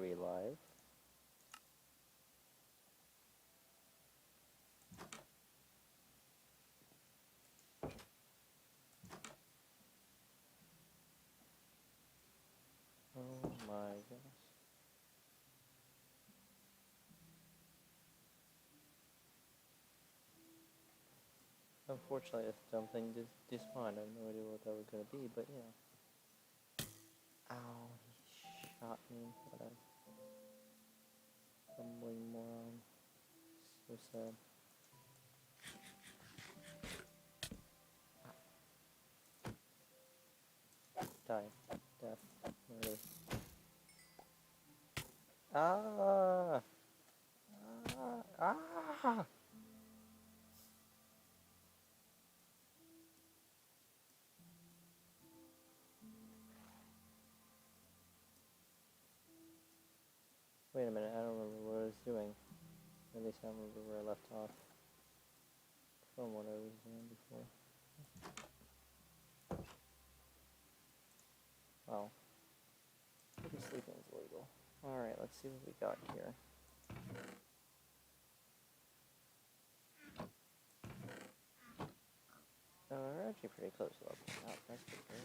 we live? Oh my goodness. Unfortunately, something despawned. I have no idea what that was gonna be, but yeah. Ow, he shot me. What a fumbling moron. So sad. Die. Death. Murder. Ah! Ah! Wait a minute, I don't remember what I was doing. At least I don't remember where I left off from what I was doing before. Well, maybe sleeping is legal. Alright, let's see what we got here. Oh, we're actually pretty close to leveling up. That's pretty great.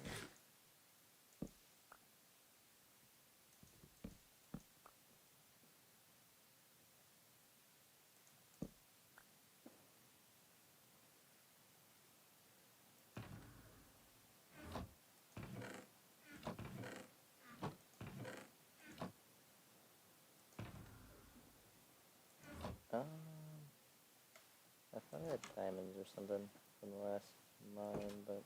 I thought I had diamonds or something from the last mine, but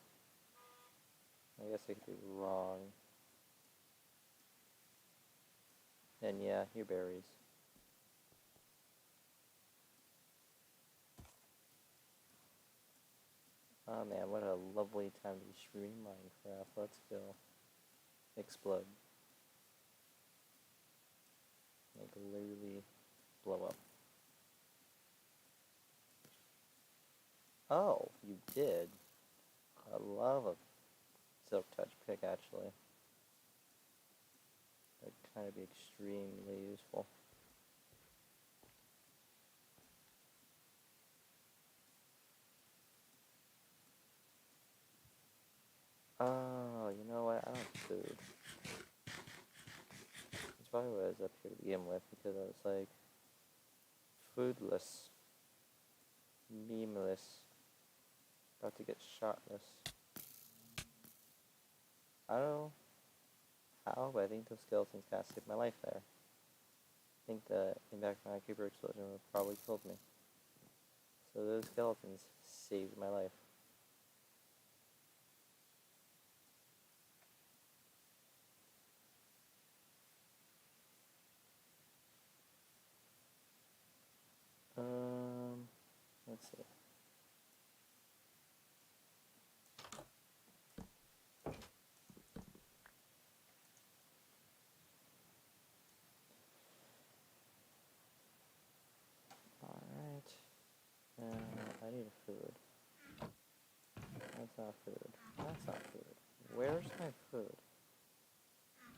I guess I could be wrong. And yeah, your berries. Oh man, what a lovely time to be streaming Minecraft. Let's go. Explode. Like, literally blow up. Oh, you did. I love a silk touch pick, actually. That'd kind of be extremely useful. Oh, you know what? I don't have food. That's probably why I was up here to begin with, because I was like, foodless, memeless, about to get shotless. I don't know how, but I think those skeletons kind of saved my life there. I think the impact from my creeper explosion would have probably killed me. So those skeletons saved my life. Let's see. Alright. Now, I need food. That's not food. That's not food. Where's my food?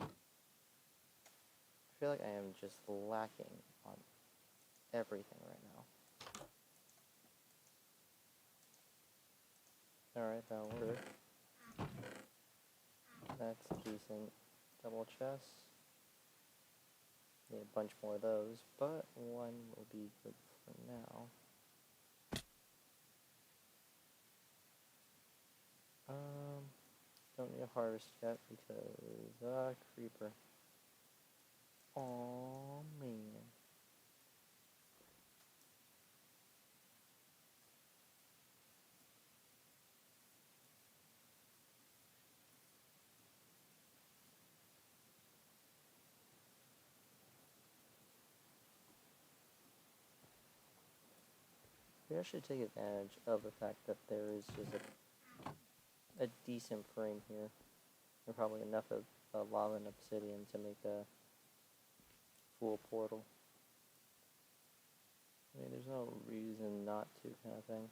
I feel like I am just lacking on everything right now. Alright, that'll work. That's decent. Double chest. Need a bunch more of those, but one will be good for now. Don't need a harvest yet because, creeper. Aw, man. We should take advantage of the fact that there is just a decent frame here. And probably enough of lava and obsidian to make a full portal. I mean, there's no reason not to, kind of thing.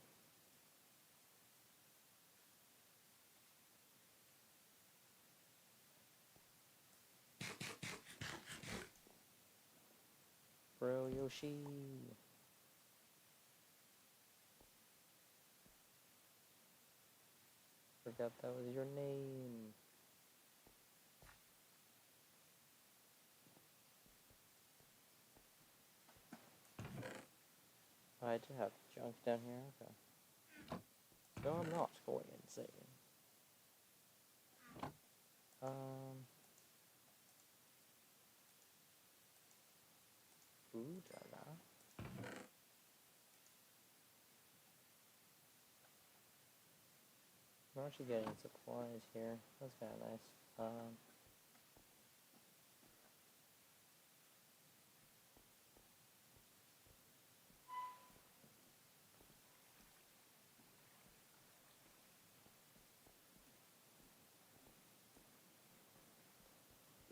Bro Yoshi. Forgot that was your name. Oh, I do have junk down here, okay. So I'm not going insane. Ooh, da-da. I'm actually getting supplies here. That's kind of nice.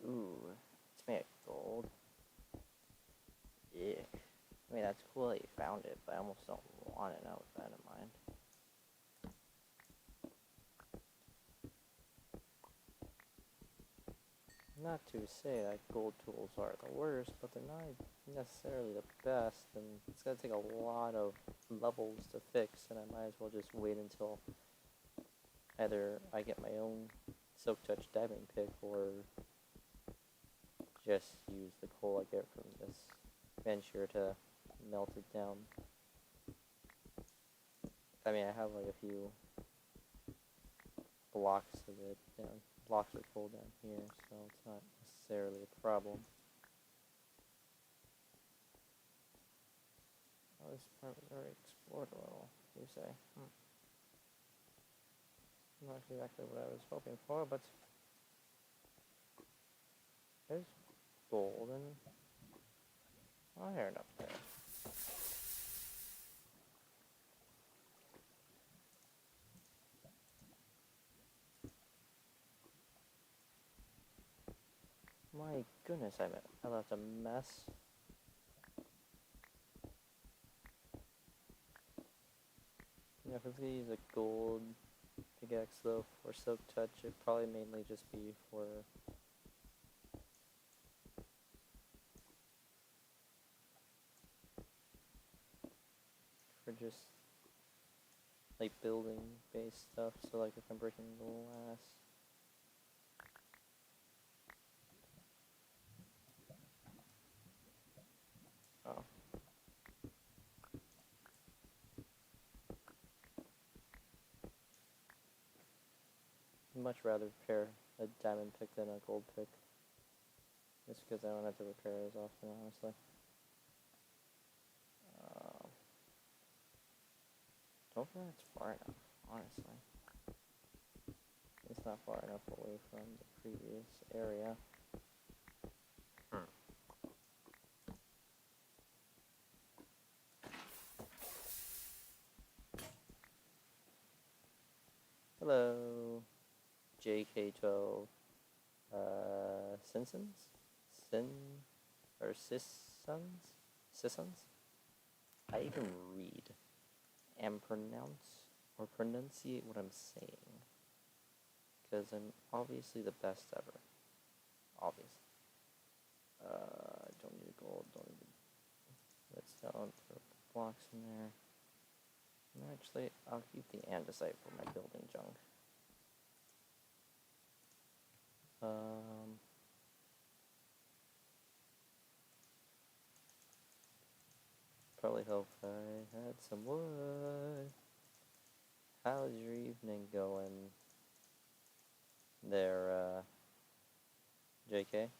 Ooh, it's made of gold. Yeah. I mean, that's cool that you found it, but I almost don't want it now with that in mind. Not to say that gold tools are the worst, but they're not necessarily the best, and it's gonna take a lot of levels to fix, and I might as well just wait until either I get my own Silk Touch diamond pick, or just use the coal I get from this venture to melt it down. I mean, I have like a few blocks of it down, blocks of coal down here, so it's not necessarily a problem. Oh, this part was already explored a little, you say? Not exactly what I was hoping for, but there's golden iron up there. My goodness, I left a mess. Yeah, if we use a gold pickaxe though for Silk Touch, it'd probably mainly just be for just like building based stuff. So like if I'm breaking glass. Oh. I'd much rather repair a diamond pick than a gold pick. Just because I don't have to repair as often, honestly. Don't think that's far enough, honestly. It's not far enough away from the previous area. Hello, JK12, Simpsons? Or Sissons? I can read and pronounce or pronunciate what I'm saying. Because I'm obviously the best ever. Obviously. Don't need gold, don't need redstone, throw blocks in there. And actually, I'll keep the andesite for my building junk. Probably hope I had some wood. How's your evening going there, JK?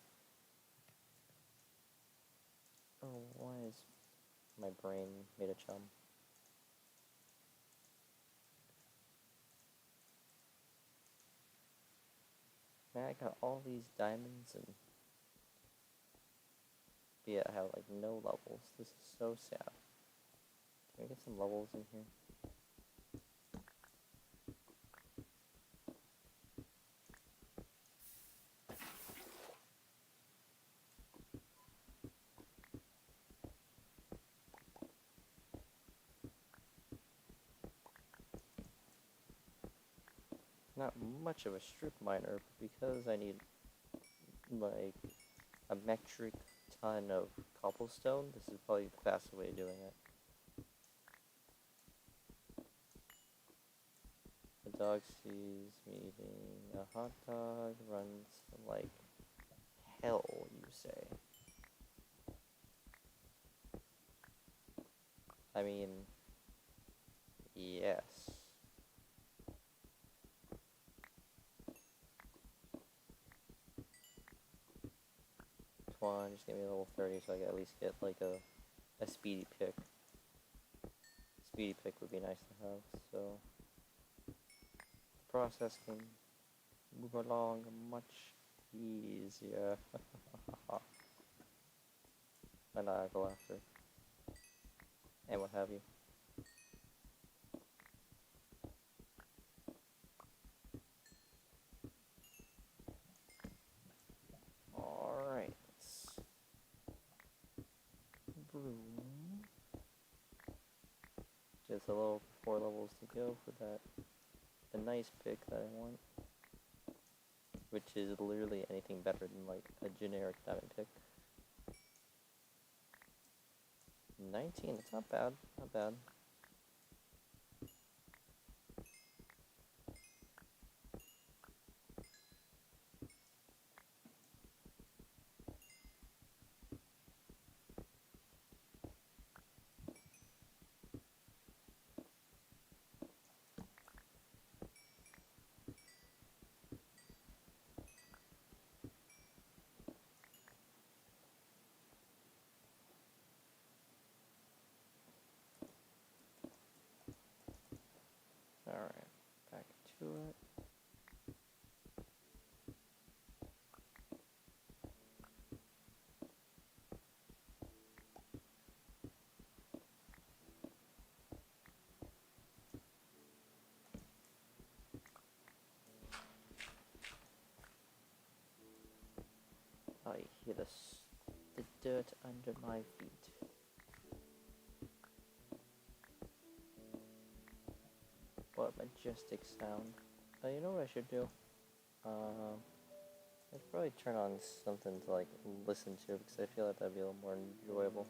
Oh, why is my brain made a chum? Man, I got all these diamonds and yet I have like no levels. This is so sad. Can I get some levels in here? Not much of a strip miner, because I need like a metric ton of cobblestone, this is probably the fastest way of doing it. The dog sees me eating a hot dog, runs like hell, you say. I mean, yes. Come on, just give me a level 30 so I can at least get like a speedy pick. Speedy pick would be nice to have, so the process can move along much easier. And I go after. And what have you. Alright. Broom. Just a little 4 levels to go for that. The nice pick that I want. Which is literally anything better than like a generic diamond pick. 19, it's not bad, not bad. Alright, back to it. I hear the dirt under my feet. What a majestic sound. You know what I should do? I should probably turn on something to like listen to because I feel like that'd be a little more enjoyable.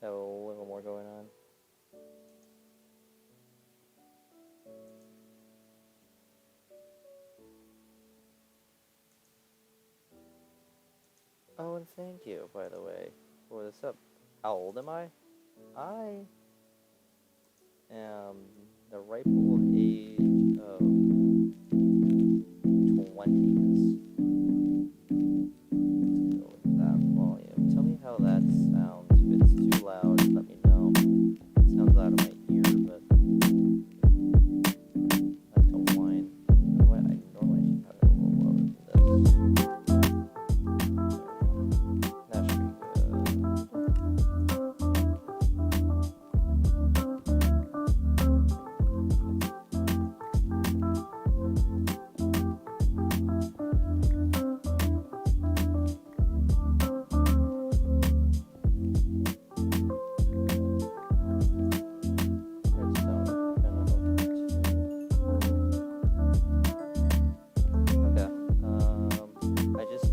Have a little more going on. Oh, and thank you, by the way, for this up. How old am I? I am the rightful age of 20s. Let's go with that volume. Tell me how that sounds. If it's too loud, let me know. It sounds out of my ear, but I don't mind. You know what? I normally should have it a little lower than this.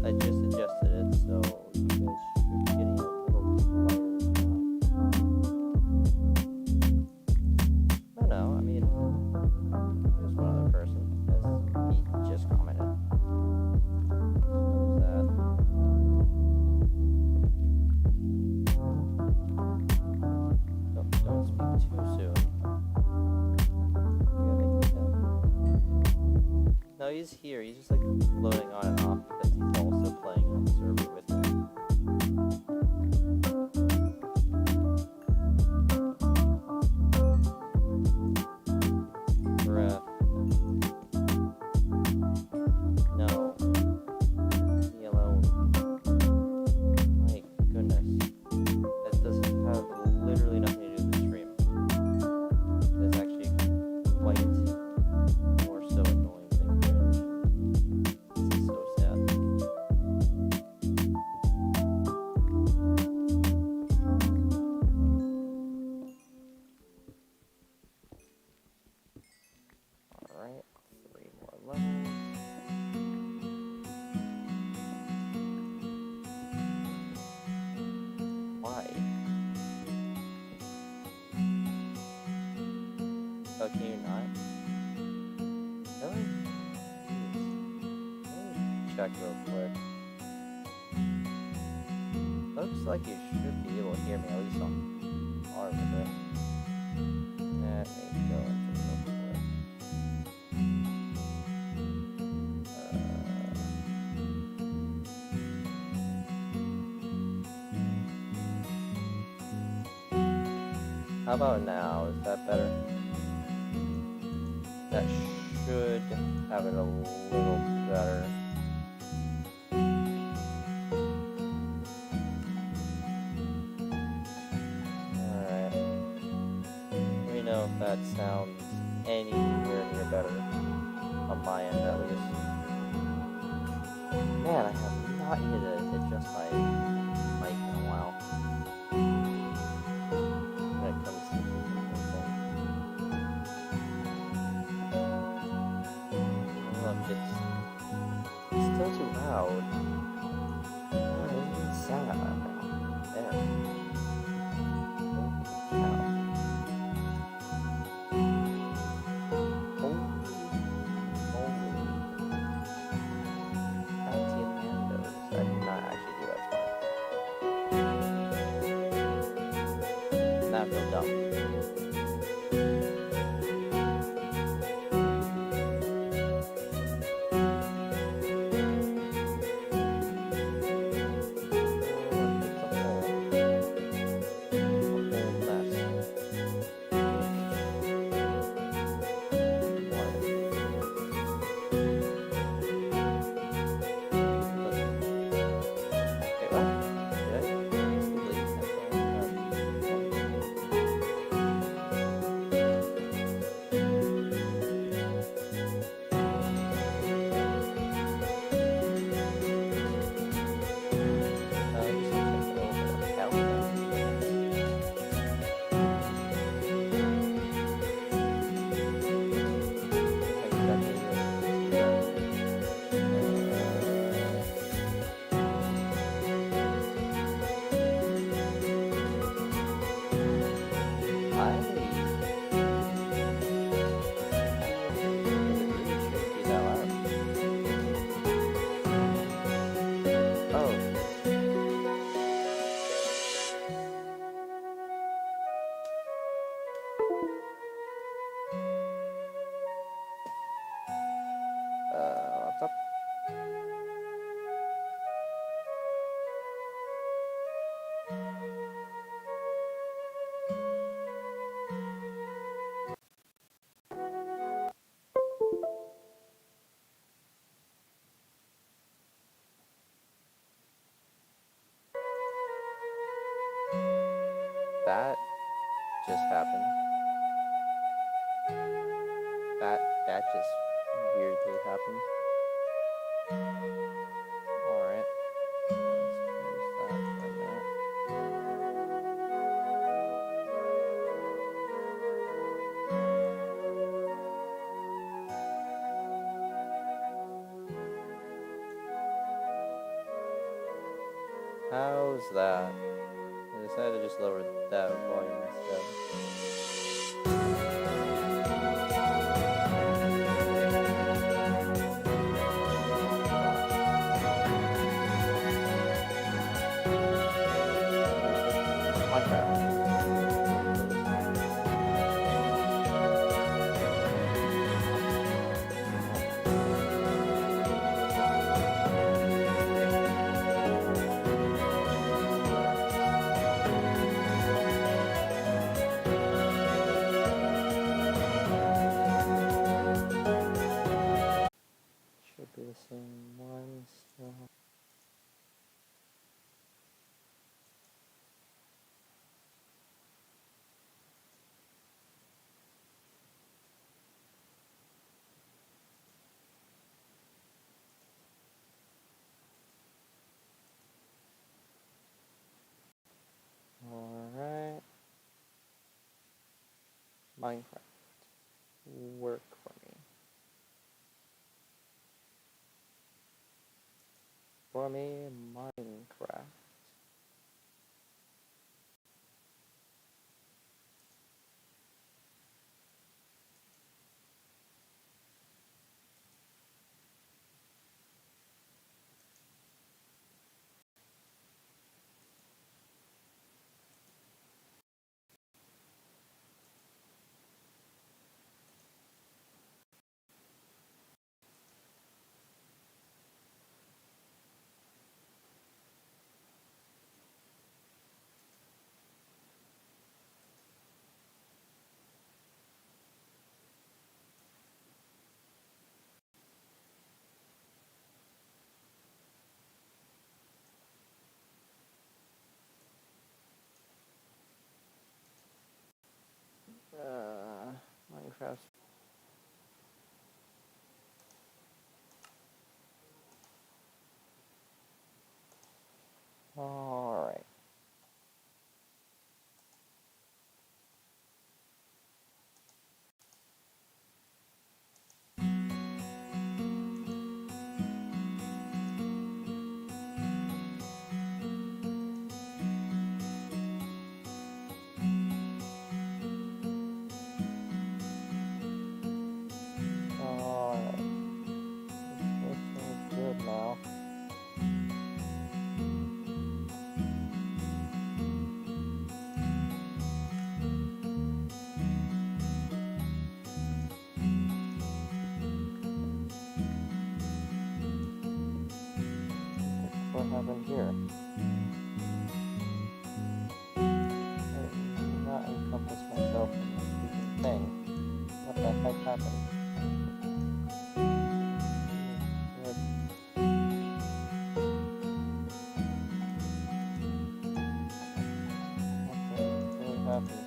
That should be he's here. He's just like loading on and off because he's also playing on the server with me. Bruh. No. Leave me alone. My goodness. That doesn't have literally nothing to do with the stream. That's actually quite more so annoying than Cringe. This is So can you not? Really? Jeez. Let me check real quick. Looks like you should be able to hear me, at least on part of it. Let me go into it real quick. How about now? Is that better? That should have it a little better. Alright. Let me know if that sounds anywhere near better. On my end, at least. Man, I have not needed to adjust my mic in a while. When it comes to look, it's still too loud. It's sad. There. What's up? That just happened. That just weirdly happened. Alright. Let's close that for a minute. How's that? I decided to just lower that volume instead. Should be the same one still. Alright. Minecraft. Work for me. For me, Minecraft. crabs. Alright. Alright. This looks good now. What happened here? I did not encompass myself in the freaking thing. What the heck happened? What really happened?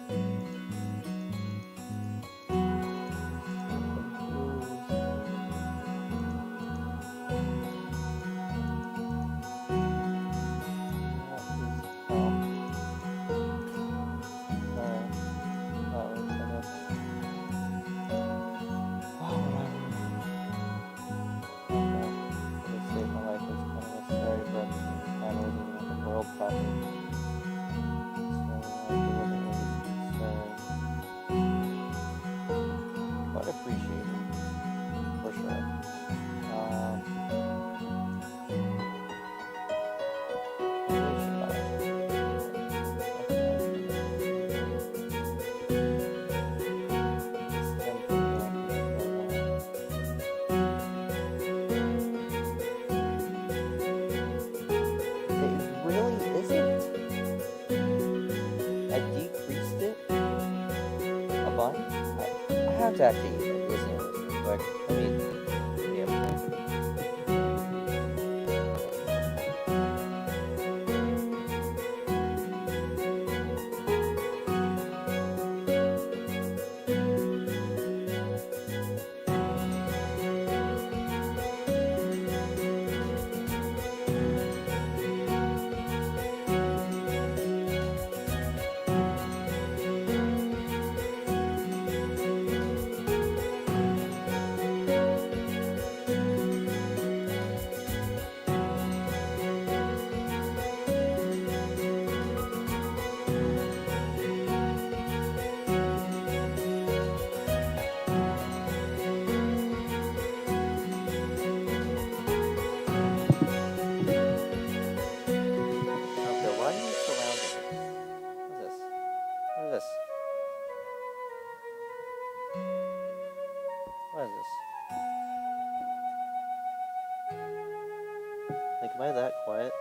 I have to actually listen to this real quick. Let me. Yeah. What is this? Like, am I that quiet?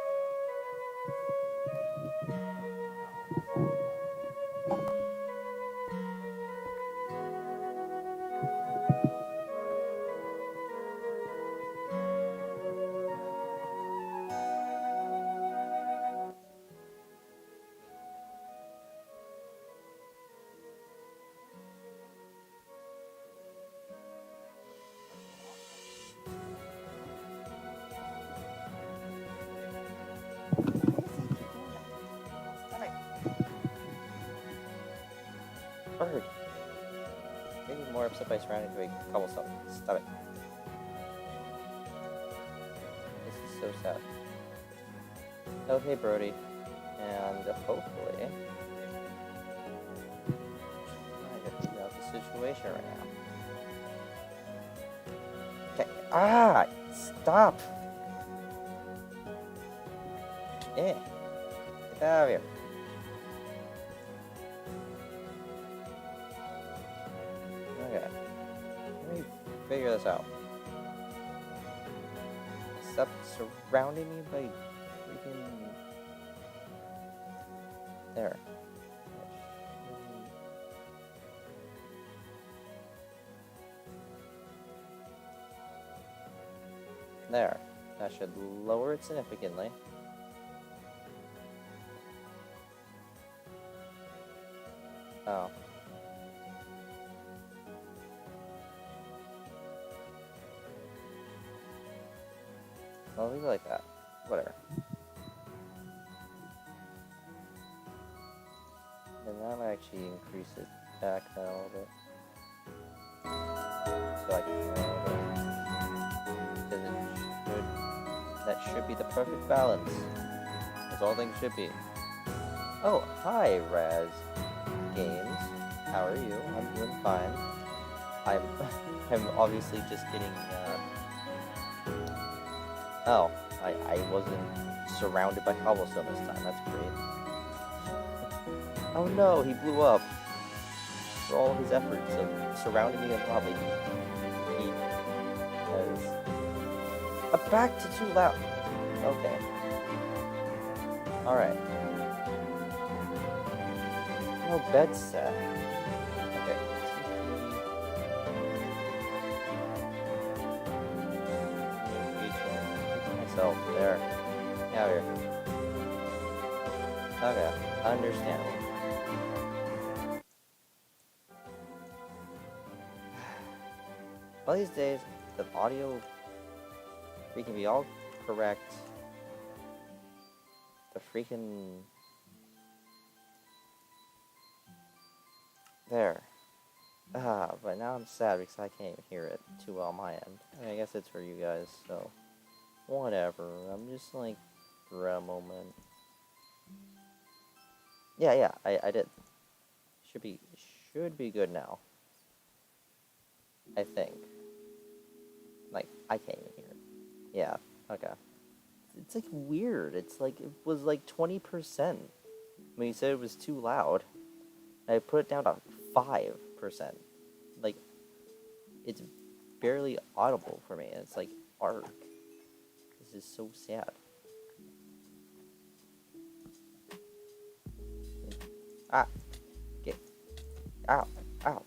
Bird. Maybe more upset by surrounding to a cobblestone. Stop it. This is so sad. Okay, Brody. And hopefully I get to figure out the situation right now. Okay. Ah! Stop! Eh. Get out of here. Okay. Let me figure this out. Stop surrounding me by freaking... There. There. That should lower it significantly. Oh. I'll leave it like that. Whatever. And now I'm actually increase it back now a little bit. So I can because that should be the perfect balance. As all things should be. Oh, hi, Raz Games. How are you? I'm doing fine. I'm obviously just getting, oh, I wasn't surrounded by cobblestone this time. That's great. Oh no, he blew up. For all his efforts of surrounding me in lava, he has... back to too loud. Okay. Alright. No bed set. Okay. Myself there. Out here. Okay. Understandable. One of these days, the audio freaking be all correct. The freaking... There. But now I'm sad because I can't even hear it too well on my end. I mean, I guess it's for you guys, so... Whatever. I'm just like... for a moment. Yeah, I did. Should be good now. I think. Like, I can't even hear it. Yeah, okay. It's like weird. It's like, it was like 20%. When you said it was too loud. I put it down to 5%. Like, it's barely audible for me. And it's like, arg. This is so sad. Ah. Get. Ow. Ow.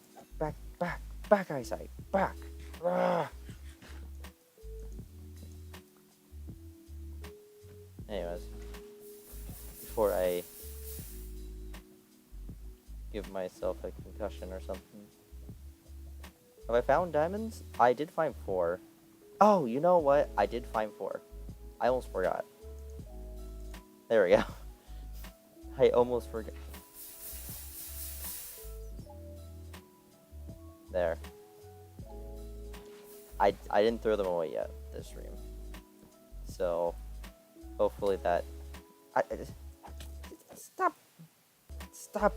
Back eyesight. Back. Ah. Anyways, before I give myself a concussion or something. Have I found diamonds? I did find 4. Oh, you know what? I did find 4. I almost forgot. There we go. I almost forgot. There. I didn't throw them away yet this stream. So... hopefully that... Stop! Stop!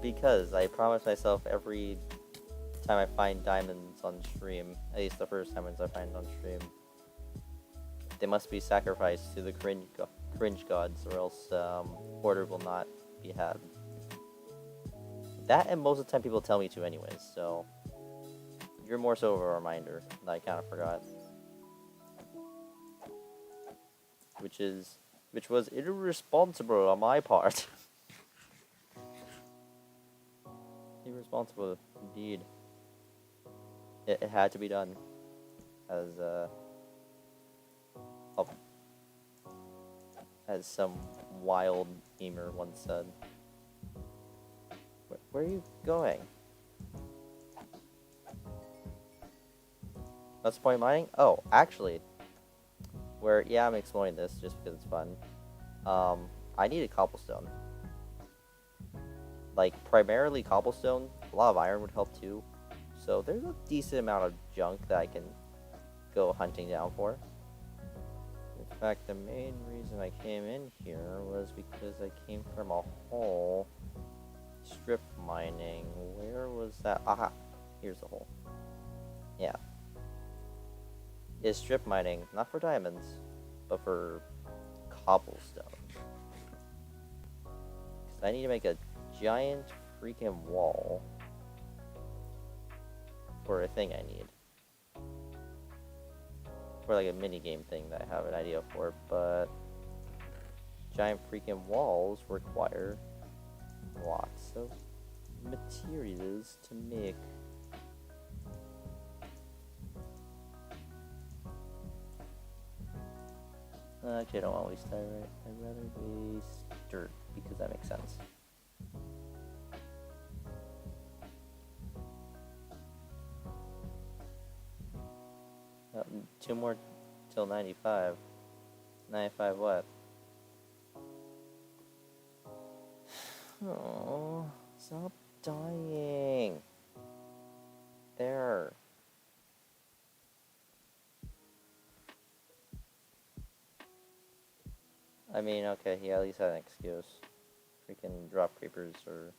Because I promised myself every time I find diamonds on stream, at least the first diamonds I find on stream, they must be sacrificed to the cringe gods, or else order will not be had. That, and most of the time people tell me to anyways, so you're more so of a reminder that I kind of forgot. Which was irresponsible on my part. Irresponsible, indeed. It had to be done, as some wild gamer once said. Where are you going? That's the point of mining? Oh, actually, I'm exploring this just because it's fun. I need a cobblestone. Like, primarily cobblestone. A lot of iron would help too. So there's a decent amount of junk that I can go hunting down for. In fact, the main reason I came in here was because I came from a hole. Strip mining. Where was that? Aha! Here's the hole. Yeah. Is strip mining, not for diamonds, but for cobblestone. Because I need to make a giant freaking wall for a thing I need. For like a mini game thing that I have an idea for, but giant freaking walls require lots of materials to make. Actually, I don't want to waste diorite. I'd rather waste dirt because that makes sense. Two more till 95. 95 what? Oh, stop dying. There. I mean, okay, he at least had an excuse. Freaking drop creepers or...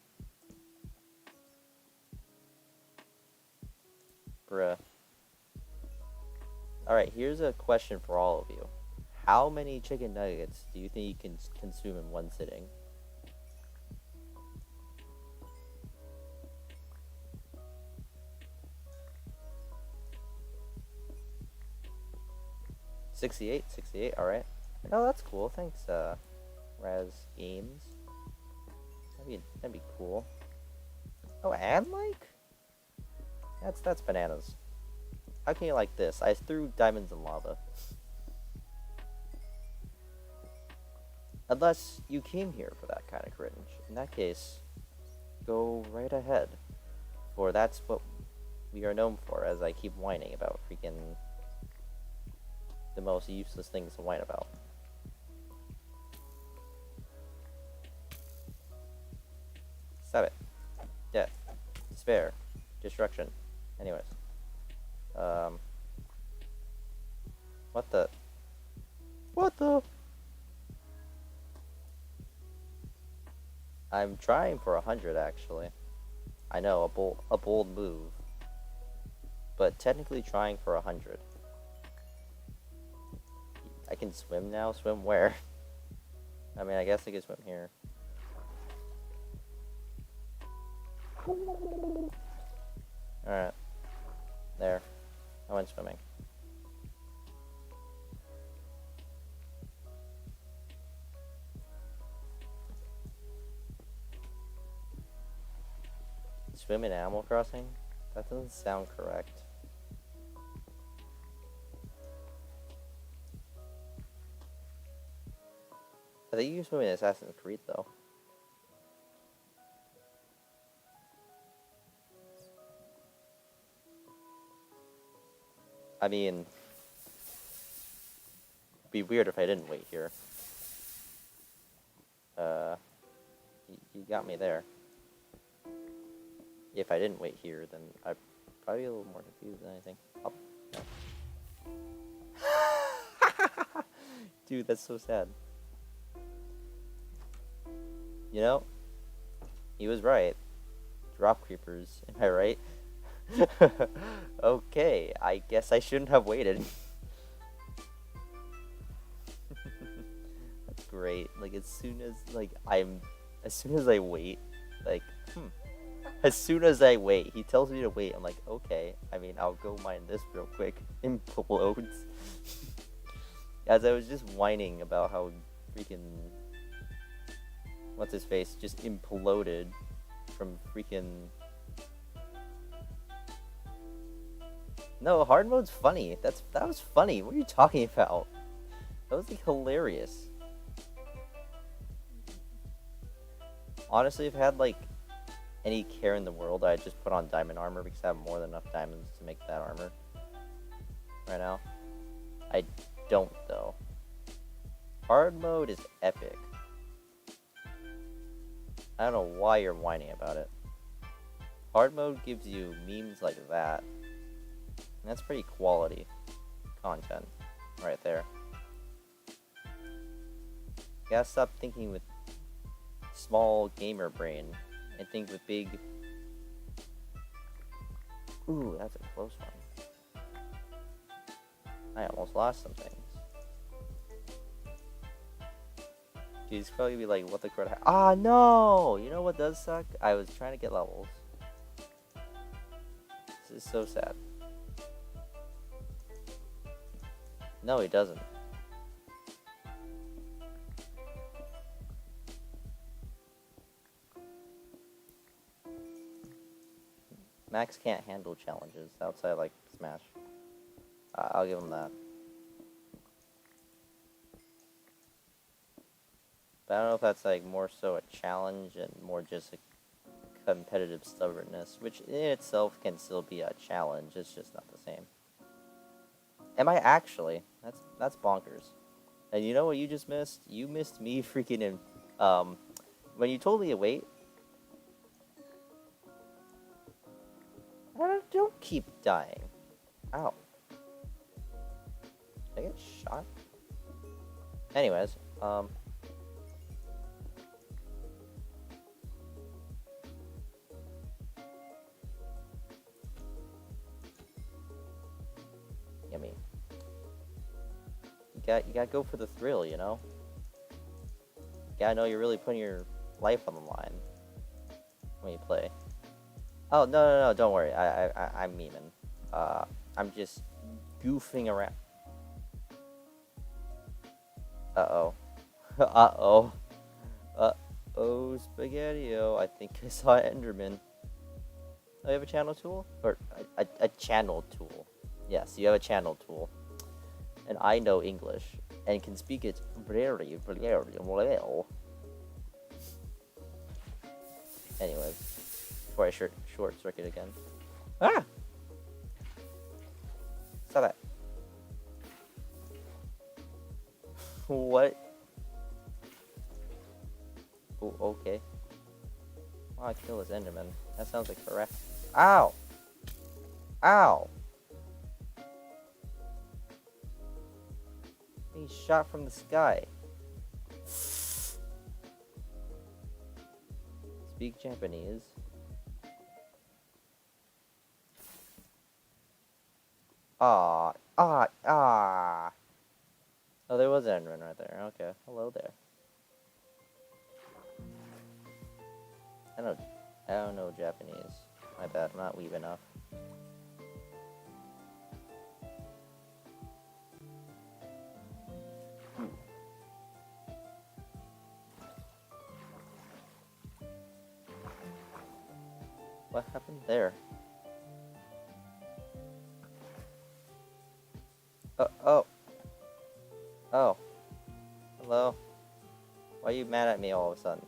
Bruh. Alright, here's a question for all of you. How many chicken nuggets do you think you can consume in one sitting? $68, alright. Oh, that's cool. Thanks, Raz Games. That'd be cool. Oh, and like? That's bananas. How can you like this? I threw diamonds in lava. Unless you came here for that kind of cringe. In that case, go right ahead. For that's what we are known for, as I keep whining about freaking the most useless things to whine about. Stop it. Death. Despair. Destruction. Anyways. What the? What the? I'm trying for 100 actually. I know, a bold move. But technically trying for 100. I can swim now? Swim where? I mean, I guess I can swim here. Alright. There. I went swimming. Swim in Animal Crossing? That doesn't sound correct. I think you can swim in Assassin's Creed, though. I mean, it'd be weird if I didn't wait here. You got me there. If I didn't wait here, then I'd probably be a little more confused than anything. Oh, no. Dude, that's so sad. You know, he was right. Drop creepers, am I right? Okay, I guess I shouldn't have waited. That's great. Like, as soon as I wait, like, as soon as I wait, he tells me to wait. I'm like, okay. I mean, I'll go mine this real quick. Implodes. As I was just whining about how freaking... What's his face? Just imploded from freaking... No, hard mode's funny. That was funny. What are you talking about? That was like hilarious. Honestly, if I had like any care in the world, I'd just put on diamond armor because I have more than enough diamonds to make that armor right now. I don't though. Hard mode is epic. I don't know why you're whining about it. Hard mode gives you memes like that. And that's pretty quality content right there. You gotta stop thinking with small gamer brain and think with big... Ooh, that's a close one. I almost lost some things. She's probably be like, what the crud? Ah, no! You know what does suck? I was trying to get levels. This is so sad. No, he doesn't. Max can't handle challenges outside, like, Smash. I'll give him that. But I don't know if that's, like, more so a challenge and more just a competitive stubbornness, which in itself can still be a challenge. It's just not the same. Am I actually? That's bonkers. And you know what you just missed? You missed me freaking in, when you told me to wait. Don't keep dying. Ow. Did I get shot? Anyways, yummy. You gotta go for the thrill, you know? You gotta know you're really putting your life on the line when you play. Oh, no, don't worry. I'm memeing. I'm just goofing around. Uh-oh. Uh-oh. Uh-oh, Spaghetti-O. I think I saw Enderman. Oh, you have a channel tool? Or a channel tool. Yes, you have a channel tool. And I know English. And can speak it very well. Anyways. Before I short circuit again. Ah! Saw that. What? Oh, okay. Oh, I kill this Enderman. That sounds like correct. Ow! Ow! Being shot from the sky. Speak Japanese. Ah. Oh, there was an Enderman right there. Okay. Hello there. I don't know Japanese. My bad, I'm not weeb enough. What happened there? Oh. Hello. Why are you mad at me all of a sudden?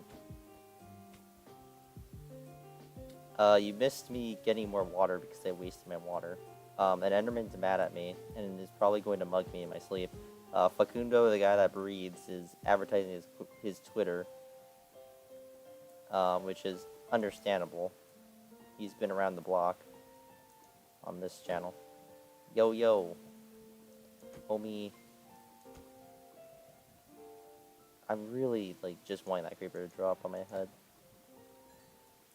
You missed me getting more water because I wasted my water. And Enderman's mad at me and is probably going to mug me in my sleep. Facundo, the guy that breeds, is advertising his Twitter, which is understandable. He's been around the block on this channel. Yo, homie. I'm really, like, just wanting that creeper to drop on my head.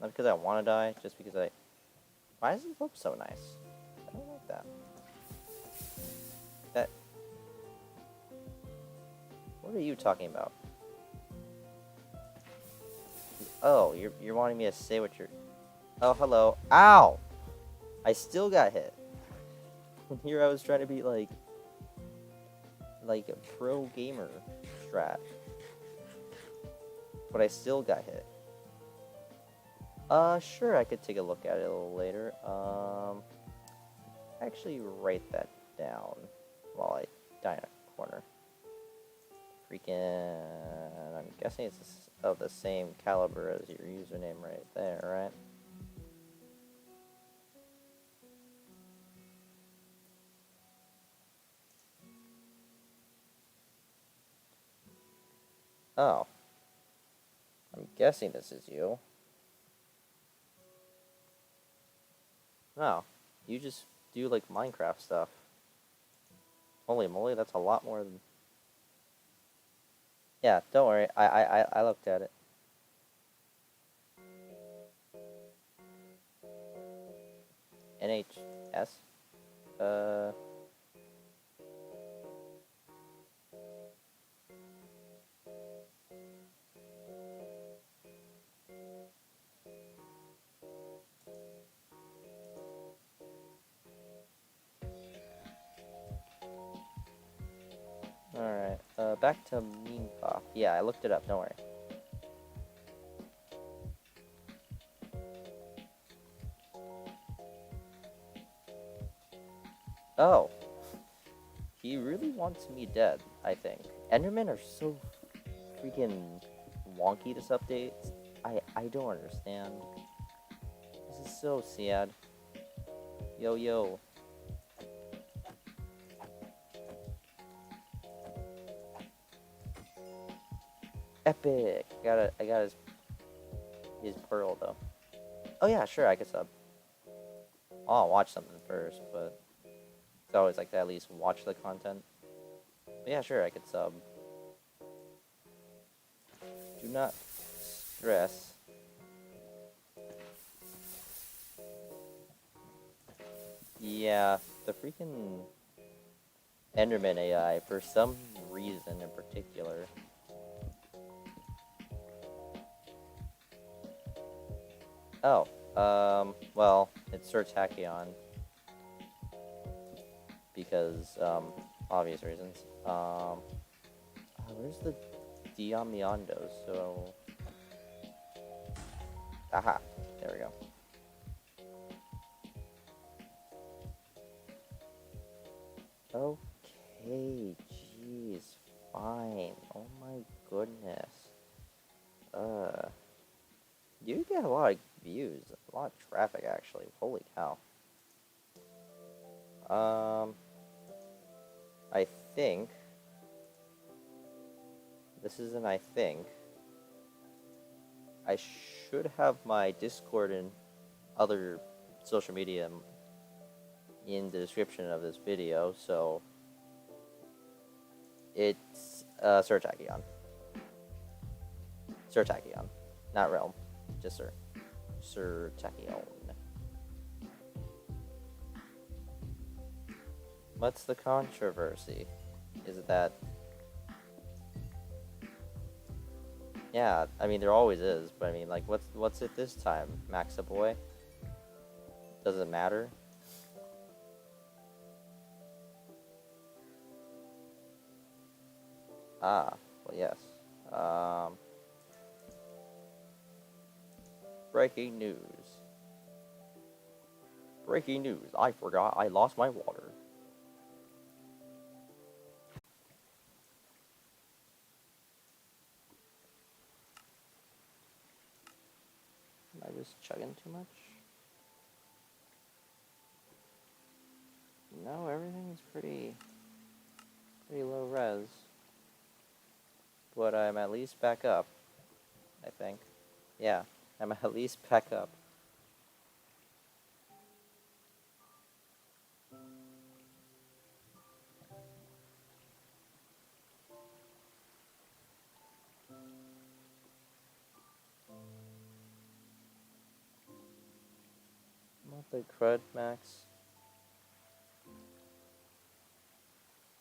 Not because I want to die, just because I... Why does it look so nice? I don't like that. What are you talking about? Oh, you're wanting me to say what you're... Oh, hello. Ow! I still got hit. Here I was trying to be, like a pro gamer strat. But I still got hit. Sure, I could take a look at it a little later. Actually write that down while I die in a corner. Freaking... I'm guessing it's of the same caliber as your username right there, right? Oh. I'm guessing this is you. No. You just do, like, Minecraft stuff. Holy moly, that's a lot more than... Yeah, don't worry. I looked at it. NHS? Alright, back to meme pop. Yeah, I looked it up, don't worry. Oh, he really wants me dead, I think. Endermen are so freaking wonky this update. I don't understand. This is so sad. Yo, yo. Epic! I got his pearl, though. Oh yeah, sure, I could sub. I'll watch something first, but it's always like to at least watch the content. But yeah, sure, I could sub. Do not stress. Yeah, the freaking Enderman AI, for some reason in particular. Oh, well, it's Sir Tachyon. Because, obvious reasons. Where's the Diamiondo? So... Aha, there we go. Okay, jeez, fine. Oh my goodness. You get a lot of views, a lot of traffic actually. Holy cow. I think this is an I think. I should have my Discord and other social media in the description of this video, so it's Sir Tachyon. Sir Tachyon. Not Realm. Just Sir. Sir Tachyon. What's the controversy? Is it that... Yeah, I mean, there always is, but I mean, like, what's it this time? Maxa boy? Does it matter? Ah, well, yes. Breaking news. Breaking news. I forgot I lost my water. Am I just chugging too much? No, everything's pretty low res. But I'm at least back up, I think. Yeah, I'm at least back up. What the crud, Max?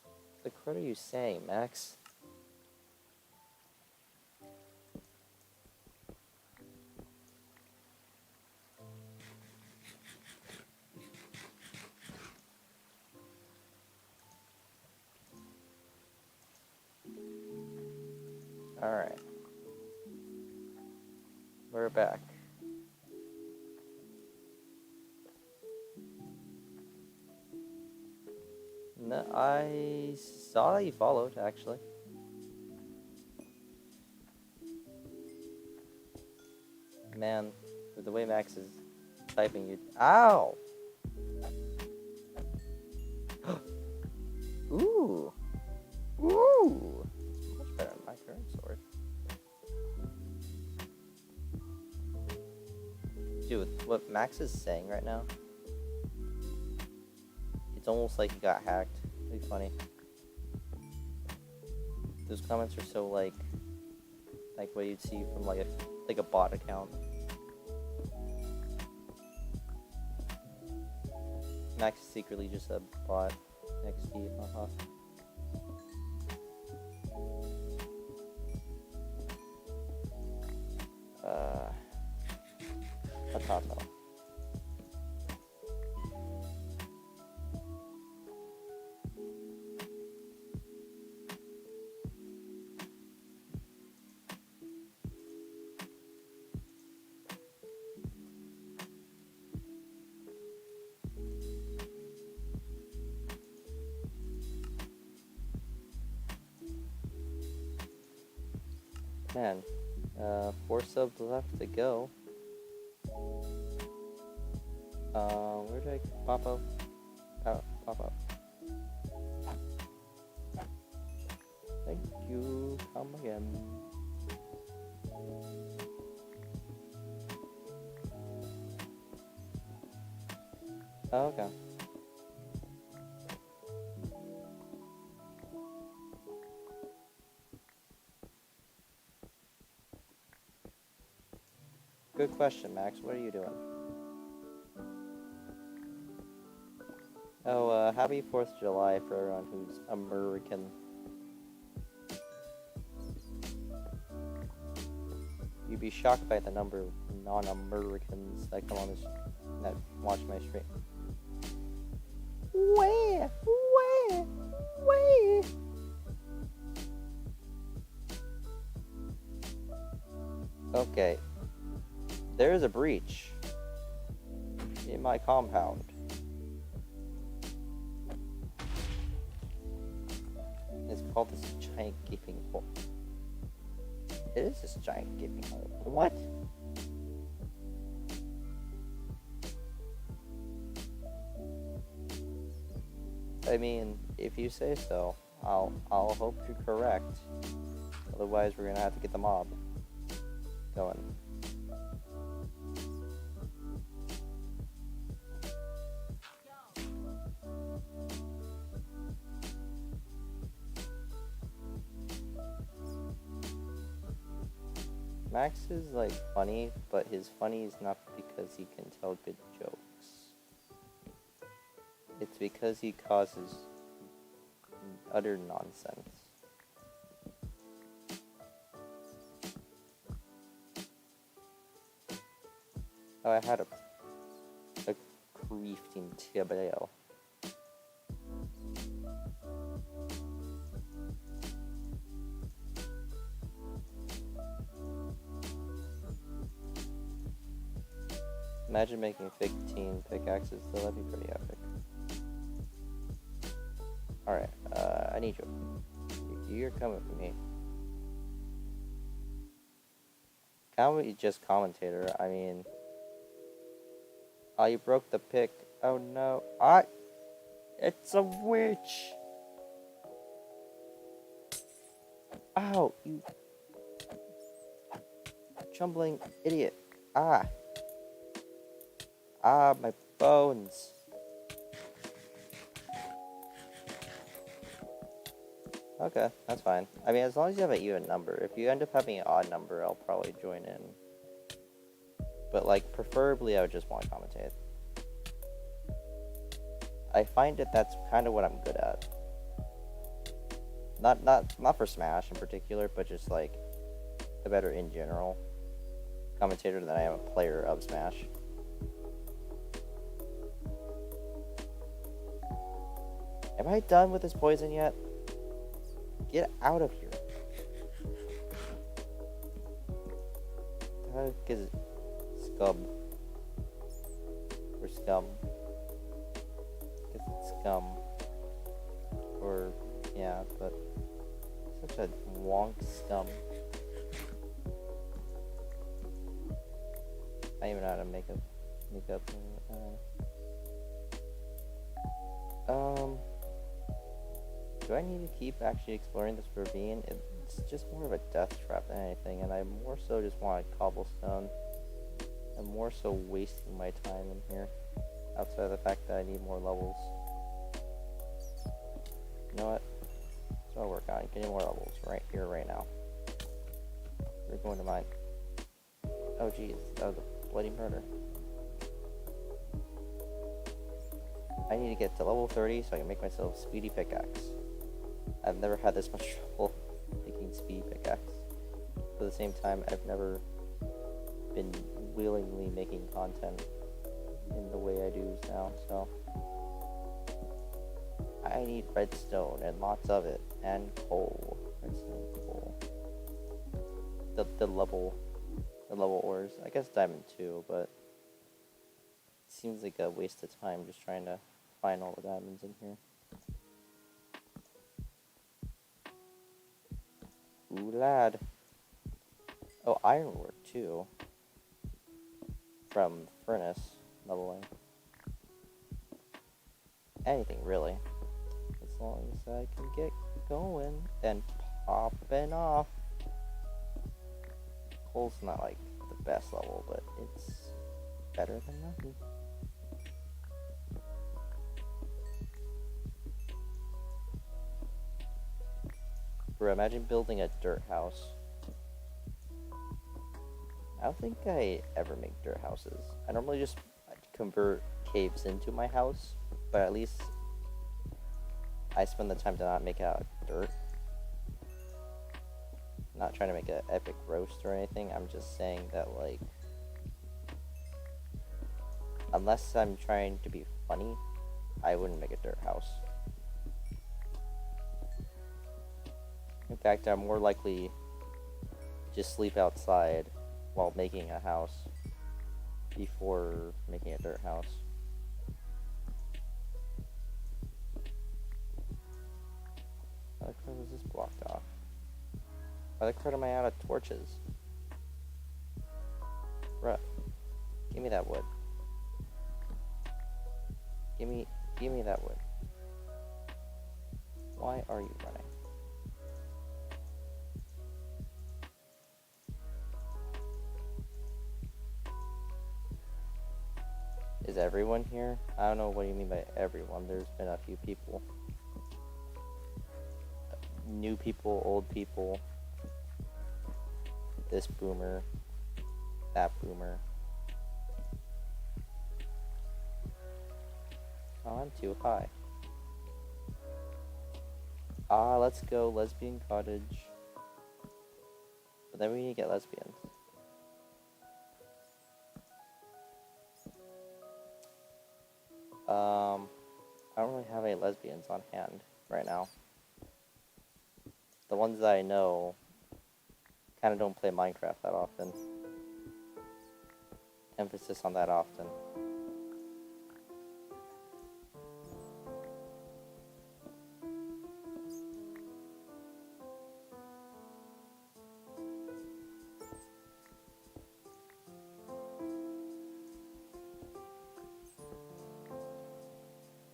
What the crud are you saying, Max? Alright. We're back. No, I saw that you followed, actually. Man, with the way Max is typing you... Ow! Ooh! Ooh! Much better than my current sword. Dude, what Max is saying right now, it's almost like he got hacked. It'd be funny. Those comments are so like what you'd see from like a bot account. Max is secretly just a bot. XD, haha. Potato. Man, 4 subs left to go. Where did I pop up? Oh, pop up. Thank you. Come again. Oh, okay. Good question, Max. What are you doing? Oh, happy 4th of July for everyone who's American. You'd be shocked by the number of non-Americans that come on this, that watch my stream. Where? Okay. There is a breach in my compound. It's called this giant gaping hole. It is this giant gaping hole. What? I mean, if you say so, I'll hope you're correct. Otherwise, we're gonna have to get the mob going. Max is like funny, but his funny is not because he can tell good jokes. It's because he causes utter nonsense. Oh, I had a creafting table. Imagine making 15 pickaxes, though, that'd be pretty epic. Alright, I need you. You're coming for me. Can't be just commentator, I mean... Oh, you broke the pick. Oh no. It's a witch! Ow, you... chumbling idiot. My bones. Okay, that's fine. I mean, as long as you have an even number. If you end up having an odd number, I'll probably join in. But, like, preferably I would just want to commentate. I find that that's kind of what I'm good at. Not for Smash in particular, but just, like, a better in general commentator than I am a player of Smash. Am I done with this poison yet? Get out of here. The heck is it? Scum. Or scum. Guess it's scum. Or, yeah, but such a wonk scum. I don't even know how to make up. Do I need to keep actually exploring this ravine? It's just more of a death trap than anything, and I more so just want cobblestone. I'm more so wasting my time in here, outside of the fact that I need more levels. You know what? That's what I'll work on. Getting more levels right here, right now. We're going to mine. Oh geez, that was a bloody murder. I need to get to level 30 so I can make myself a speedy pickaxe. I've never had this much trouble making speedy pickaxe. At the same time, I've never been willingly making content in the way I do now, so I need redstone and lots of it, and coal. Redstone, coal. The level ores. I guess diamond too, but it seems like a waste of time just trying to find all the diamonds in here. Ooh, lad. Oh, ironwork too. From furnace leveling. Anything really. As long as I can get going and popping off. Coal's not like the best level, but it's better than nothing. Bro, imagine building a dirt house. I don't think I ever make dirt houses. I normally just convert caves into my house, but at least I spend the time to not make out dirt. Not trying to make an epic roast or anything, I'm just saying that, like, unless I'm trying to be funny, I wouldn't make a dirt house. In fact, I'm more likely just sleep outside while making a house before making a dirt house. Why the crap was this blocked off? Why the crap am I out of torches? Bruh, give me that wood. Give me that wood. Why are you running? Is everyone here? I don't know what you mean by everyone. There's been a few people. New people, old people. This boomer. That boomer. Oh, I'm too high. Ah, let's go, lesbian cottage. But then we need to get lesbians. I don't really have any lesbians on hand right now. The ones that I know kind of don't play Minecraft that often. Emphasis on that often.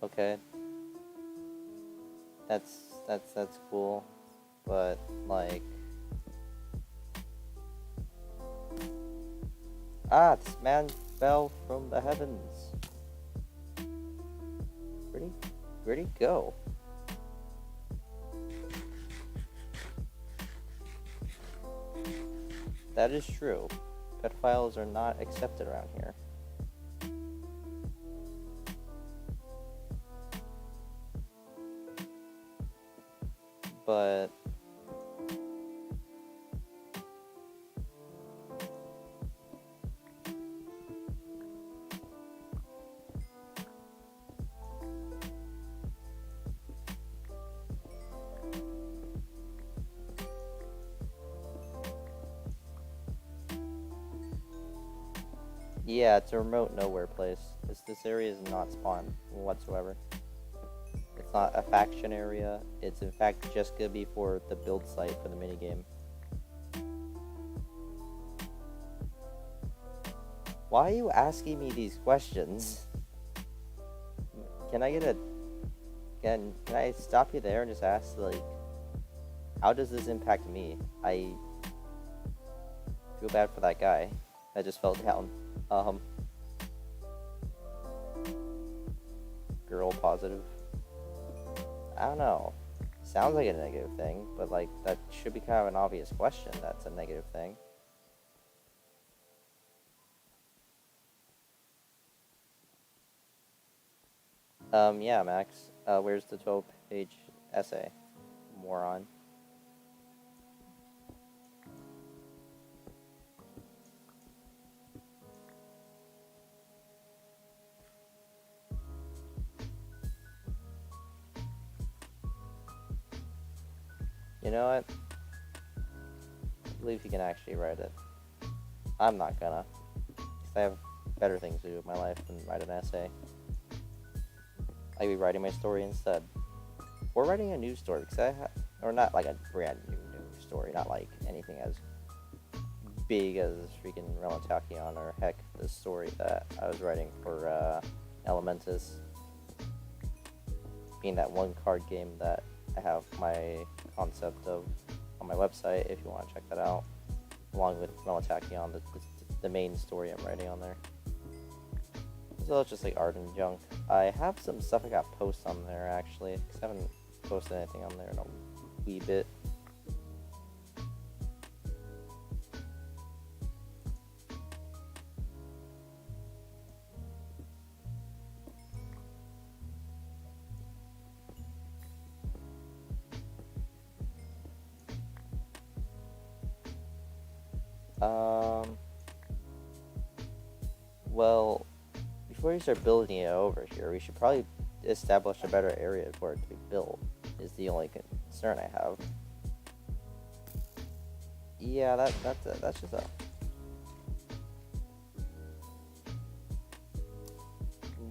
Okay. That's cool, but like, this man fell from the heavens. Where'd he go? That is true. Pedophiles are not accepted around here. But yeah, it's a remote nowhere place. This area is not spawned whatsoever. It's not a faction area. It's in fact just gonna be for the build site for the minigame. Why are you asking me these questions? Can I get a... Can I stop you there and just ask, like, how does this impact me? I feel bad for that guy that just fell down. Girl positive. I don't know. Sounds like a negative thing, but like that should be kind of an obvious question. That's a negative thing. Yeah, Max. Where's the 12-page essay? Moron. You know what? I believe you can actually write it. I'm not gonna. 'Cause I have better things to do with my life than write an essay. I'd be writing my story instead. Or writing a news story, because or not like a brand new news story, not like anything as big as freaking Relatakion or heck, the story that I was writing for Elementus. Being that one card game that I have my concept of on my website if you want to check that out. Along with Relatakion, the main story I'm writing on there. So it's just like art and junk. I have some stuff I got posts on there actually, because I haven't posted anything on there in a wee bit. Well, before you start building it over here, we should probably establish a better area for it to be built, is the only concern I have. Yeah, that's just a...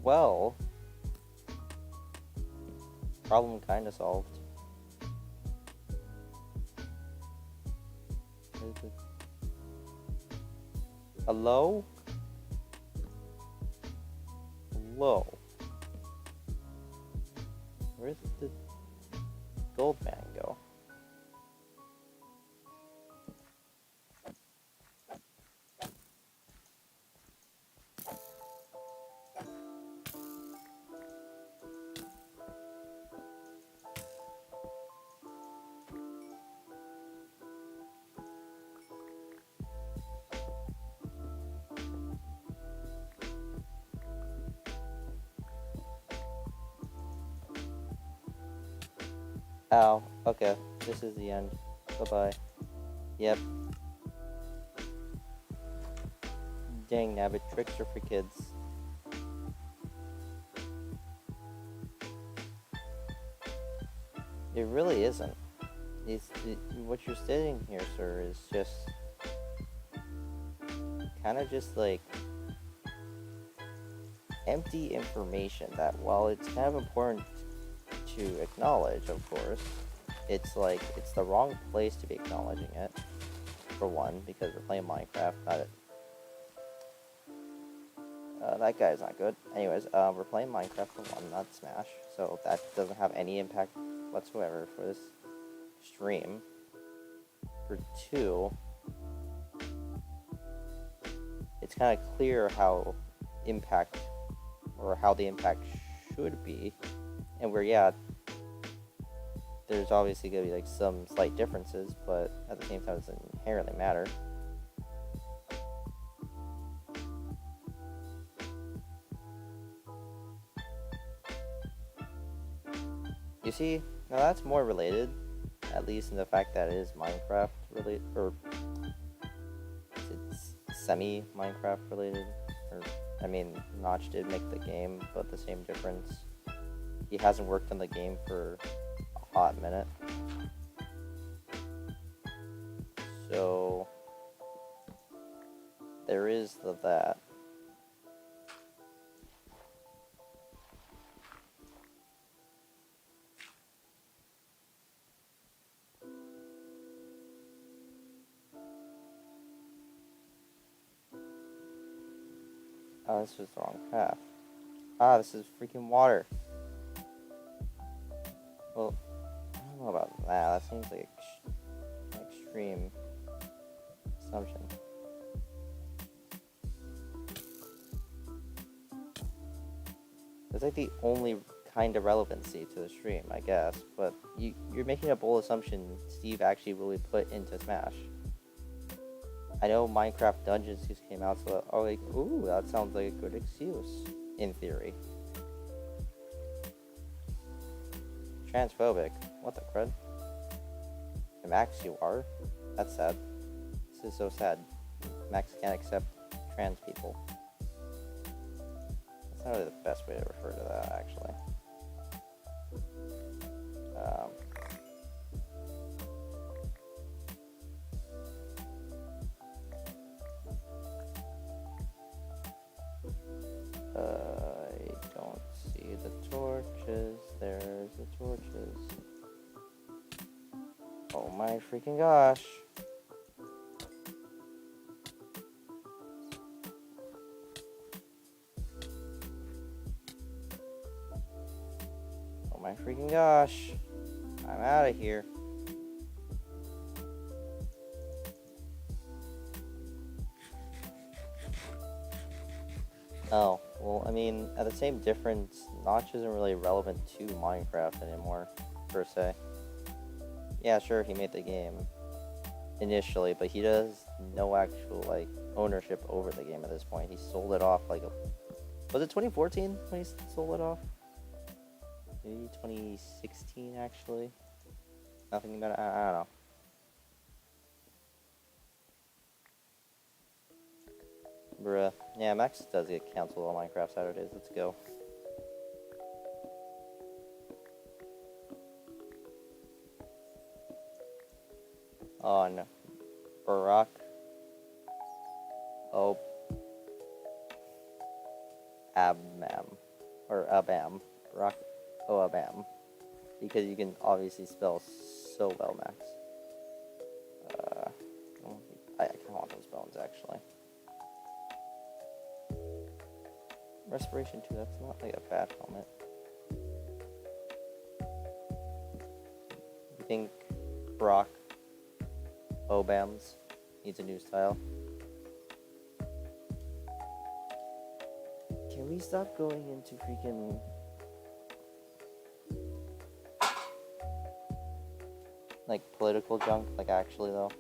Well, problem kinda solved. Hello? Hello? Where's the gold man go? Ow, okay, this is the end. Bye-bye. Yep. Dang nabbit, tricks are for kids. It really isn't. What you're stating here, sir, is just kind of just like empty information that, while it's kind of important to acknowledge, of course, it's like it's the wrong place to be acknowledging it, for one, because we're playing Minecraft, not it. That guy's not good. Anyways, we're playing Minecraft for one, not Smash, so that doesn't have any impact whatsoever for this stream. For two, it's kind of clear how the impact should be, and where, yeah, there's obviously going to be like some slight differences, but at the same time it doesn't inherently matter. You see, now that's more related, at least in the fact that it is Minecraft related, or it's semi-Minecraft related, or, I mean, Notch did make the game, but the same difference. He hasn't worked on the game for a hot minute. So, there is that. Oh, this was the wrong path. Ah, this is freaking water. Well, I don't know about that. That seems like an extreme assumption. It's like the only kind of relevancy to the stream, I guess. But you're making a bold assumption Steve actually really put into Smash. I know Minecraft Dungeons just came out, so oh, like, ooh, that sounds like a good excuse, in theory. Transphobic. What the crud? Max, you are? That's sad. This is so sad. Max can't accept trans people. That's not really the best way to refer to that, actually. I don't see the torches. There's the torches. Oh my freaking gosh. my freaking gosh. I'm out of here. Oh, well, I mean, at the same difference, Notch isn't really relevant to Minecraft anymore, per se. Yeah, sure, he made the game initially, but he does no actual, like, ownership over the game at this point. He sold it off, like, was it 2014 when he sold it off? Maybe 2016, actually? Nothing about it, I don't know. Bruh. Yeah, Max does get canceled on Minecraft Saturdays. Let's go. On Barack. Oh. Abam. Or Abam. Barack. Oh, Abam. Because you can obviously spell so well, Max. I kind of want those bones, actually. Respiration 2, that's not like a bad helmet. You think Brock Obams needs a new style? Can we stop going into freaking... like, political junk? Like, actually, though.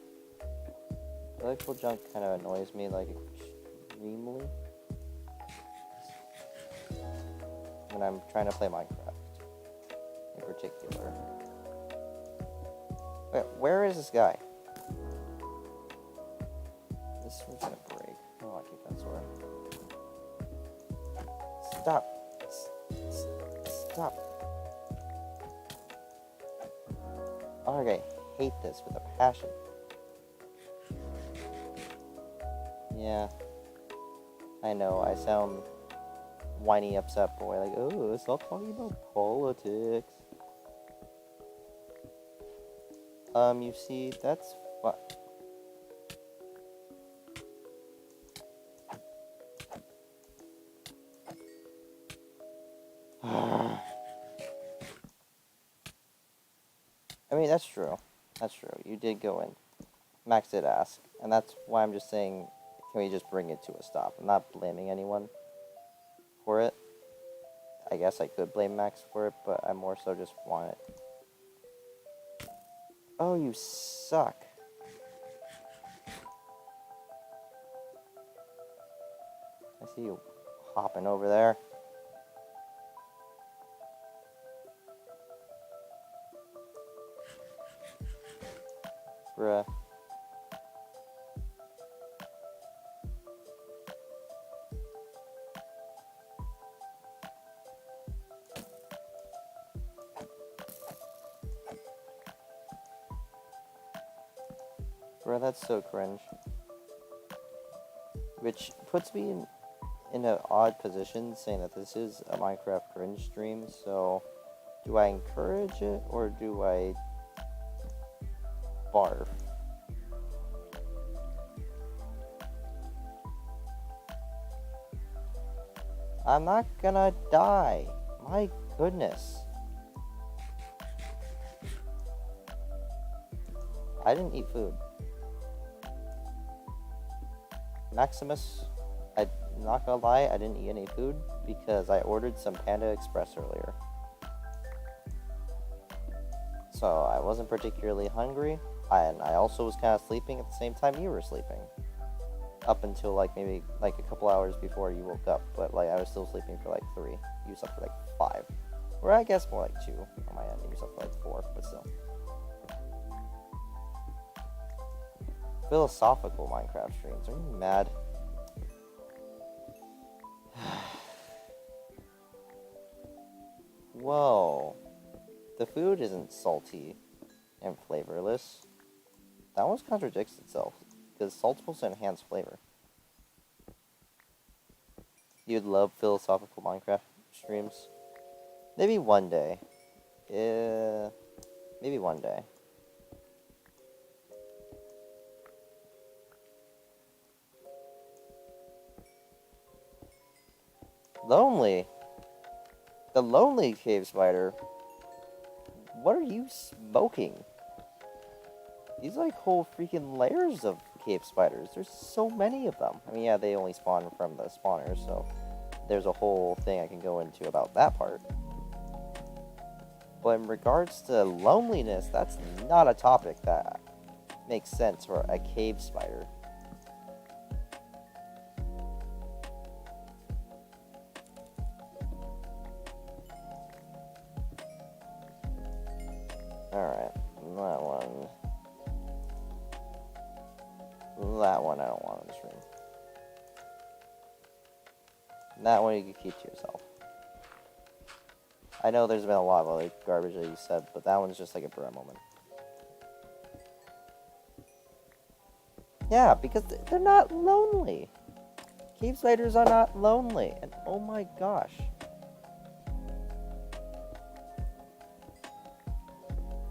Political junk kind of annoys me, like, extremely. When I'm trying to play Minecraft, in particular. Wait, where is this guy? This one's gonna break. I want to keep that sword. Stop. Stop. Oh, I hate this with a passion. Yeah. I know, I sound whiny, upset boy, like, oh, stop talking about politics. You see, that's what. I mean, that's true. That's true. You did go in. Max did ask. And that's why I'm just saying, can we just bring it to a stop? I'm not blaming anyone for it. I guess I could blame Max for it, but I more so just want it. Oh, you suck. I see you hopping over there. Bruh. Bruh, that's so cringe. Which puts me in an odd position saying that this is a Minecraft cringe stream, so do I encourage it or do I barf? I'm not gonna die. My goodness. I didn't eat food. Maximus, I'm not gonna lie, I didn't eat any food because I ordered some Panda Express earlier. So I wasn't particularly hungry, and I also was kind of sleeping at the same time you were sleeping. Up until like maybe like a couple hours before you woke up, but like I was still sleeping for like 3. You slept for like 5. Or I guess more like 2 on my end, and you slept for like 4, but still. Philosophical Minecraft streams. Are you mad? Whoa. The food isn't salty and flavorless. That almost contradicts itself, because salt's supposed to enhance flavor. You'd love philosophical Minecraft streams? Maybe one day. Maybe one day. Lonely. The lonely cave spider. What are you smoking? These are like whole freaking layers of cave spiders. There's so many of them. I mean, yeah, they only spawn from the spawners, so there's a whole thing I can go into about that part. But in regards to loneliness, that's not a topic that makes sense for a cave spider. Alright, that one. That one I don't want in this room. That one you can keep to yourself. I know there's been a lot of other garbage that you said, but that one's just like a bruh moment. Yeah, because they're not lonely. Cave spiders are not lonely. And oh my gosh.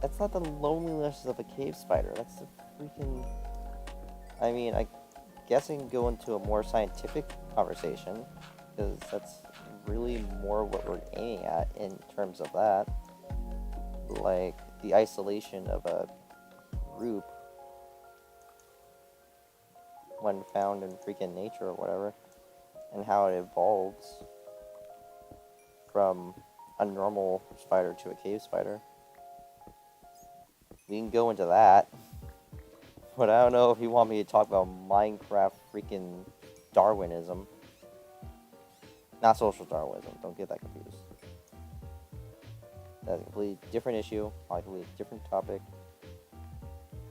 That's not the loneliness of a cave spider. That's the freaking... I mean, I guess I can go into a more scientific conversation, because that's really more what we're aiming at in terms of that. Like, the isolation of a group when found in freaking nature or whatever, and how it evolves from a normal spider to a cave spider. We can go into that, but I don't know if you want me to talk about Minecraft freaking Darwinism. Not social Darwinism, don't get that confused. That's a completely different issue, a completely different topic,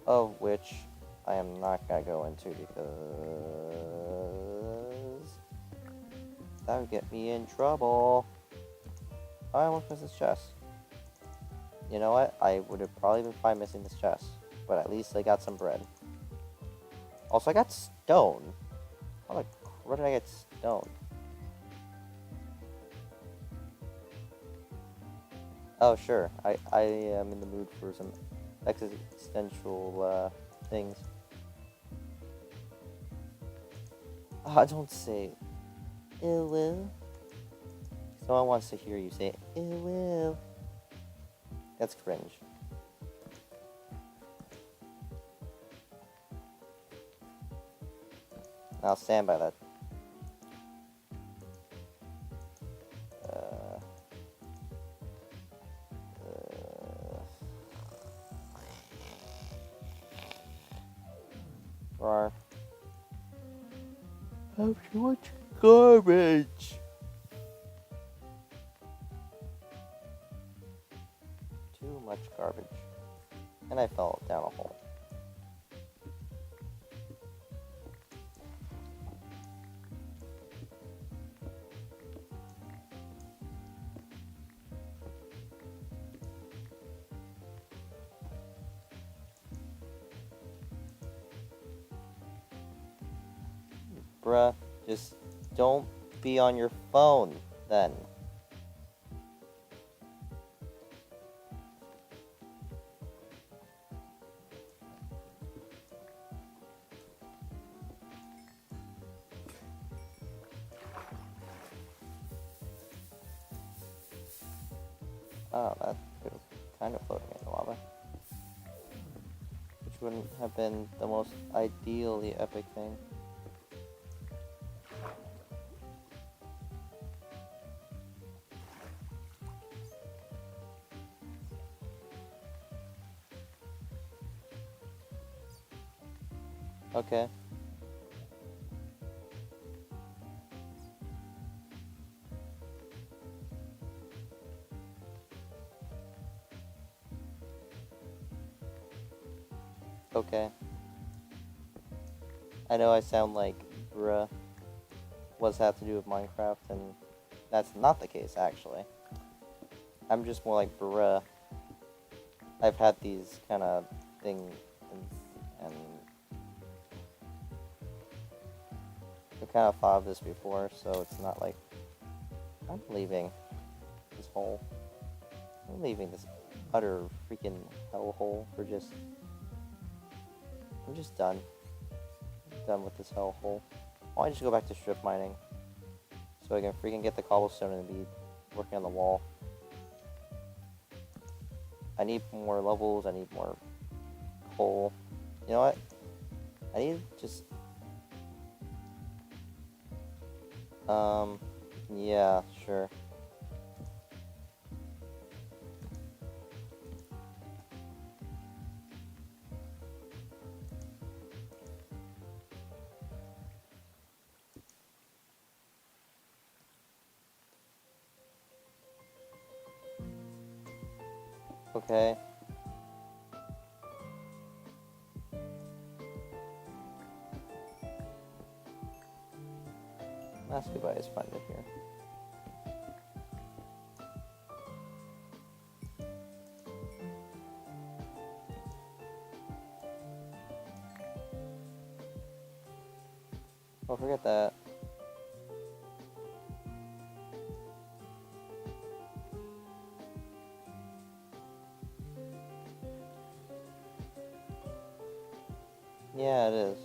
of which I am not going to go into because that would get me in trouble. I almost missed this chest. You know what? I would have probably been fine missing this chest, but at least I got some bread. Also, I got stone. How the crap did I get stone? Oh, sure. I am in the mood for some existential things. Don't say it will. Someone wants to hear you say it will. That's cringe. I'll stand by that. Rar. I have too much garbage. Too much garbage. And I fell down a hole. Bruh, just don't be on your phone, then. Oh, that could have kind of floated me in the lava. Which wouldn't have been the most ideally epic thing. Okay. Okay. I know I sound like bruh. What's that to do with Minecraft? And that's not the case, actually. I'm just more like bruh. I've had these kind of things, and I've kind of thought of this before, so it's not like I'm leaving this hole. I'm leaving this utter freaking hellhole for just... I'm just done. I'm done with this hellhole. Why don't I just go back to strip mining? So I can freaking get the cobblestone and be working on the wall. I need more levels, I need more coal. You know what? I need just... yeah, sure. Okay. Last goodbye is fun to hear. Oh, forget that. Yeah, it is.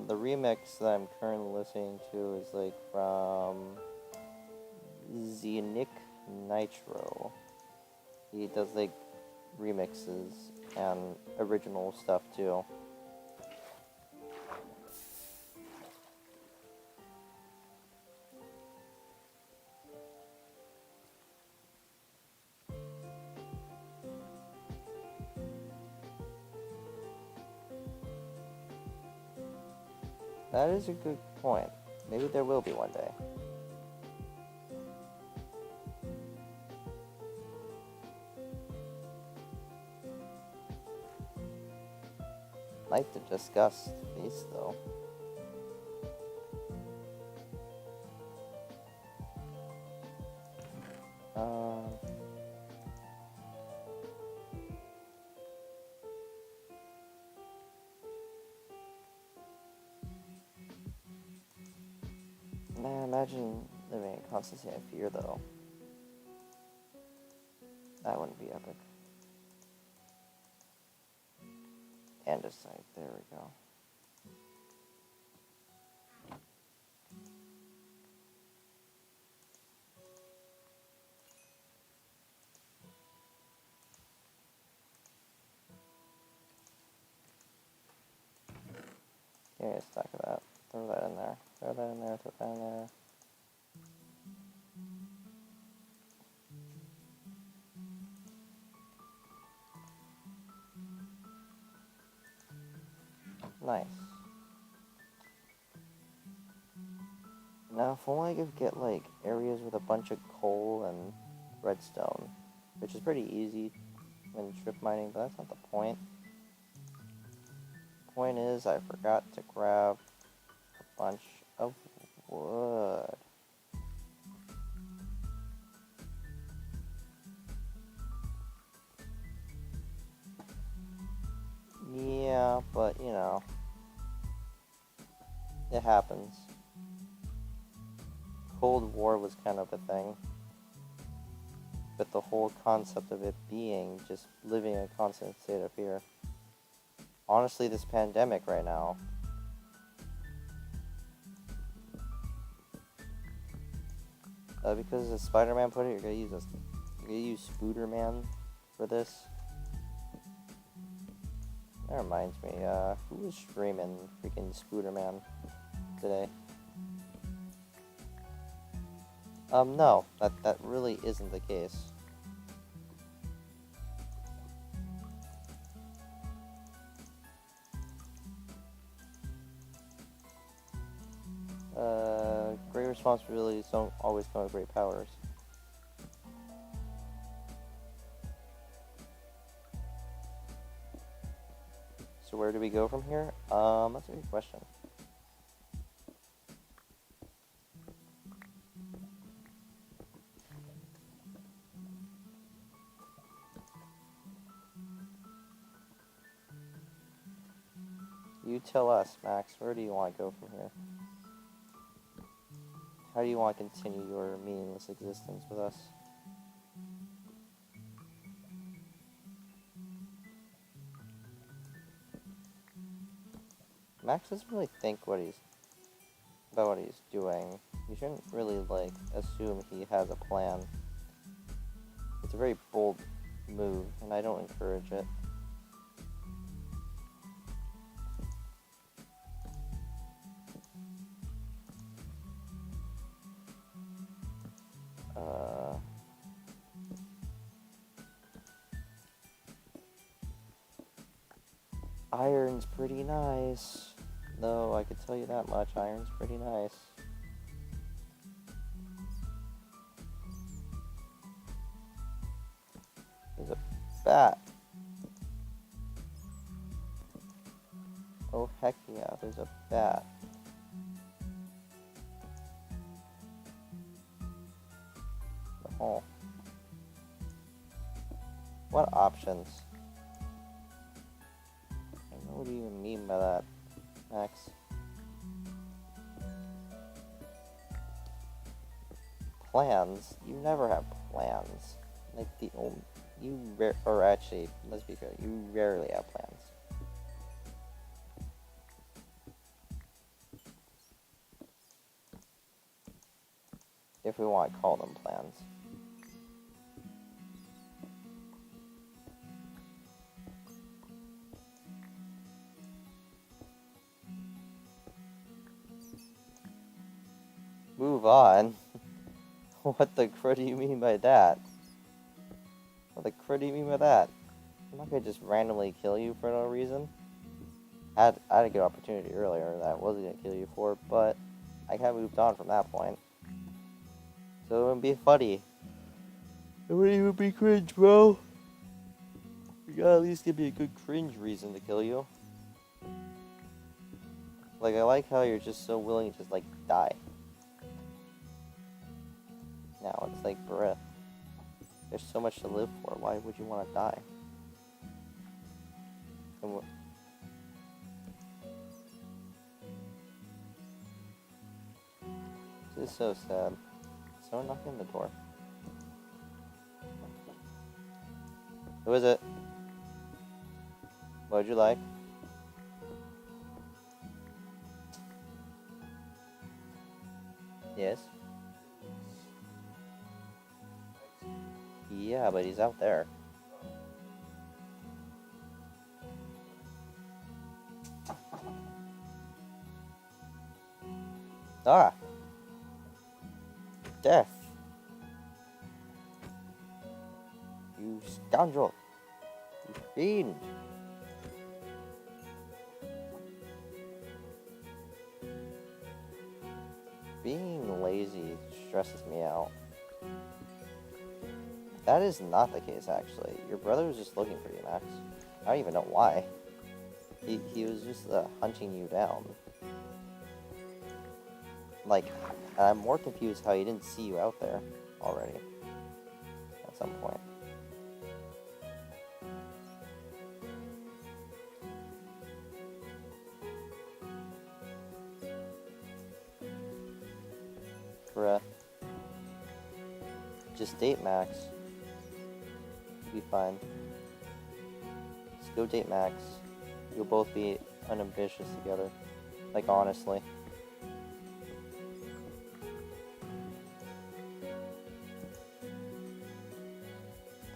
The remix that I'm currently listening to is like from Xenic Nitro. He does like remixes and original stuff too. That is a good point. Maybe there will be one day. I'd like to discuss these though. Man, imagine living in constant state of fear though. That wouldn't be epic. Andesite, there we go. Give me a stack of that. Throw that in there. Throw that in there, throw that in there. Nice. Now, if only I could get, like, areas with a bunch of coal and redstone, which is pretty easy when strip mining, but that's not the point. The point is, I forgot to grab a bunch of wood. Yeah, but, you know, it happens. Cold War was kind of a thing. But the whole concept of it being just living in a constant state of fear. Honestly, this pandemic right now. Because as Spider-Man put it, you're gonna use Spooderman for this. That reminds me, who was streaming freaking Spooderman today? No, that really isn't the case. Great responsibilities don't always come with great powers. So where do we go from here? That's a good question. You tell us, Max, where do you want to go from here? How do you want to continue your meaningless existence with us? Max doesn't really think what he's about what he's doing. You shouldn't really, like, assume he has a plan. It's a very bold move, and I don't encourage it. Iron's pretty nice. No, I could tell you that much. Iron's pretty nice. There's a bat. Oh, heck yeah, there's a bat. Oh. What options? I don't know what do you even mean by that, Max. Plans? You never have plans. Like, the only... or actually, let's be fair, you rarely have plans. If we want to call them plans. Move on? What the crud do you mean by that? What the crud do you mean by that? I'm not gonna just randomly kill you for no reason. I had a good opportunity earlier that I wasn't gonna kill you for, but I kinda moved on from that point. So it wouldn't be funny. It wouldn't even be cringe, bro. You gotta at least give me a good cringe reason to kill you. Like, I like how you're just so willing to just, like, die. Now it's like, bruh, there's so much to live for. Why would you want to die? And this is so sad. Someone knocking on the door. Who is it? What would you like? Yes? Yeah, but he's out there. Ah! Death! You scoundrel! You fiend! Being lazy stresses me out. That is not the case, actually. Your brother was just looking for you, Max. I don't even know why. He was just hunting you down. Like, I'm more confused how he didn't see you out there already. At some point. Bruh. Just date Max. You'll be fine. Just go date Max. You'll both be unambitious together. Like, honestly.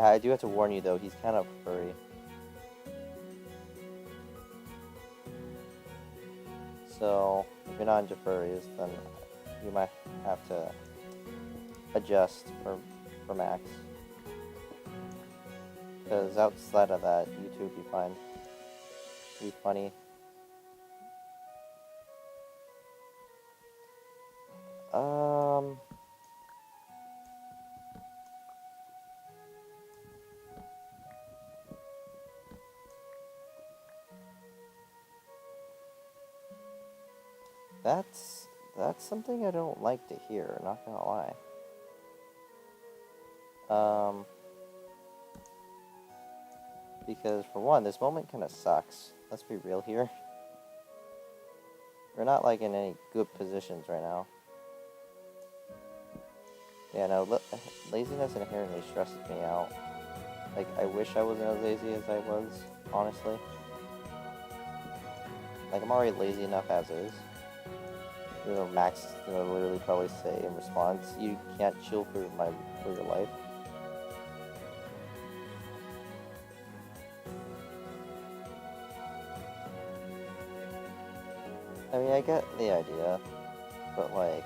I do have to warn you, though, he's kind of furry. So, if you're not into furries, then you might have to adjust for Max. Because outside of that, you two would be fine. Be funny. That's something I don't like to hear, not gonna lie. Because for one, this moment kind of sucks. Let's be real here. We're not like in any good positions right now. Yeah, no, laziness inherently stresses me out. Like, I wish I wasn't as lazy as I was, honestly. Like, I'm already lazy enough as is. Max, literally probably say in response, "You can't chill for your life." I mean, I get the idea, but like,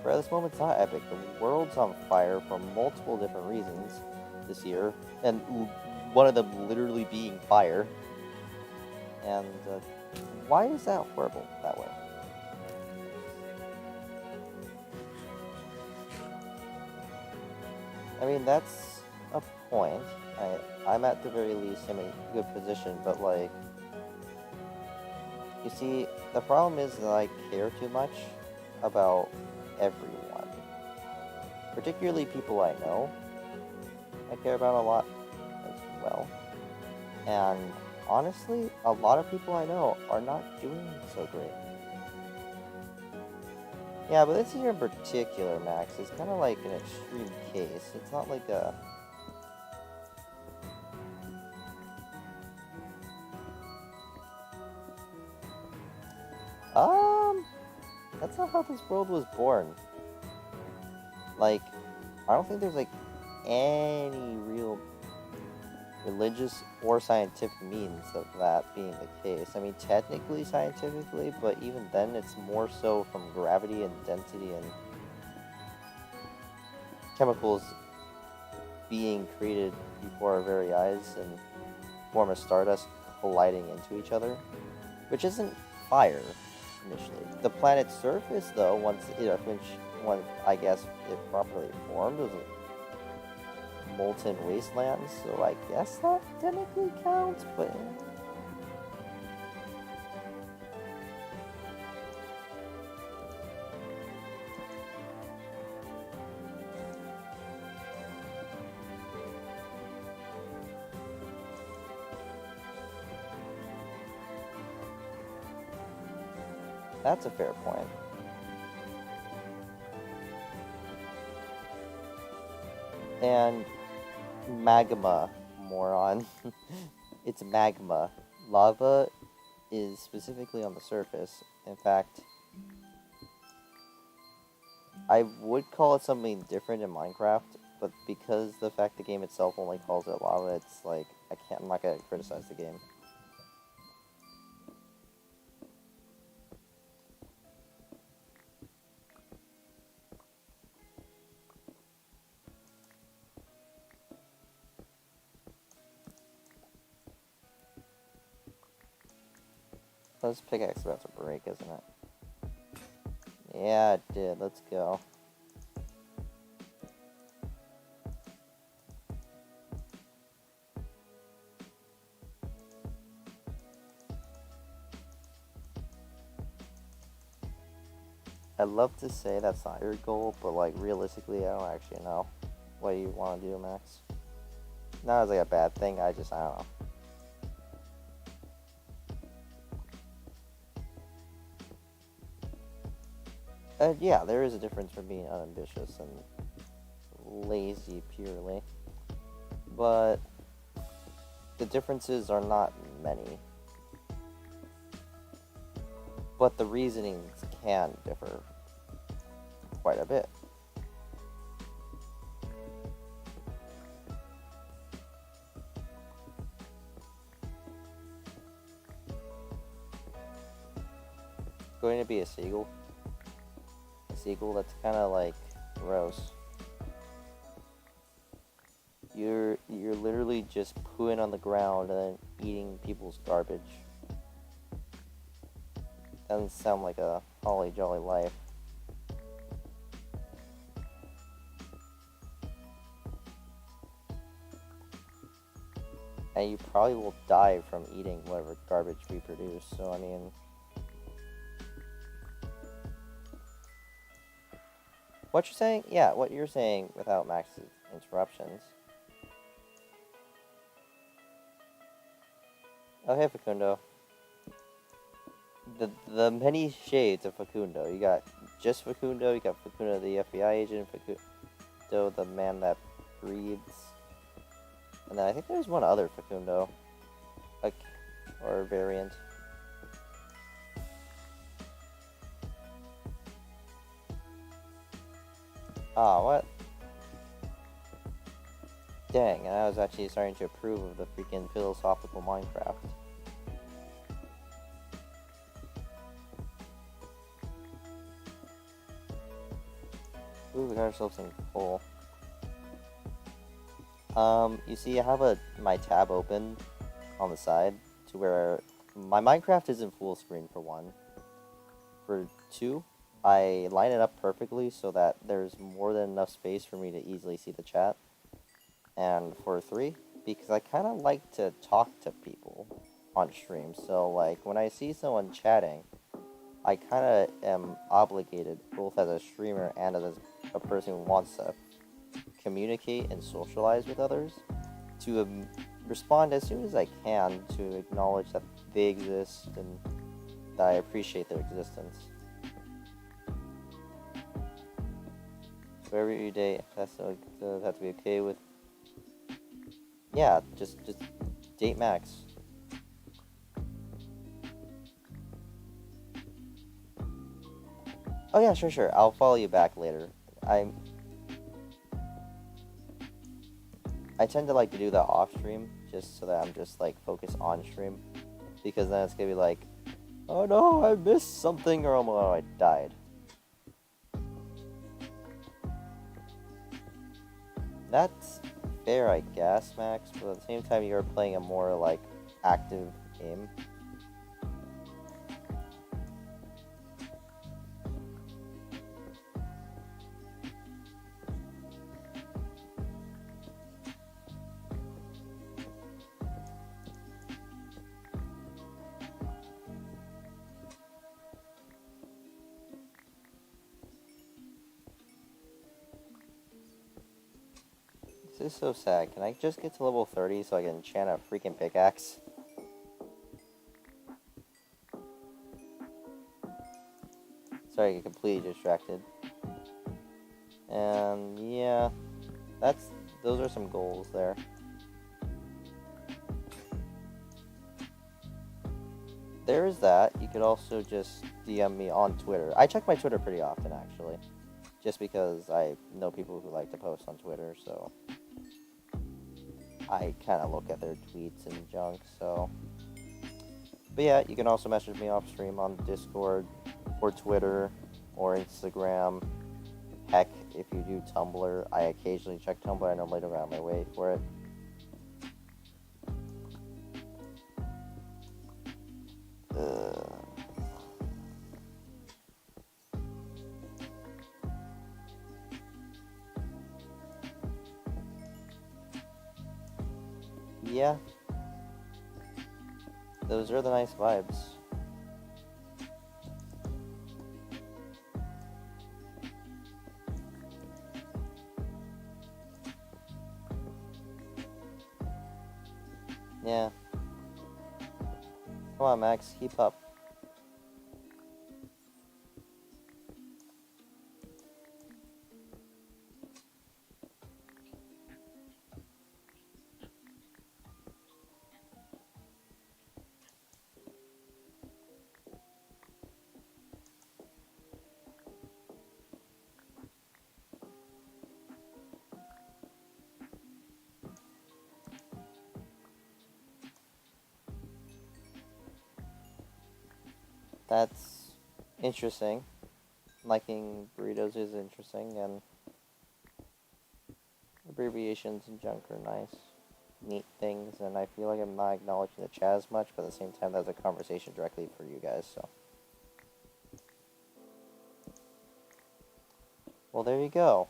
bro, this moment's not epic. The world's on fire for multiple different reasons this year, and one of them literally being fire. And why is that horrible that way? I mean, that's a point. I'm at the very least in a good position, but like, you see, the problem is that I care too much about everyone, particularly people I know. I care about a lot as well, and honestly, a lot of people I know are not doing so great. Yeah, but this year in particular, Max, is kind of like an extreme case. It's not like a... That's not how this world was born. Like, I don't think there's, like, any real religious or scientific means of that being the case. I mean, technically, scientifically, but even then, it's more so from gravity and density and chemicals being created before our very eyes and form of stardust colliding into each other, which isn't fire initially. The planet's surface, though, once I guess it properly formed, was a molten wasteland. So I guess that technically counts, but. That's a fair point. And magma, moron. It's magma. Lava is specifically on the surface. In fact, I would call it something different in Minecraft, but because the fact the game itself only calls it lava, it's like, I'm not gonna criticize the game. This pickaxe about to break, isn't it? Yeah, it did. Let's go. I'd love to say that's not your goal, but like realistically, I don't actually know what you want to do, Max. Not as like a bad thing, I don't know. Yeah, there is a difference from being unambitious and lazy purely. But the differences are not many. But the reasonings can differ quite a bit. Going to be a seagull. A seagull that's kind of like gross. You're literally just pooing on the ground and then eating people's garbage. Doesn't sound like a holly jolly life. And you probably will die from eating whatever garbage we produce, so I mean... What you're saying? Yeah, what you're saying without Max's interruptions. Oh, hey, Facundo. The many shades of Facundo. You got just Facundo, you got Facundo the FBI agent, Facundo the man that breathes. And then I think there's one other Facundo. Like, or variant. Ah, what? Dang, and I was actually starting to approve of the freaking philosophical Minecraft. Ooh, we got ourselves some coal. You see, I have my tab open on the side to where my Minecraft isn't full screen for one. For two, I line it up perfectly so that there's more than enough space for me to easily see the chat. And for three, because I kind of like to talk to people on stream. So, like, when I see someone chatting, I kind of am obligated, both as a streamer and as a person who wants to communicate and socialize with others, to respond as soon as I can to acknowledge that they exist and that I appreciate their existence. So every day has to be okay with. Yeah, just date Max. Oh yeah, sure. I'll follow you back later. I tend to like to do that off stream just so that I'm just like focused on stream, because then it's gonna be like, oh no, I missed something, or oh, I died. That's fair, I guess, Max, but at the same time, you're playing a more like active game. This is so sad. Can I just get to level 30 so I can enchant a freaking pickaxe? Sorry, I get completely distracted. And yeah, those are some goals there. There is that. You could also just DM me on Twitter. I check my Twitter pretty often, actually, just because I know people who like to post on Twitter, so I kind of look at their tweets and junk, so. But yeah, you can also message me off stream on Discord, or Twitter, or Instagram. Heck, if you do Tumblr, I occasionally check Tumblr. I normally don't go out of my way for it. Yeah. Those are the nice vibes. Yeah. Come on, Max, keep up. That's interesting. Liking burritos is interesting, and abbreviations and junk are nice, neat things, and I feel like I'm not acknowledging the chat as much, but at the same time, that's a conversation directly for you guys, so. Well, there you go.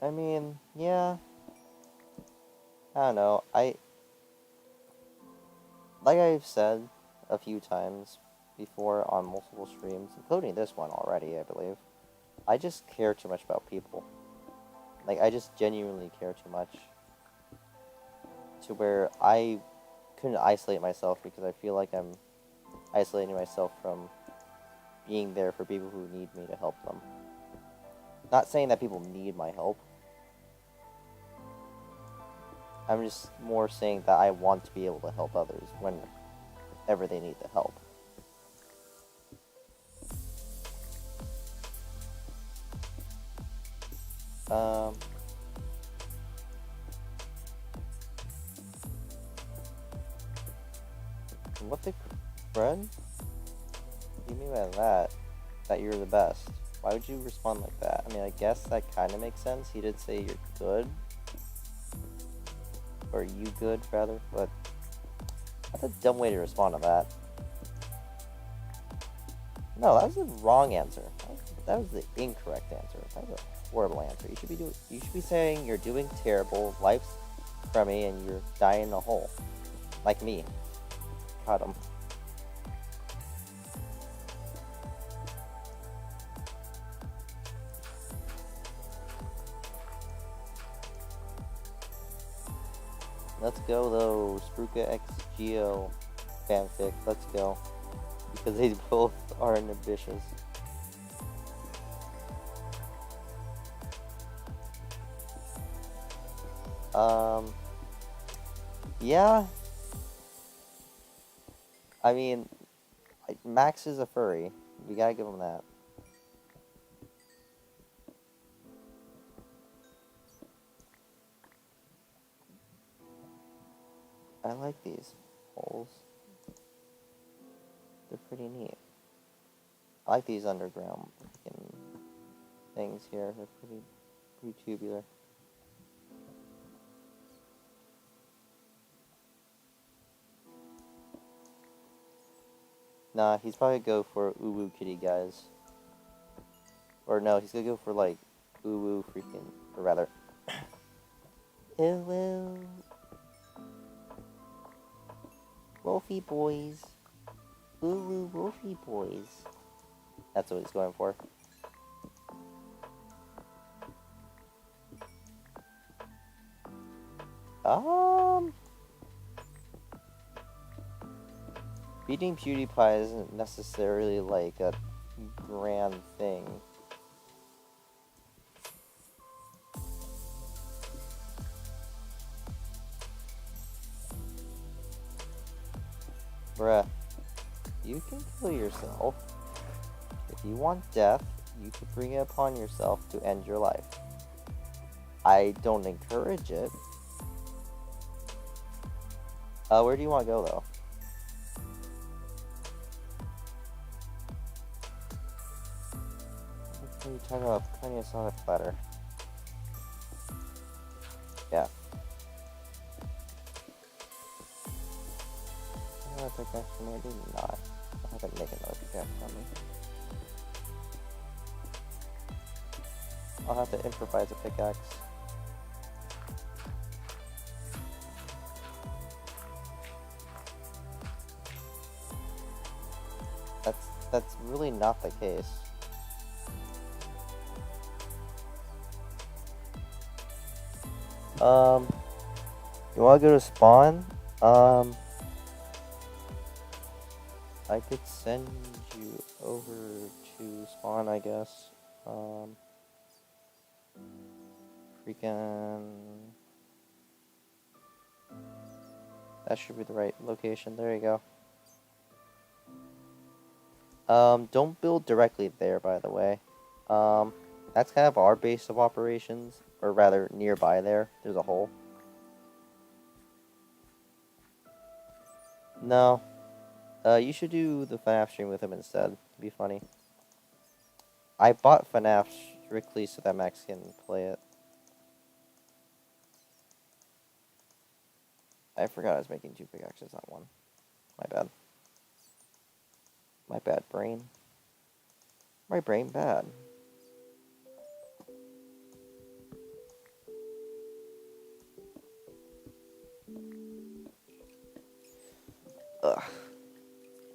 I mean, yeah. I don't know. Like I've said a few times before on multiple streams, including this one already, I believe, I just care too much about people. Like, I just genuinely care too much. To where I couldn't isolate myself because I feel like I'm isolating myself from being there for people who need me to help them. Not saying that people need my help. I'm just more saying that I want to be able to help others whenever they need the help. What the crud? What do you mean by that? That you're the best? Why would you respond like that? I mean, I guess that kind of makes sense. He did say you're good. Or you good, rather, but that's a dumb way to respond to that. No, that was the wrong answer. That was the incorrect answer. That was a horrible answer. You should be saying you're doing terrible, life's crummy, and you're dying in a hole. Like me. Cut him. Let's go though, Spruka X Geo fanfic. Let's go. Because they both are ambitious. Yeah. I mean, Max is a furry. We gotta give him that. I like these holes. They're pretty neat. I like these underground things here. They're pretty tubular. Nah, he's probably go for uwu kitty guys. Or no, he's gonna go for like uwu freaking, or rather, uwu wolfie boys, uwu wolfie boys. That's what he's going for. Beating PewDiePie isn't necessarily like a grand thing. Bruh, you can kill yourself. If you want death, you could bring it upon yourself to end your life. I don't encourage it. Where do you want to go though? What are you talking about? Plenty of Sonic platter. Yeah. I don't think actually I did not. I haven't made another pickaxe on me. I'll have to improvise a pickaxe. That's really not the case. You wanna go to spawn? I could send you over to spawn, I guess. Freaking... That should be the right location. There you go. Don't build directly there, by the way. That's kind of our base of operations. Or rather, nearby there. There's a hole. No. You should do the FNAF stream with him instead. It'd be funny. I bought FNAF strictly so that Max can play it. I forgot I was making 2 pickaxes, not 1. My bad. My bad, brain. My brain bad.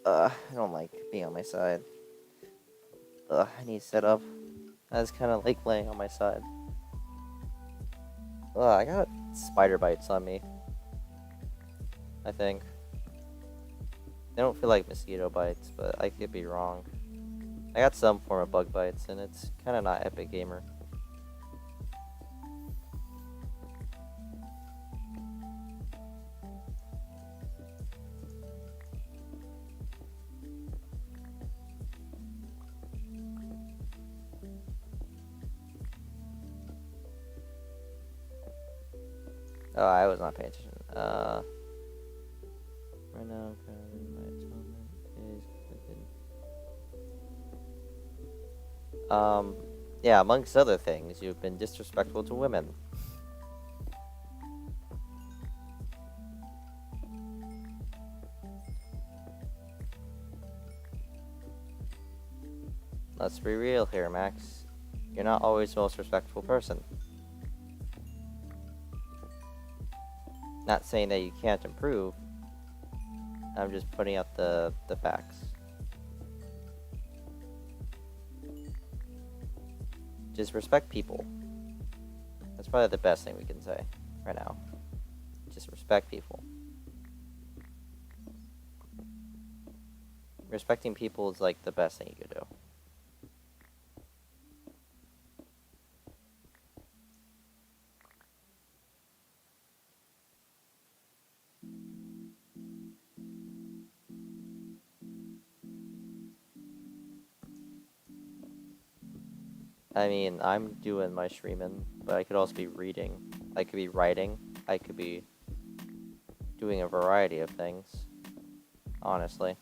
I don't like being on my side. I need setup. I was kind of like laying on my side. I got spider bites on me. I think. They don't feel like mosquito bites, but I could be wrong. I got some form of bug bites, and it's kind of not Epic Gamer Oh, I was not paying attention. Right now I'm kind of in my atonement phase. Yeah, amongst other things, you've been disrespectful to women. Let's be real here, Max. You're not always the most respectful person. Not saying that you can't improve. I'm just putting out the facts. Just respect people. That's probably the best thing we can say right now. Just respect people. Respecting people is like the best thing you could do. I mean, I'm doing my streaming, but I could also be reading. I could be writing. I could be doing a variety of things. Honestly.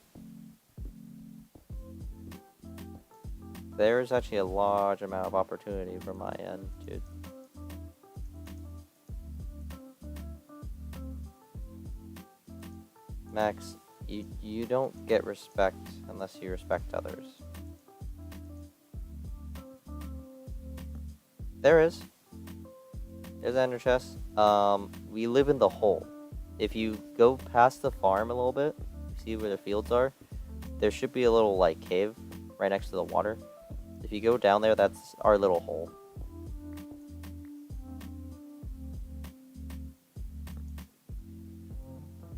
There's actually a large amount of opportunity from my end, dude. Max, you don't get respect unless you respect others. There is. There's an ender chest. We live in the hole. If you go past the farm a little bit, see where the fields are, there should be a little, like, cave right next to the water. If you go down there, that's our little hole.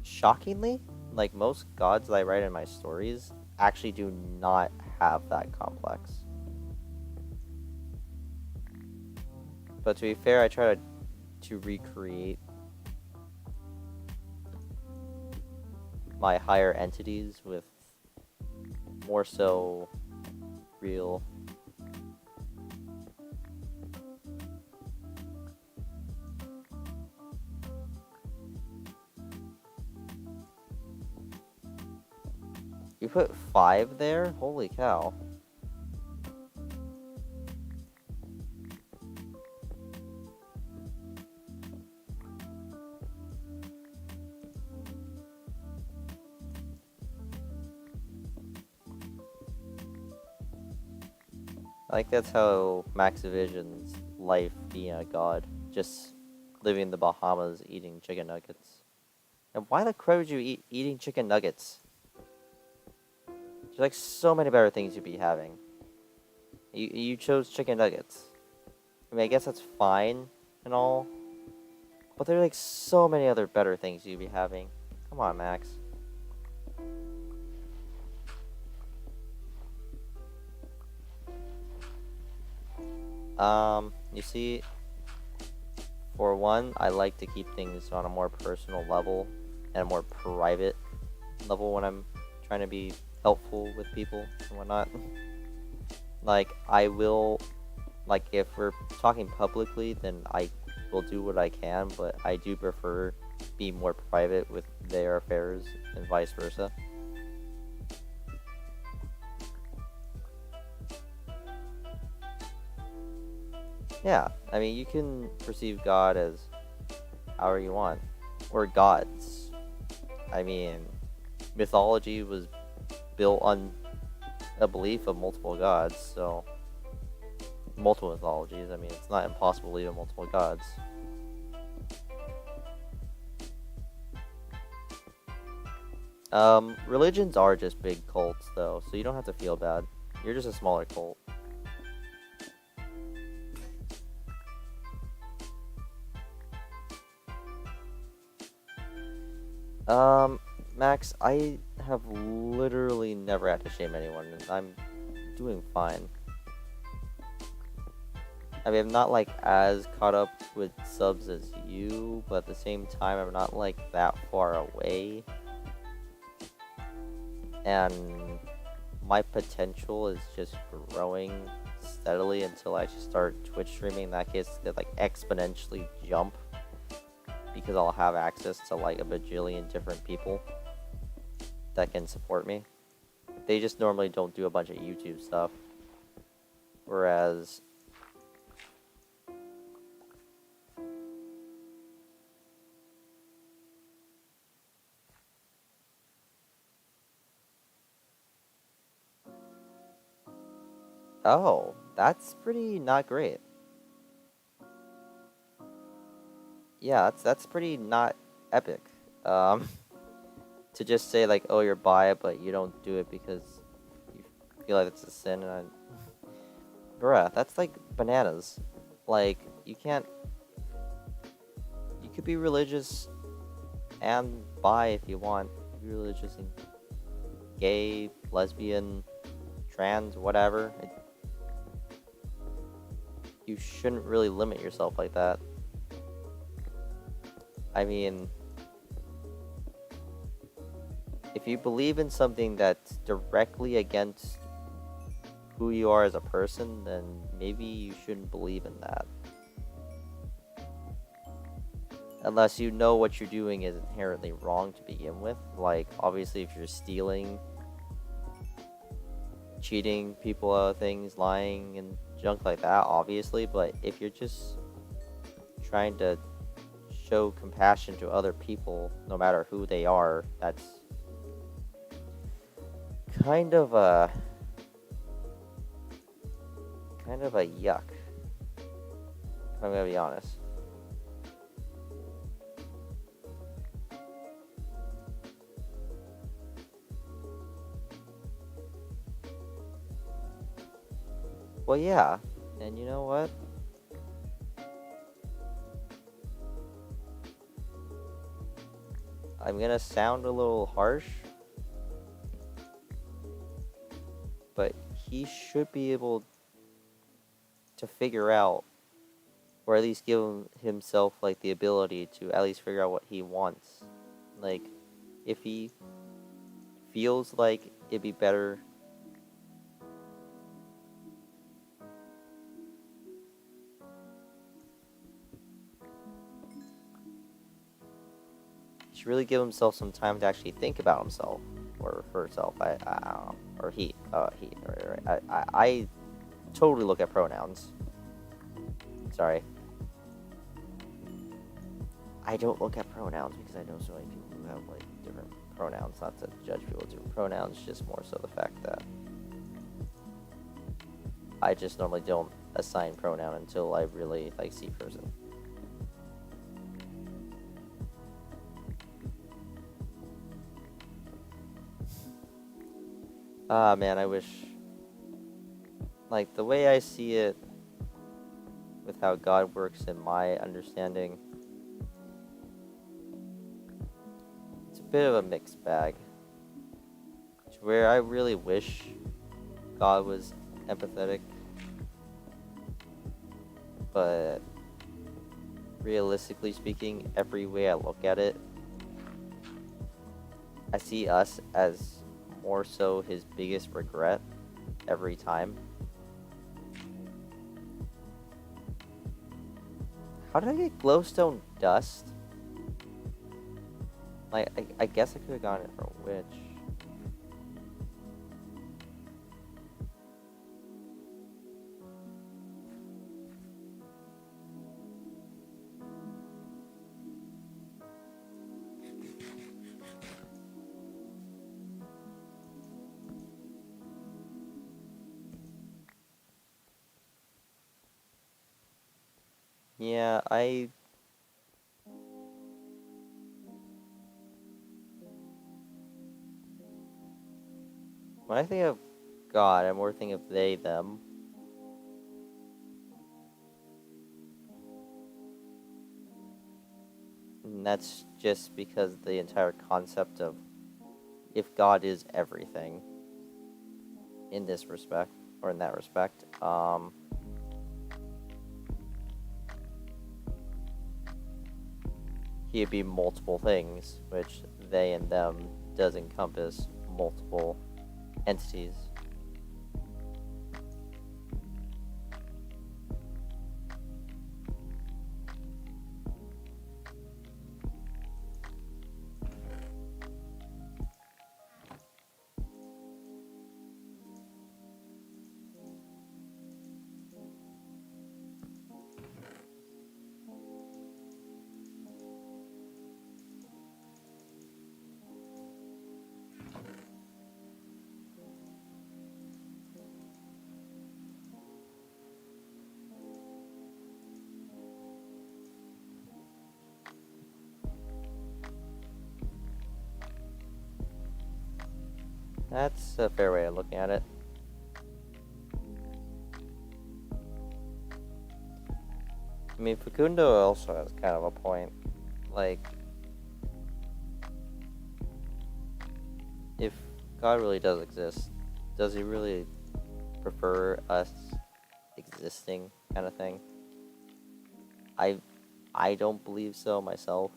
Shockingly, like most gods that I write in my stories actually do not have that complex. But to be fair, I try to recreate my higher entities with more so real. You put 5 there? Holy cow. I think that's how Max envisions life being a god. Just living in the Bahamas eating chicken nuggets. And why the crap would you eating chicken nuggets? There's like so many better things you'd be having. You chose chicken nuggets. I mean, I guess that's fine and all. But there are like so many other better things you'd be having. Come on, Max. You see, for one, I like to keep things on a more personal level and a more private level when I'm trying to be helpful with people and whatnot. Like, I will, like, if we're talking publicly, then I will do what I can, but I do prefer be more private with their affairs and vice versa. Yeah, I mean, you can perceive God as however you want. Or gods. I mean, mythology was built on a belief of multiple gods, so... Multiple mythologies, I mean, it's not impossible to believe in multiple gods. Religions are just big cults, though, so you don't have to feel bad. You're just a smaller cult. Max, I have literally never had to shame anyone, and I'm doing fine. I mean, I'm not, like, as caught up with subs as you, but at the same time, I'm not, like, that far away. And my potential is just growing steadily until I actually start Twitch streaming. In that case, they, like, exponentially jump. because I'll have access to like a bajillion different people that can support me. They just normally don't do a bunch of YouTube stuff. Whereas oh, that's pretty not great. Yeah, that's pretty not epic. Um, to just say like, oh, you're bi, but you don't do it because you feel like it's a sin, and bruh, that's like bananas. Like, you can't. You could be religious and bi if you want. You could be religious and gay, lesbian, trans, whatever. You shouldn't really limit yourself like that. I mean, if you believe in something that's directly against who you are as a person, then maybe you shouldn't believe in that. Unless you know what you're doing is inherently wrong to begin with. Like, obviously, if you're stealing, cheating people out of things, lying, and junk like that, obviously. But if you're just trying to show compassion to other people, no matter who they are, that's kind of a yuck, if I'm gonna be honest. Well, yeah, and you know what? I'm gonna sound a little harsh, but he should be able to figure out, or at least give himself like the ability to at least figure out what he wants. Like, if he feels like it'd be better he should really give himself some time to actually think about himself or for herself. I don't know, or he. Right. I totally look at pronouns. Sorry. I don't look at pronouns because I know so many people who have like different pronouns. Not to judge people with different pronouns, just more so the fact that I just normally don't assign pronoun until I really like see person. Ah, man, I wish. Like, the way I see it, with how God works in my understanding, it's a bit of a mixed bag. To where I really wish God was empathetic, but realistically speaking, every way I look at it, I see us as more so his biggest regret every time. How did I get glowstone dust? Like, I guess I could have gotten it from a witch. Yeah, when I think of God, I'm more thinking of they, them. And that's just because the entire concept of if God is everything in this respect, or in that respect, he'd be multiple things, which they and them does encompass multiple entities. That's a fair way of looking at it. I mean, Facundo also has kind of a point. Like, if God really does exist, does he really prefer us existing, kind of thing? I don't believe so myself.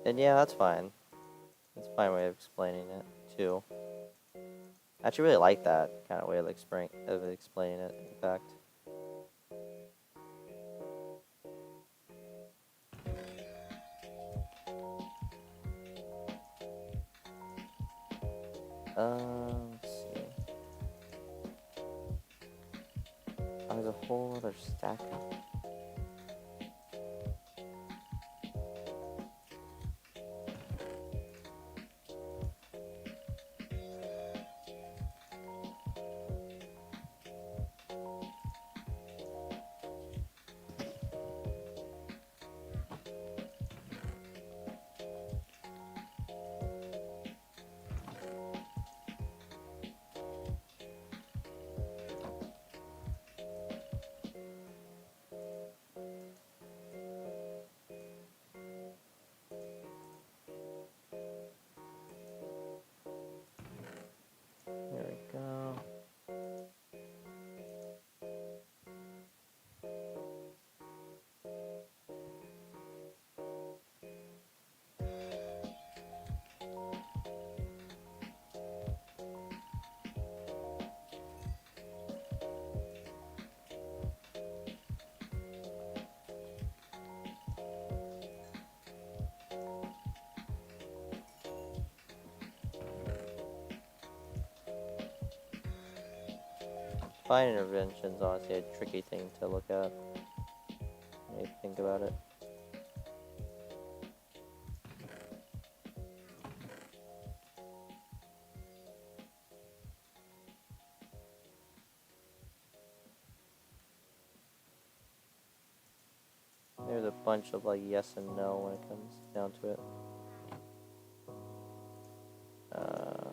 And yeah, that's fine. That's a fine way of explaining it, too. I actually really like that kind of way of explaining it, in fact. Let's see. Oh, there's a whole other stack. There we go. Fine intervention's honestly a tricky thing to look at when you think about it. There's a bunch of like yes and no when it comes down to it. There we are.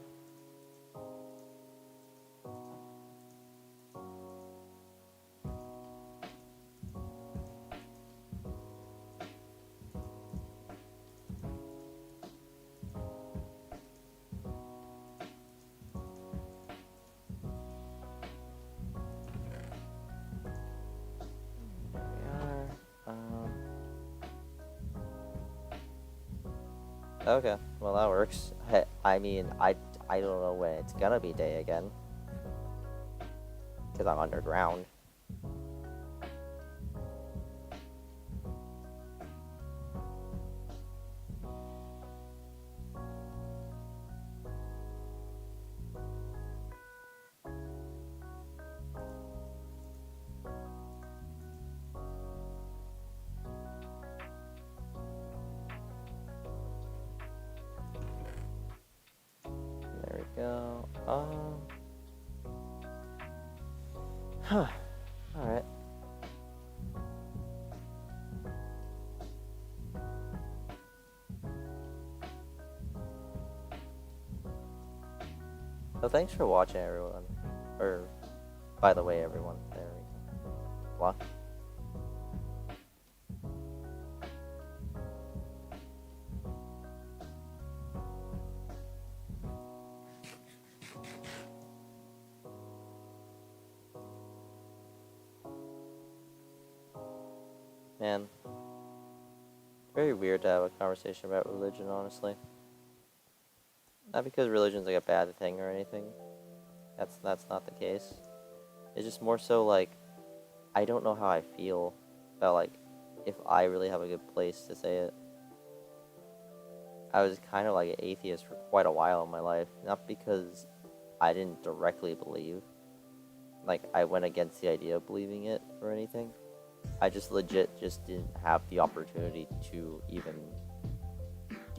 Okay, well that works. I mean, I don't know when it's gonna be day again. Because I'm underground. There we go. Huh. Alright. So thanks for watching, everyone. Or, by the way, everyone. There we go. What? Man. Very weird to have a conversation about religion, honestly. Not because religion's like a bad thing or anything. That's not the case. It's just more so like I don't know how I feel about like if I really have a good place to say it. I was kind of like an atheist for quite a while in my life, not because I didn't directly believe. Like I went against the idea of believing it or anything. I just legit just didn't have the opportunity to even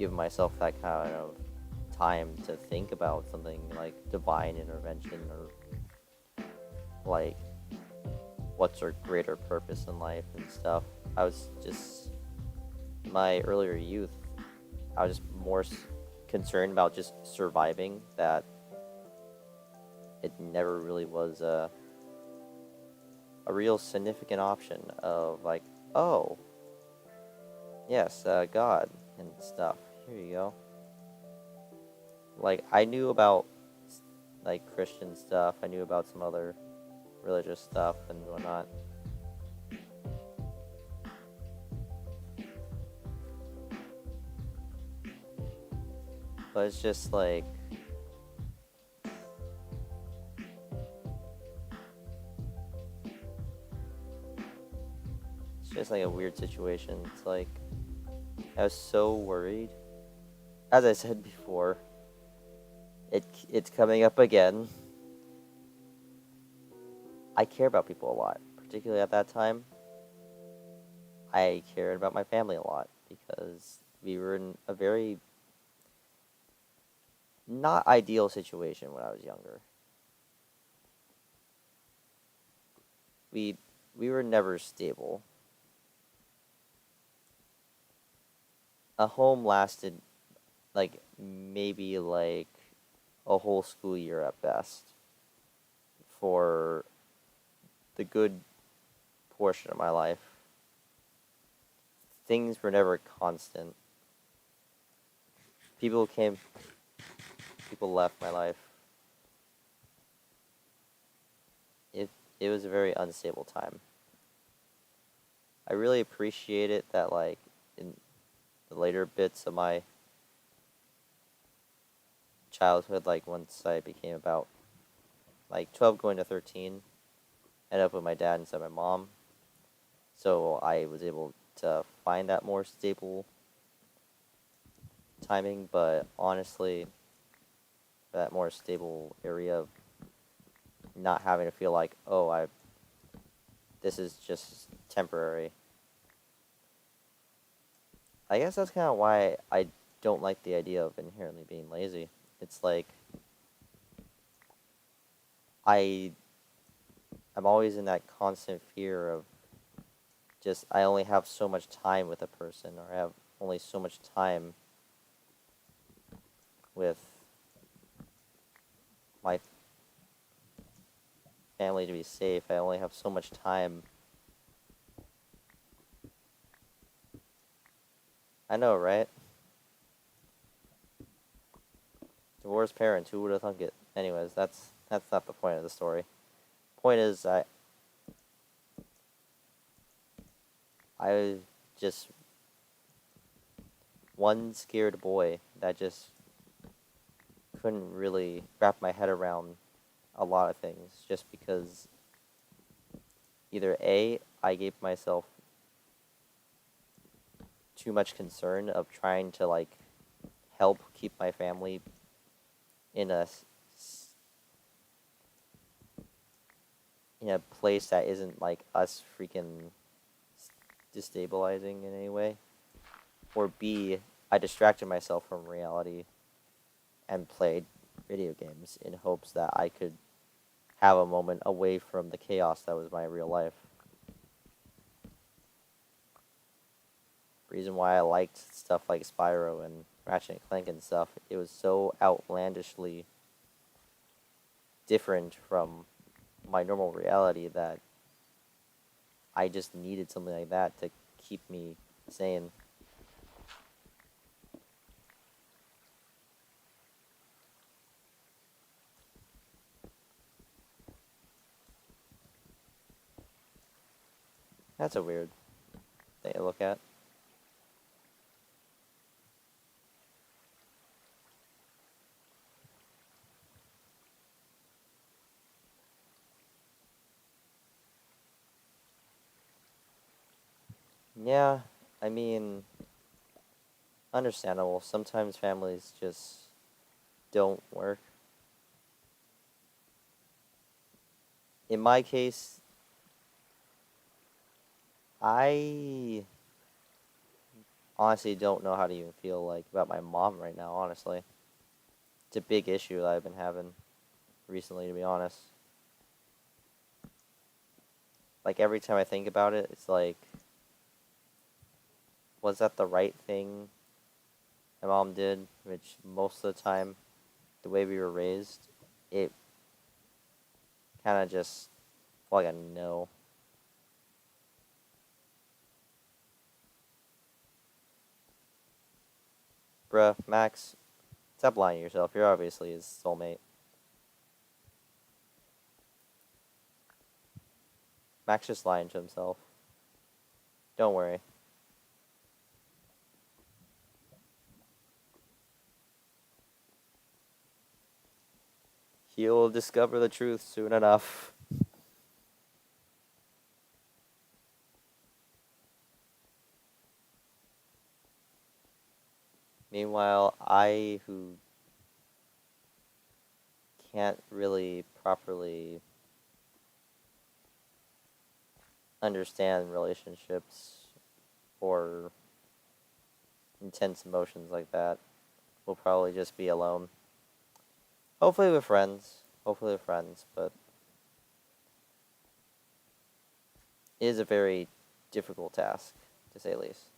given myself that kind of time to think about something like divine intervention or like what's our greater purpose in life and stuff. I was just my earlier youth. I was just more concerned about just surviving that it never really was a real significant option of like, oh, yes, God and stuff. Here you go. Like, I knew about like Christian stuff. I knew about some other religious stuff and whatnot. But it's just like it's just like a weird situation. It's like I was so worried. As I said before, it's coming up again. I care about people a lot, particularly at that time. I cared about my family a lot because we were in a very not ideal situation when I was younger. We we were never stable. A home lasted like maybe like a whole school year at best for the good portion of my life. Things were never constant. People came, people left my life. It it was a very unstable time. I really appreciate it that like in the later bits of my childhood, like once I became about like 12 going to 13, ended up with my dad instead of my mom. So I was able to find that more stable timing, but honestly, that more stable area of not having to feel like, oh, this is just temporary. I guess that's kind of why I don't like the idea of inherently being lazy. It's like I I'm always in that constant fear of just I only have so much time with a person, or I have only so much time with my family to be safe. I only have so much time. I know, right? Divorced parents, who would have thunk it? Anyways, that's not the point of the story. Point is, I was just one scared boy that just couldn't really wrap my head around a lot of things, just because either A, I gave myself too much concern of trying to like help keep my family in in a place that isn't like us freaking destabilizing in any way, or B, I distracted myself from reality and played video games in hopes that I could have a moment away from the chaos that was my real life. Reason why I liked stuff like Spyro and Ratchet and Clank and stuff, it was so outlandishly different from my normal reality that I just needed something like that to keep me sane. That's a weird thing to look at. Yeah, I mean, understandable. Sometimes families just don't work. In my case, I honestly don't know how to even feel like about my mom right now, honestly. It's a big issue that I've been having recently, to be honest. Like every time I think about it, it's like, was that the right thing my mom did? Which most of the time, the way we were raised, it kind of just felt like a no. Bruh, Max, stop lying to yourself. You're obviously his soulmate. Max just lying to himself. Don't worry. He'll discover the truth soon enough. Meanwhile, I, who can't really properly understand relationships or intense emotions like that, will probably just be alone. Hopefully with friends. Hopefully with friends, but it is a very difficult task, to say the least.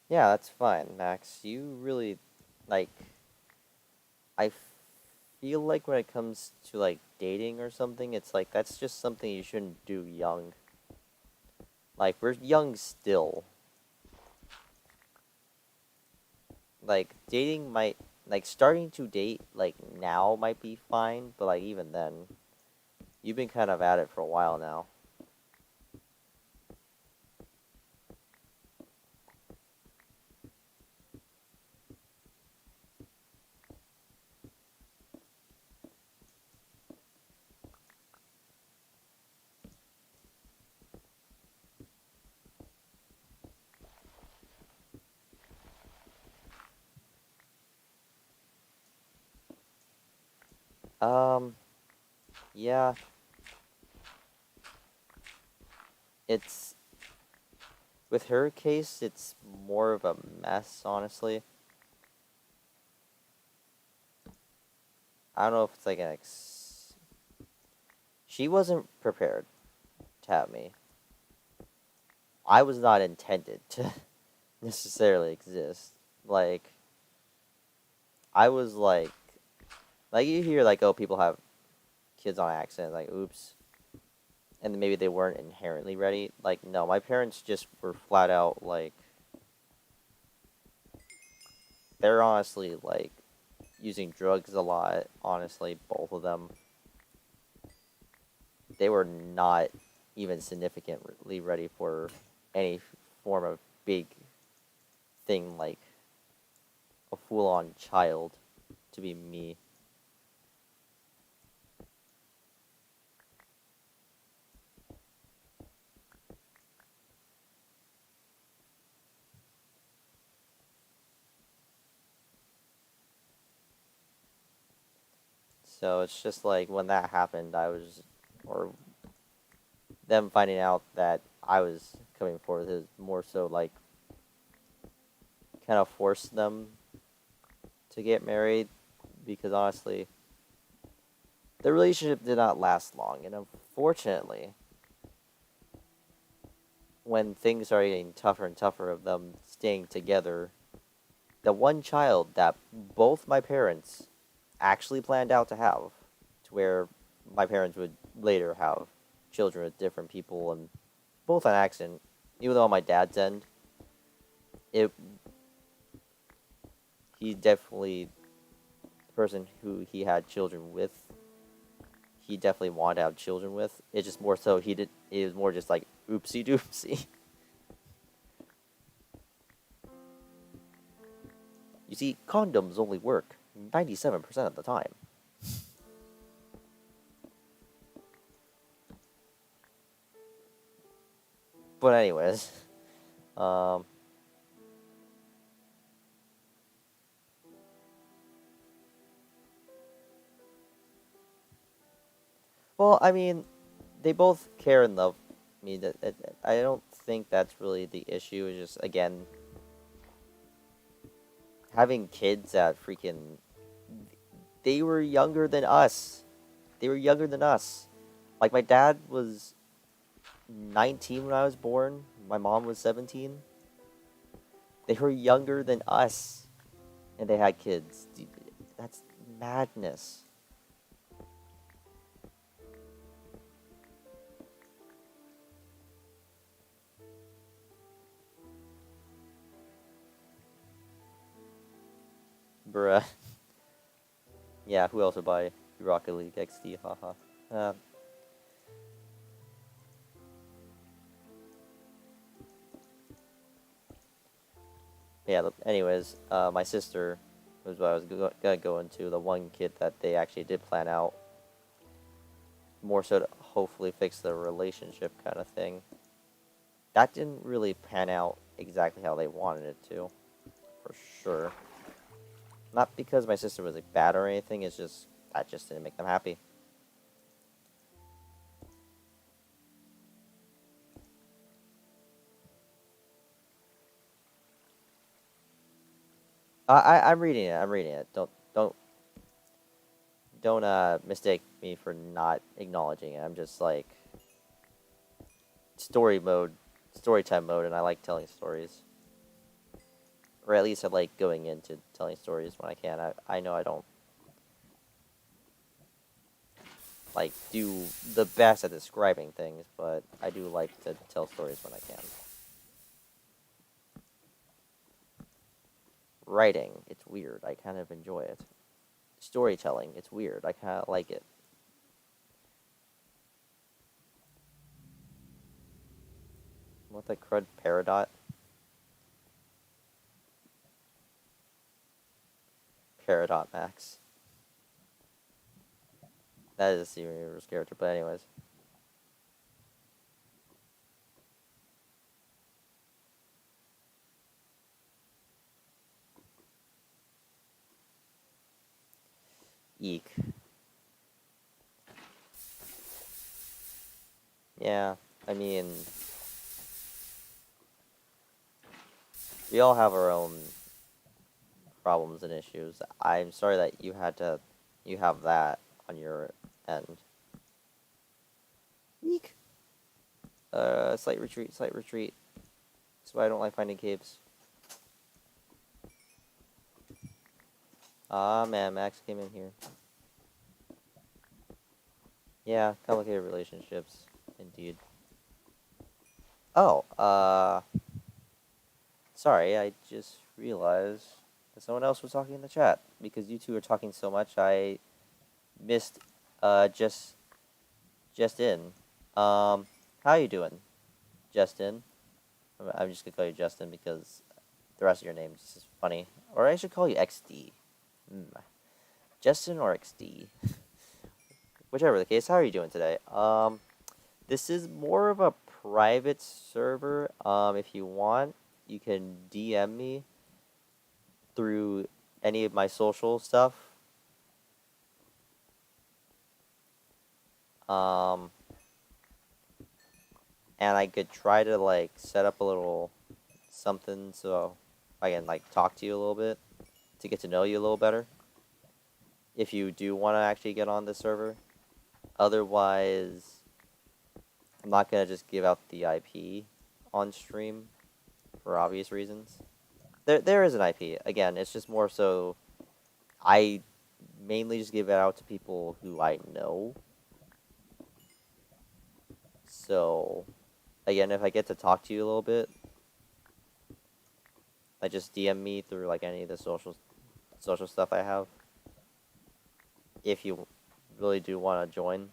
Yeah, that's fine, Max. You really, like, I feel like when it comes to, like, dating or something, it's like, that's just something you shouldn't do young. Like, we're young still. Like, dating might, like, starting to date, like, now might be fine, but, like, even then, you've been kind of at it for a while now. Um, yeah, it's, with her case, it's more of a mess, honestly. I don't know if it's like she wasn't prepared to have me. I was not intended to necessarily exist. Like, I was like you hear like, oh, people have kids on accident, like, oops, and then maybe they weren't inherently ready. Like, no, my parents just were flat out like, they're honestly like using drugs a lot. Honestly, both of them, they were not even significantly ready for any form of big thing like a full-on child to be me. So it's just like when that happened, or them finding out that I was coming forth is more so like kind of forced them to get married because honestly, the relationship did not last long, and unfortunately, when things are getting tougher and tougher of them staying together, the one child that both my parents actually planned out to have, to where my parents would later have children with different people and both on accident, even though on my dad's end, it he definitely the person who he had children with, he definitely wanted to have children with. It's just more so he did. It was more just like oopsie doopsie. You see, condoms only work 97% of the time. But anyways, um, Well, I mean, they both care and love me. I don't think that's really the issue. It's just again having kids that freaking they were younger than us. They were younger than us. Like my dad was 19 when I was born. My mom was 17. They were younger than us, and they had kids. That's madness. Bruh. Yeah, who else would buy Rocket League XD? Haha. Uh, yeah, anyways, my sister was what I was gonna go into. The one kid that they actually did plan out, more so to hopefully fix the relationship kind of thing. That didn't really pan out exactly how they wanted it to, for sure. Not because my sister was like bad or anything, it's just that just didn't make them happy. I'm reading it. I'm reading it. Don't mistake me for not acknowledging it. I'm just like story mode, story time mode, and I like telling stories. Or at least I like going into telling stories when I can. I know I don't like do the best at describing things, but I do like to tell stories when I can. Writing, it's weird. I kind of enjoy it. Storytelling, it's weird. I kind of like it. What the crud Peridot? Peridot Max. That is a serious character, but anyways. Eek. Yeah, I mean, we all have our own problems and issues. I'm sorry that you have that on your end. Eek. Slight retreat, slight retreat. That's why I don't like finding caves. Ah, man, Max came in here. Yeah, complicated relationships, indeed. Oh, sorry, I just realized that someone else was talking in the chat. Because you two are talking so much, I missed, just in. How you doing, Justin? I'm just gonna call you Justin because the rest of your name is just funny. Or I should call you XD. Mm. Justin or XD. Whichever the case, how are you doing today? This is more of a private server. If you want, you can DM me through any of my social stuff. Um, and I could try to like set up a little something so I can like talk to you a little bit to get to know you a little better. If you do want to actually get on this server. Otherwise, I'm not gonna just give out the IP on stream for obvious reasons. There is an IP. Again, it's just more so I mainly just give it out to people who I know. So, again, if I get to talk to you a little bit, like just DM me through like any of the social stuff I have. If you really do want to join.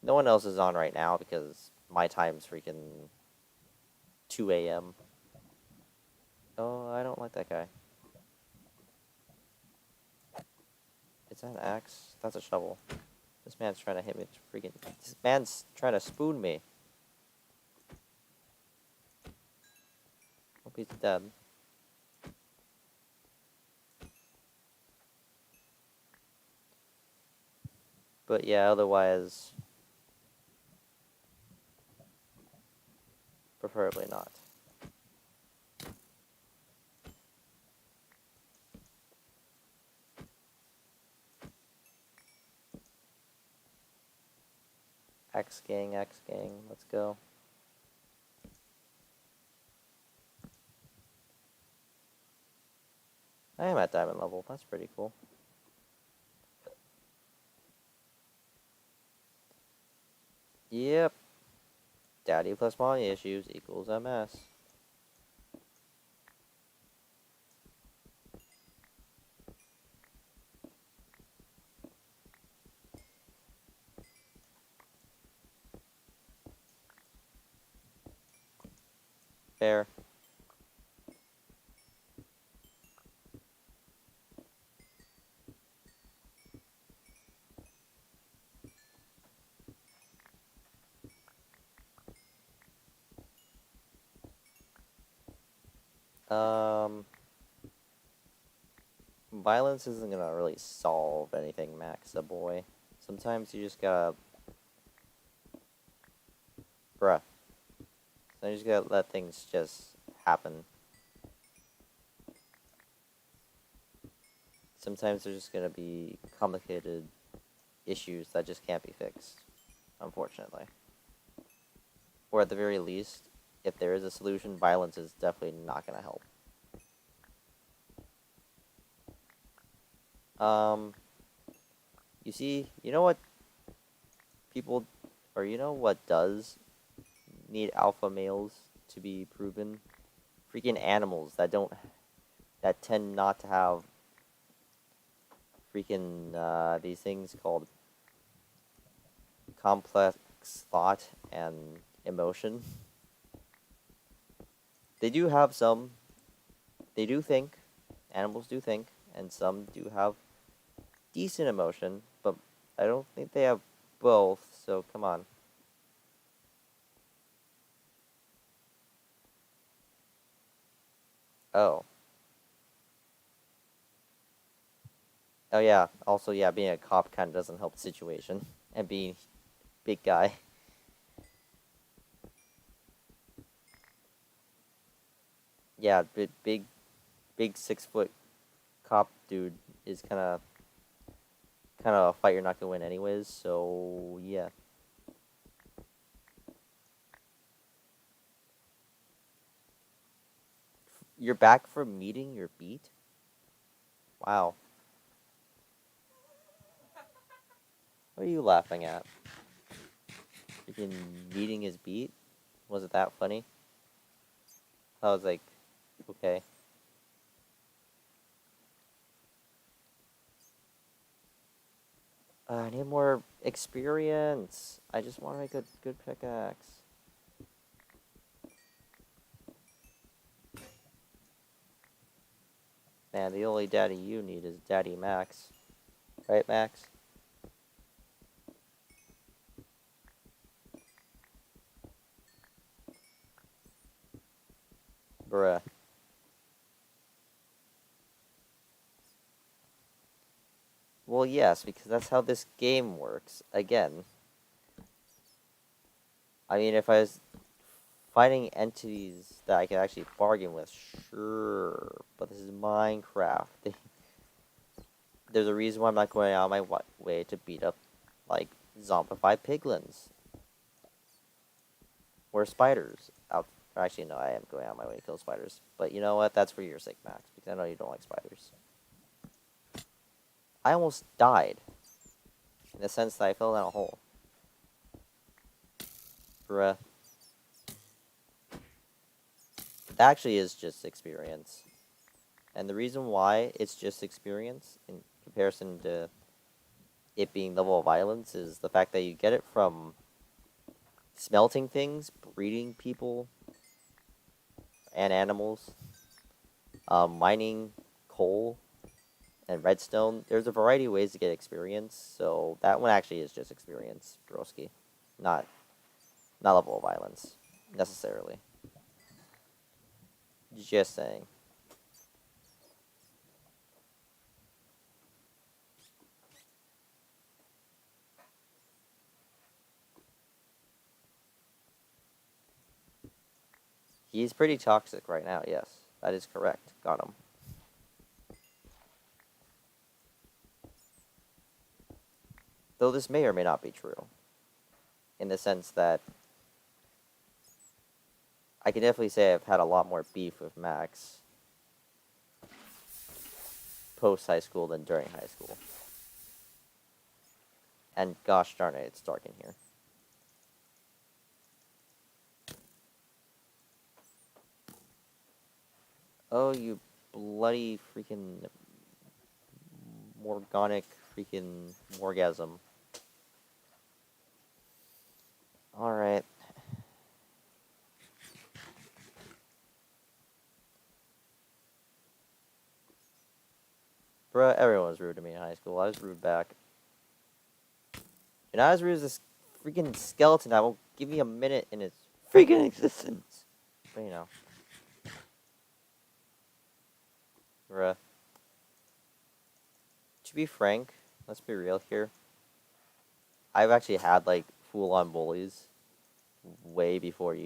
No one else is on right now because my time's freaking 2 a.m. Oh, I don't like that guy. Is that an axe? That's a shovel. This man's trying to hit me. This man's trying to spoon me. Hope he's dead. But yeah, otherwise, preferably not. X gang, let's go. I am at diamond level. That's pretty cool. Yep. Daddy plus mommy issues equals MS. Fair. Um, Violence isn't gonna really solve anything, Max, a boy. Sometimes you just gotta, bruh. So you just gotta let things just happen. Sometimes there's just gonna be complicated issues that just can't be fixed, unfortunately. Or at the very least, if there is a solution, violence is definitely not gonna help. Um, you see, you know what people, or you know what does need alpha males to be proven? Freaking animals that tend not to have freaking, these things called complex thought and emotion. They do have some, they do think, animals do think, and some do have decent emotion, but I don't think they have both, so come on. Oh. Oh yeah, also yeah, being a cop kind of doesn't help the situation, and being big guy. Yeah, big 6 foot cop dude is kind of a fight you're not gonna win anyways. So yeah, you're back from meeting your beat. Wow, what are you laughing at? Freaking meeting his beat? Was it that funny? I was like, okay. I need more experience. I just want to make a good pickaxe. Man, the only daddy you need is Daddy Max. Right, Max? Bruh. Well, yes, because that's how this game works. Again, I mean, if I was fighting entities that I could actually bargain with, sure. But this is Minecraft. There's a reason why I'm not going out of my way to beat up, like, zombified piglins. Or spiders. Actually, no, I am going out of my way to kill spiders. But you know what? That's for your sake, Max, because I know you don't like spiders. I almost died. In the sense that I fell down a hole. Bruh. That actually is just experience. And the reason why it's just experience in comparison to it being level of violence is the fact that you get it from smelting things, breeding people and animals, mining coal and redstone. There's a variety of ways to get experience, so that one actually is just experience, broski. Not level of violence, necessarily. Just saying. He's pretty toxic right now, yes. That is correct. Got him. Though this may or may not be true. In the sense that I can definitely say I've had a lot more beef with Max post high school than during high school. And gosh darn it, it's dark in here. Oh, you bloody freaking morganic freaking morgasm. Alright. Bruh, everyone was rude to me in high school. I was rude back. And I was rude as this freaking skeleton that won't give me a minute in its freaking existence. But you know. Bruh. To be frank, let's be real here. I've actually had like full-on bullies way before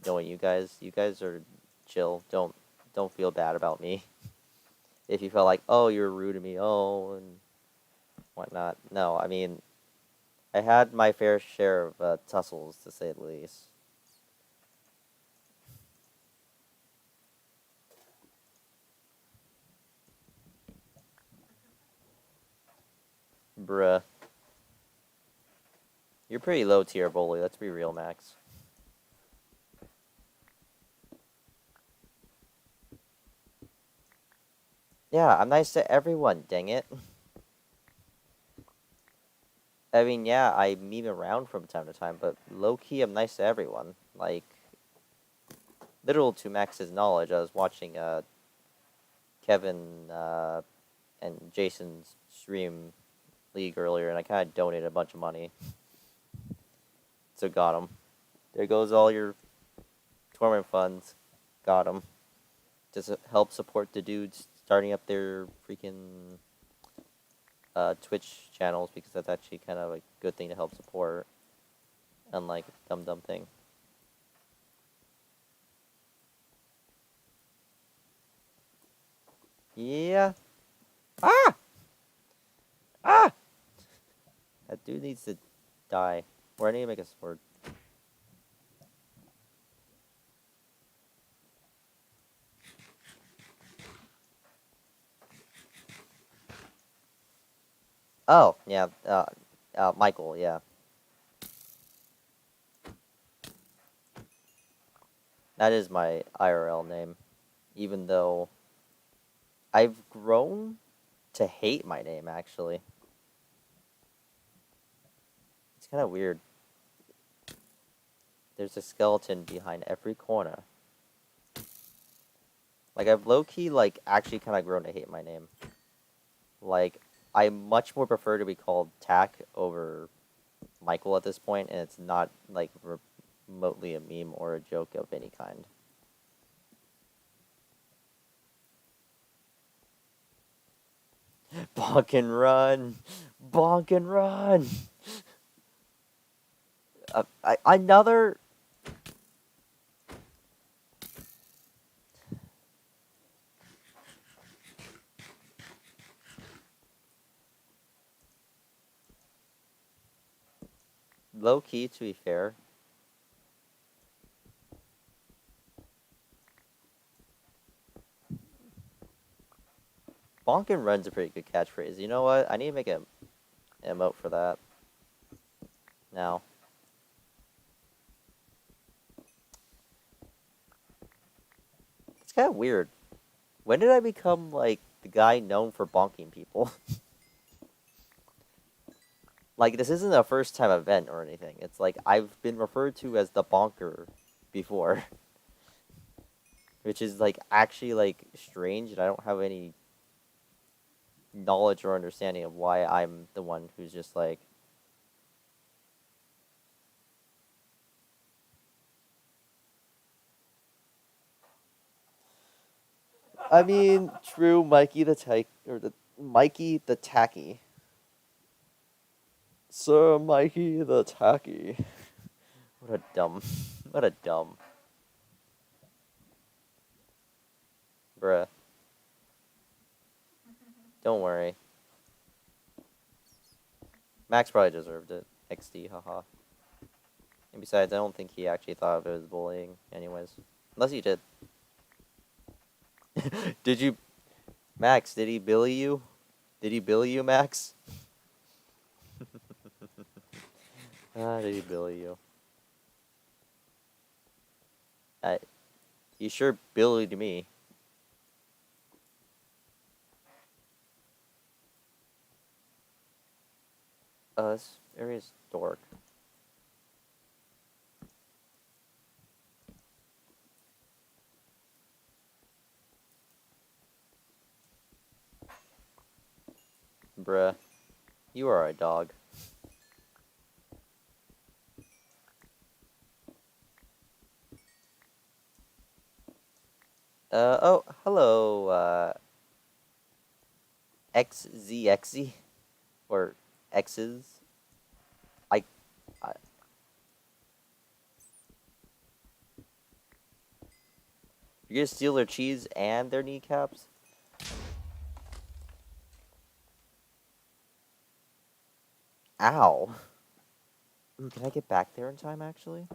knowing you guys. You guys are chill. Don't feel bad about me. If you felt like, oh, you're rude to me, oh, and whatnot. No, I mean, I had my fair share of tussles, to say the least. Bruh. You're pretty low tier bully, let's be real, Max. Yeah, I'm nice to everyone, dang it. I mean, yeah, I meme around from time to time, but low-key, I'm nice to everyone. Like, literal to Max's knowledge, I was watching, Kevin, and Jason's stream League earlier, and I kind of donated a bunch of money. So got him. There goes all your tournament funds. Got him. Just help support the dudes starting up their freaking Twitch channels, because that's actually kind of a good thing to help support, unlike a dumb thing. Yeah. Ah! Ah! That dude needs to die. Or I need to make a sword. Oh, yeah. Michael, yeah. That is my IRL name. Even though I've grown to hate my name, actually. It's kind of weird. There's a skeleton behind every corner. Like, I've low-key, like, actually kind of grown to hate my name. Like, I much more prefer to be called Tack over Michael at this point, and it's not, like, remotely a meme or a joke of any kind. Bonk and run! Bonk and run! Another... Low-key, to be fair. Bonk and run's a pretty good catchphrase. You know what? I need to make an emote for that. Now. It's kind of weird. When did I become, like, the guy known for bonking people? Like, this isn't a first-time event or anything. It's like, I've been referred to as the bonker before. Which is, like, actually, like, strange, and I don't have any knowledge or understanding of why I'm the one who's just, like... I mean, true, Mikey the Tacky. Sir Mikey the Tacky. What a dumb. Bruh. Don't worry. Max probably deserved it. XD, haha. And besides, I don't think he actually thought of it as bullying anyways. Unless he did. Did you... Max, did he bully you? Did he bully you, Max? Did he bully you? He sure bullied me. This area's dork. Bruh. You are a dog. Oh, hello, XZXZ? Or X's? I, I... You're gonna steal their cheese and their kneecaps? Ow. Ooh, can I get back there in time, actually?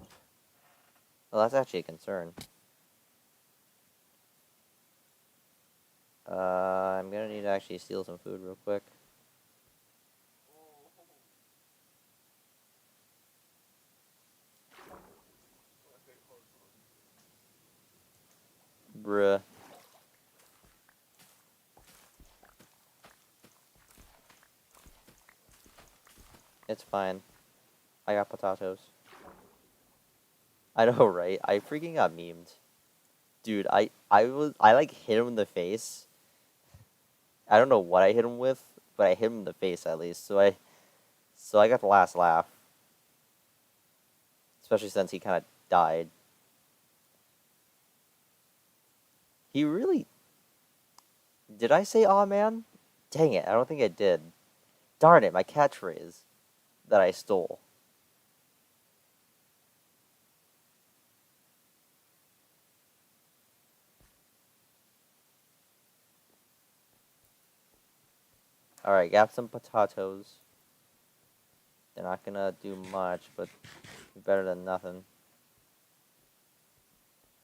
Well, that's actually a concern. I'm gonna need to actually steal some food real quick. Bruh. It's fine. I got potatoes. I know, right? I freaking got memed. Dude, I like hit him in the face. I don't know what I hit him with, but I hit him in the face at least. So I got the last laugh. Especially since he kind of died. He really... Did I say aw man? Dang it, I don't think I did. Darn it, my catchphrase that I stole. Alright, got some potatoes. They're not gonna do much, but better than nothing.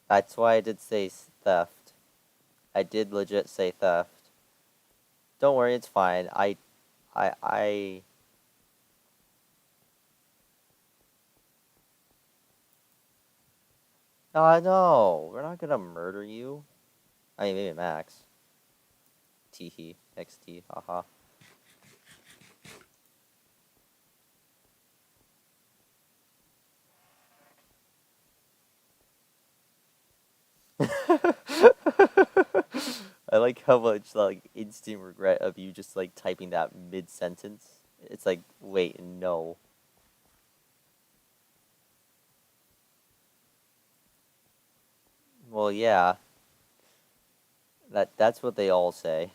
That's why I did say theft. I did legit say theft. Don't worry, it's fine. I... No, we're not gonna murder you. I mean, maybe Max. Teehee, XT, haha. I like how much like instant regret of you just like typing that mid sentence. It's like, wait, no. Well, yeah. That's what they all say.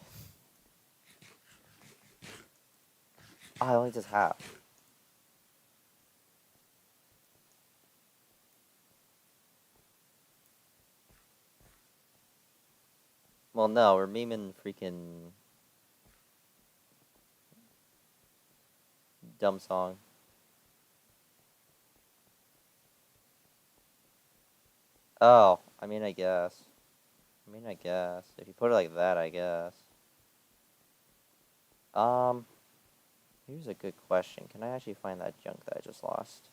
Oh, I only just half. Well, no, we're memeing freaking dumb song. Oh, I mean, I guess. I guess. If you put it like that, I guess. Um, Here's a good question. Can I actually find that junk that I just lost?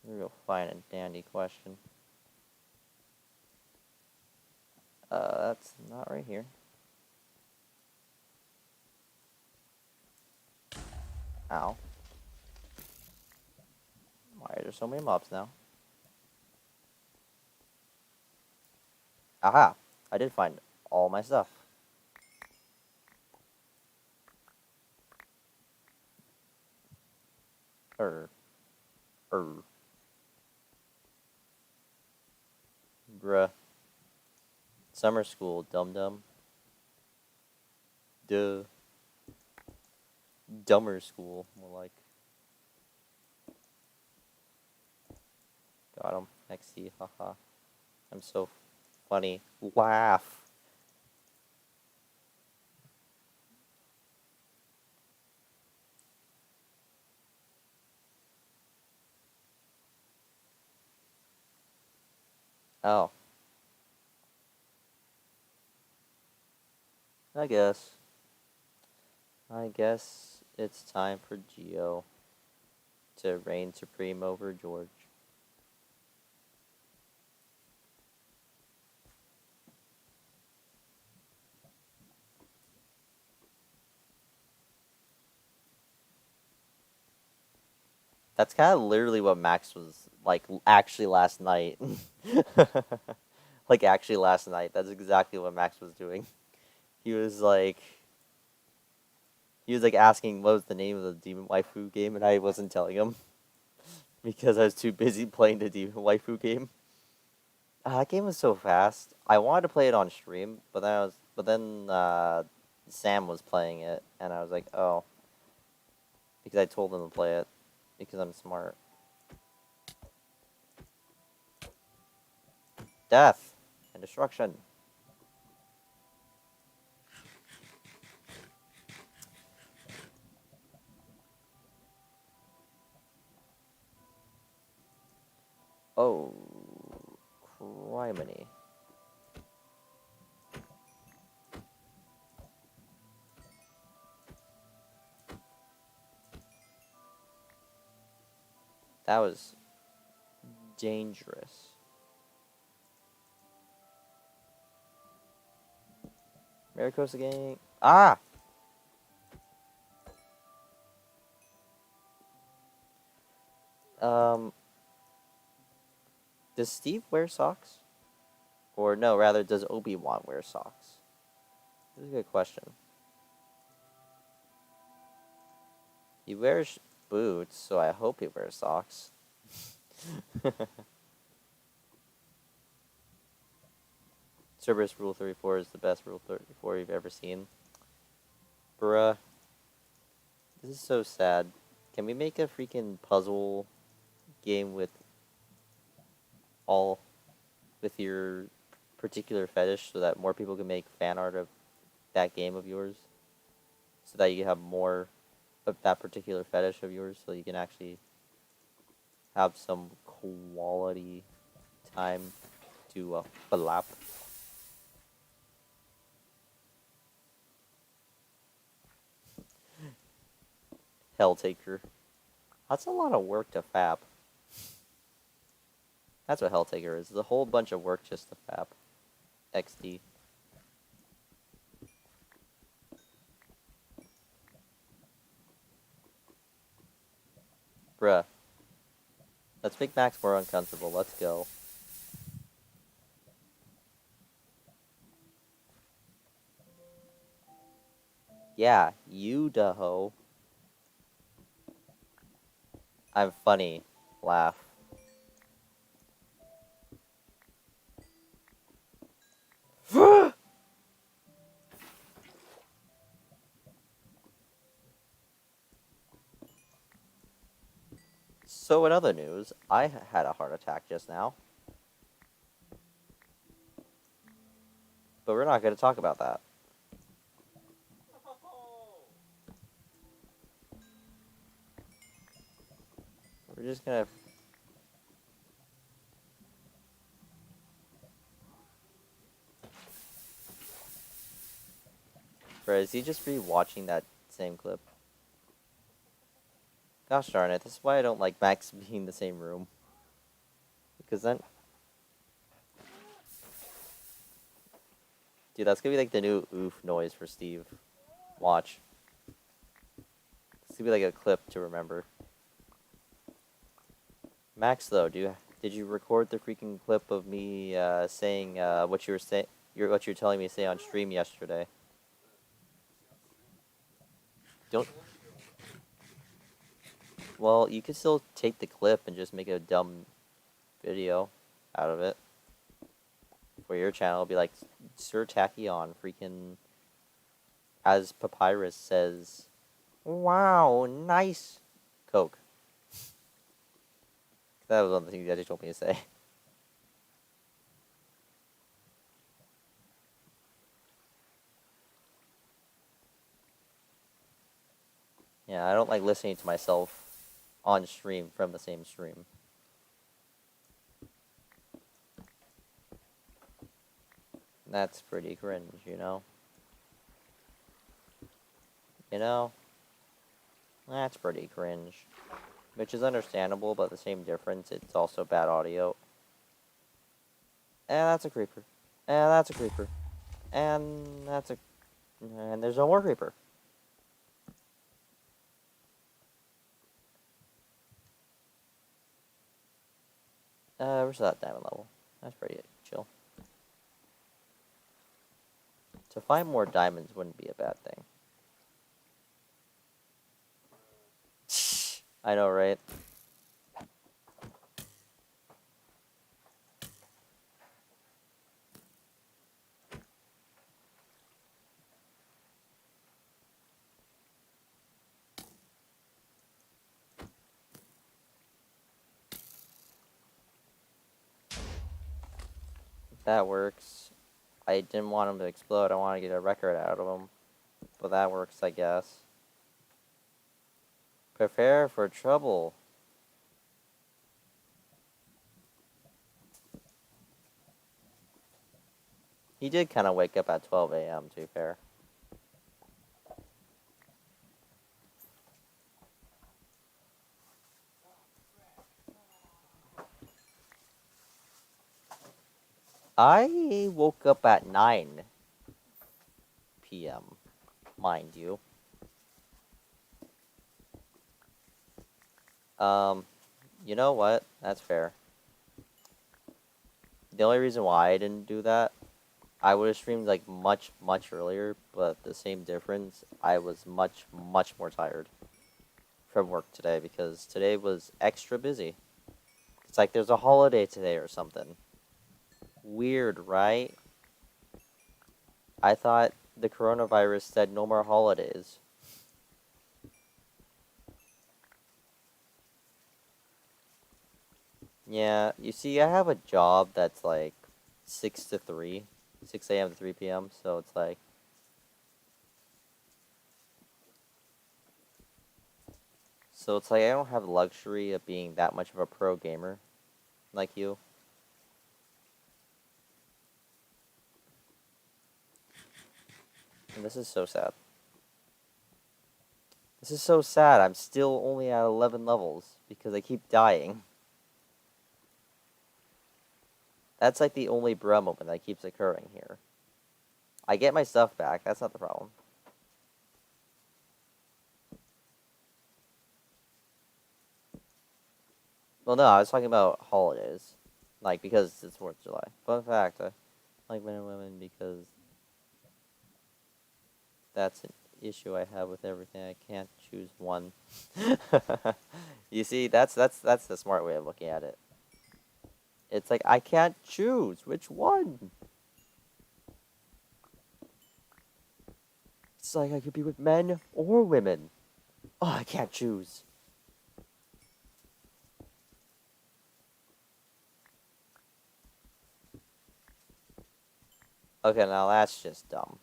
Real fine and dandy question. That's not right here. Ow. Why are there so many mobs now? Aha! I did find all my stuff. Er. Bruh. Summer school, dum-dum. Duh. Dumber school, more like. Got him. XD, haha. I'm so funny. Laugh. Oh, I guess. I guess it's time for Geo to reign supreme over George. That's kind of literally what Max was like actually last night. Like actually last night. That's exactly what Max was doing. He was like asking what was the name of the Demon Waifu game and I wasn't telling him because I was too busy playing the Demon Waifu game. That game was so fast. I wanted to play it on stream, but then Sam was playing it and I was like, "Oh," because I told him to play it because I'm smart. Death and destruction. Oh, criminy. That was dangerous. Maricosa gang. Ah! Um, does Steve wear socks? Or no, rather, does Obi-Wan wear socks? This is a good question. He wears boots, so I hope he wears socks. Cerberus Rule 34 is the best Rule 34 you've ever seen. Bruh. This is so sad. Can we make a freaking puzzle game all with your particular fetish so that more people can make fan art of that game of yours? So that you have more of that particular fetish of yours so you can actually have some quality time to flap. Helltaker. That's a lot of work to fap. That's what Helltaker is. It's a whole bunch of work just to fap. XD. Bruh. Let's make Max more uncomfortable. Let's go. Yeah, you daho. I'm funny. Laugh. So in other news, I had a heart attack just now. But we're not going to talk about that. We're just going to... Bro, is he just re-watching that same clip? Gosh darn it, this is why I don't like Max being in the same room. Because then... Dude, that's gonna be like the new oof noise for Steve. Watch. It's gonna be like a clip to remember. Max, though, did you record the freaking clip of me saying what you were telling me to say on stream yesterday? Don't. Well, you could still take the clip and just make a dumb video out of it for your channel. Be like, Sir Tachyon, freaking, as Papyrus says, wow, nice Coke. That was one of the things that he told me to say. Yeah, I don't like listening to myself on stream from the same stream. That's pretty cringe, you know? You know? That's pretty cringe. Which is understandable, but the same difference, it's also bad audio. And that's a creeper. And that's a creeper. And that's a... And there's no more creeper. Where's that diamond level? That's pretty chill. To find more diamonds wouldn't be a bad thing. I know, right? That works. I didn't want him to explode. I want to get a record out of him. But that works, I guess. Prepare for trouble. He did kind of wake up at 12 a.m., to be fair. I woke up at 9 p.m., mind you. You know what? That's fair. The only reason why I didn't do that, I would have streamed like much earlier, but the same difference, I was much more tired from work today because today was extra busy. It's like there's a holiday today or something. Weird, right? I thought the coronavirus said no more holidays. Yeah, you see, I have a job that's like 6 to 3, 6 a.m. to 3 p.m., so it's like... So it's like I don't have the luxury of being that much of a pro gamer like you. And this is so sad. This is so sad. I'm still only at 11 levels because I keep dying. That's like the only bruh moment that keeps occurring here. I get my stuff back. That's not the problem. Well, no, I was talking about holidays. Like, because it's 4th of July. Fun fact, I like men and women because that's an issue I have with everything. I can't choose one. You see, that's the smart way of looking at it. It's like, I can't choose which one. It's like I could be with men or women. Oh, I can't choose. Okay, now that's just dumb.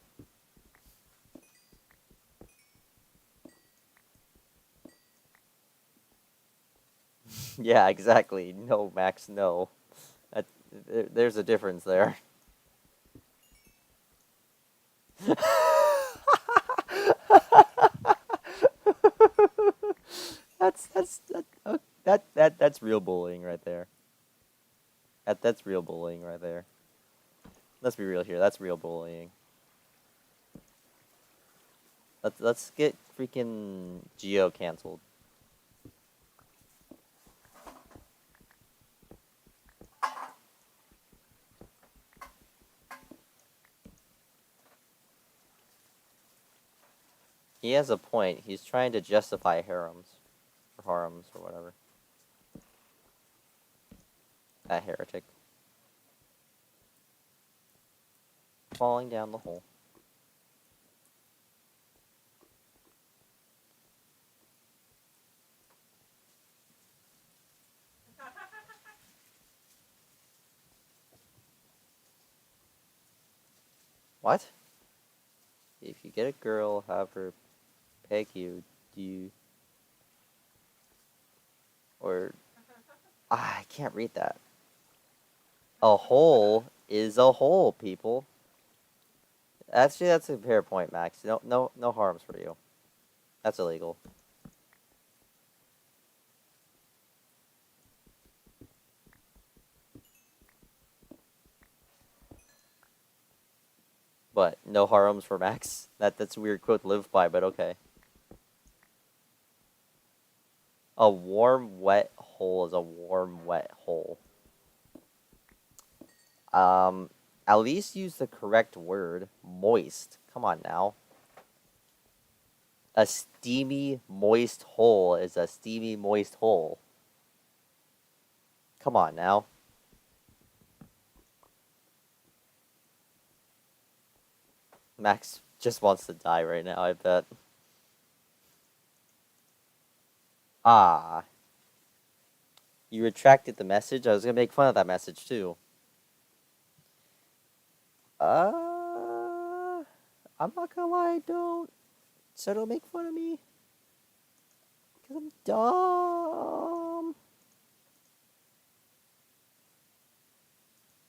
Yeah, exactly. No, Max, no. That, there's a difference there. That's real bullying right there. That's real bullying right there. Let's be real here. That's real bullying. Let's get freaking Geo canceled. He has a point. He's trying to justify harems or whatever. That heretic. Falling down the hole. What? If you get a girl, have her peg you, do you Or I can't read that. A hole is a hole, people. Actually, that's a fair point, Max. No harms for you. That's illegal. But no harms for Max. That's a weird quote to live by, but okay. A warm, wet hole is a warm, wet hole. Um, at least use the correct word. Moist. Come on now. A steamy, moist hole is a steamy, moist hole. Come on now. Max just wants to die right now, I bet. Ah. You retracted the message? I was gonna make fun of that message, too. I'm not gonna lie, don't. So don't make fun of me. Because I'm dumb.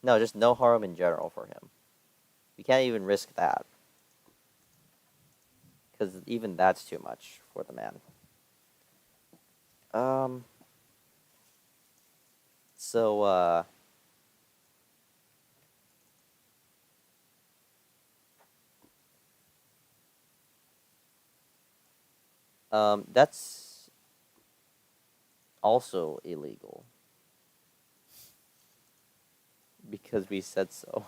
No, just no harm in general for him. We can't even risk that. Because even that's too much for the man. Um. So, that's also illegal. Because we said so.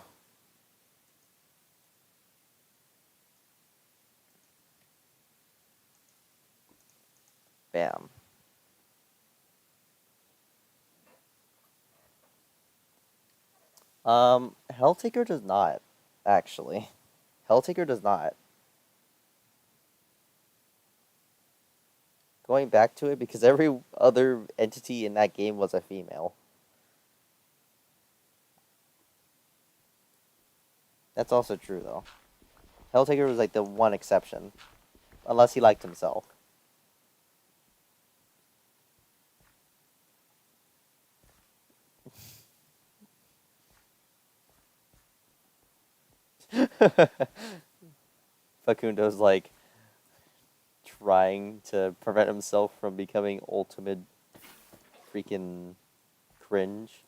Bam. Helltaker does not, actually. Helltaker does not. Going back to it, because every other entity in that game was a female. That's also true, though. Helltaker was like the one exception. Unless he liked himself. Facundo's like trying to prevent himself from becoming ultimate freaking cringe.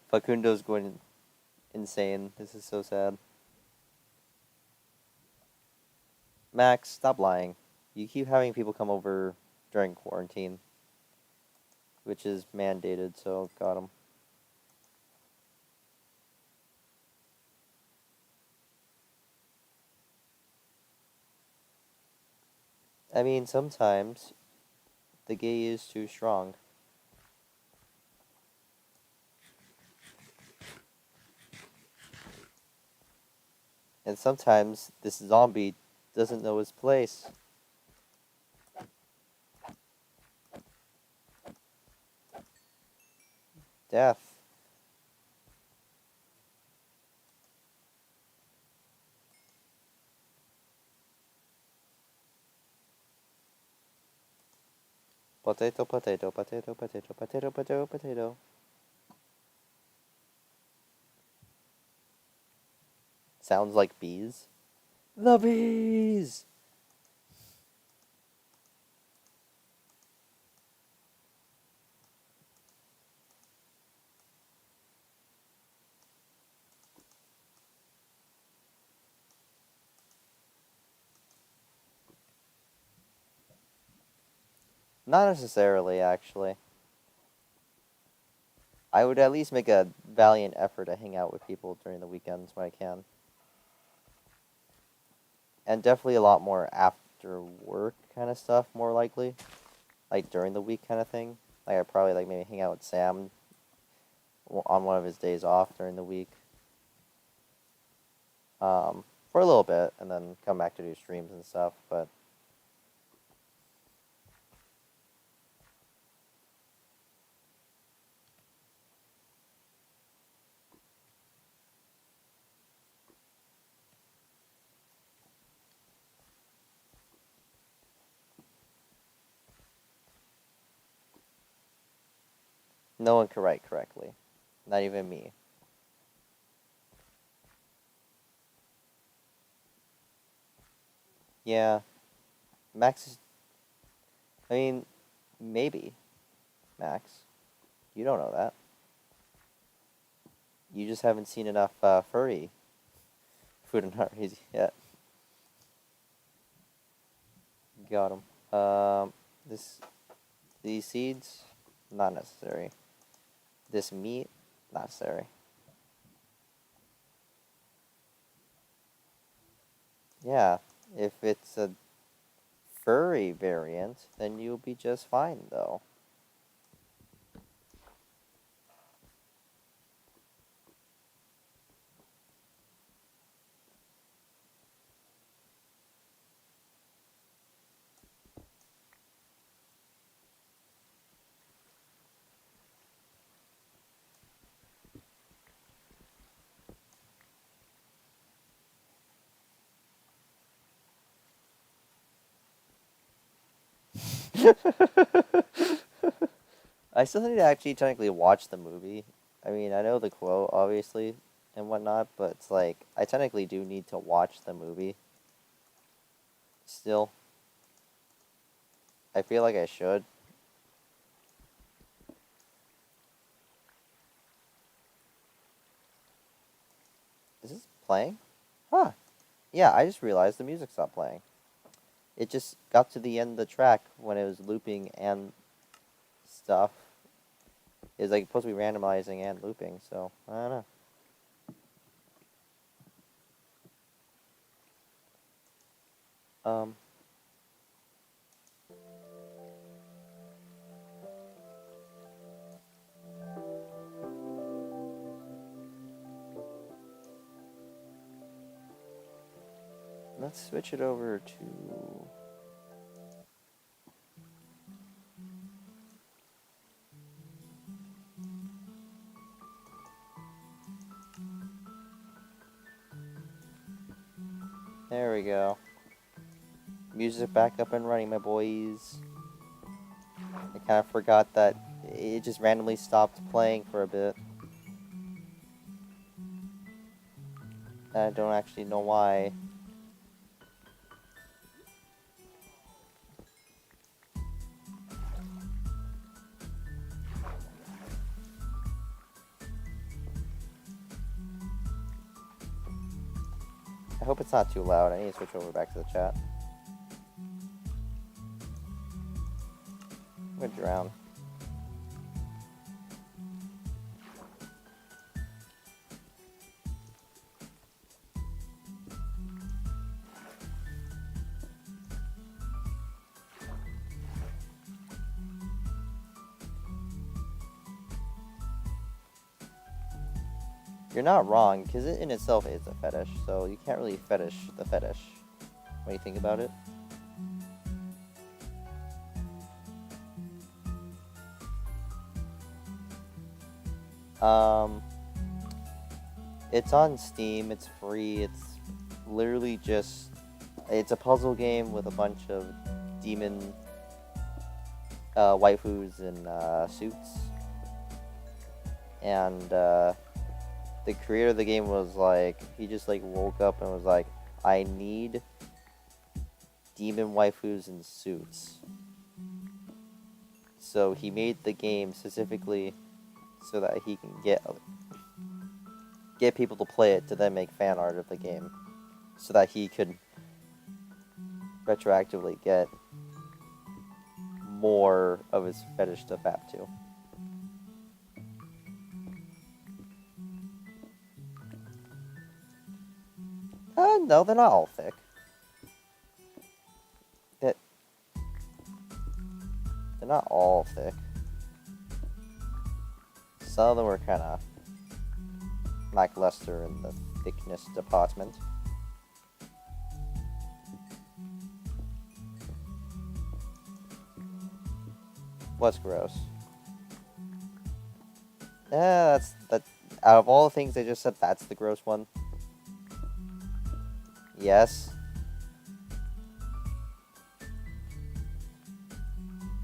Facundo's going insane. This is so sad. Max, stop lying. You keep having people come over during quarantine, which is mandated, so got him. I mean, sometimes the gay is too strong. And sometimes this zombie doesn't know his place. Death. Potato, potato, potato, potato, potato, potato, potato. Sounds like bees. The bees! Not necessarily, actually. I would at least make a valiant effort to hang out with people during the weekends when I can. And definitely a lot more after work kind of stuff, more likely. Like during the week kind of thing. Like I'd probably like maybe hang out with Sam on one of his days off during the week. for a little bit, and then come back to do streams and stuff. But no one can write correctly, not even me. Yeah, Max is. I mean, maybe Max. You don't know that. You just haven't seen enough furry food and harmonies yet. Got him. These seeds, not necessary. This meat, not necessary. Yeah, if it's a furry variant, then you'll be just fine, though. I still need to actually technically watch the movie. I mean, I know the quote, obviously, and whatnot, but it's like, I technically do need to watch the movie. Still. I feel like I should. Is this playing? Huh. Yeah, I just realized the music stopped playing. It just got to the end of the track when it was looping and stuff. It's like supposed to be randomizing and looping, so I don't know. Um. Let's switch it over to. There we go. Music back up and running, my boys. I kind of forgot that it just randomly stopped playing for a bit. I don't actually know why. I hope it's not too loud. I need to switch over back to the chat. I'm gonna drown. You're not wrong, because it in itself is a fetish, so you can't really fetish the fetish when you think about it. It's on Steam, it's free, it's literally just, it's a puzzle game with a bunch of demon waifus in suits. And the creator of the game was like, he just like woke up and was like, I need demon waifus in suits. So he made the game specifically so that he can get people to play it to then make fan art of the game, so that he could retroactively get more of his fetish stuff app too. No, they're not all thick. They're not all thick. Some of them were kind of lackluster in the thickness department. What's gross? Yeah, that. Out of all the things I just said, that's the gross one. Yes.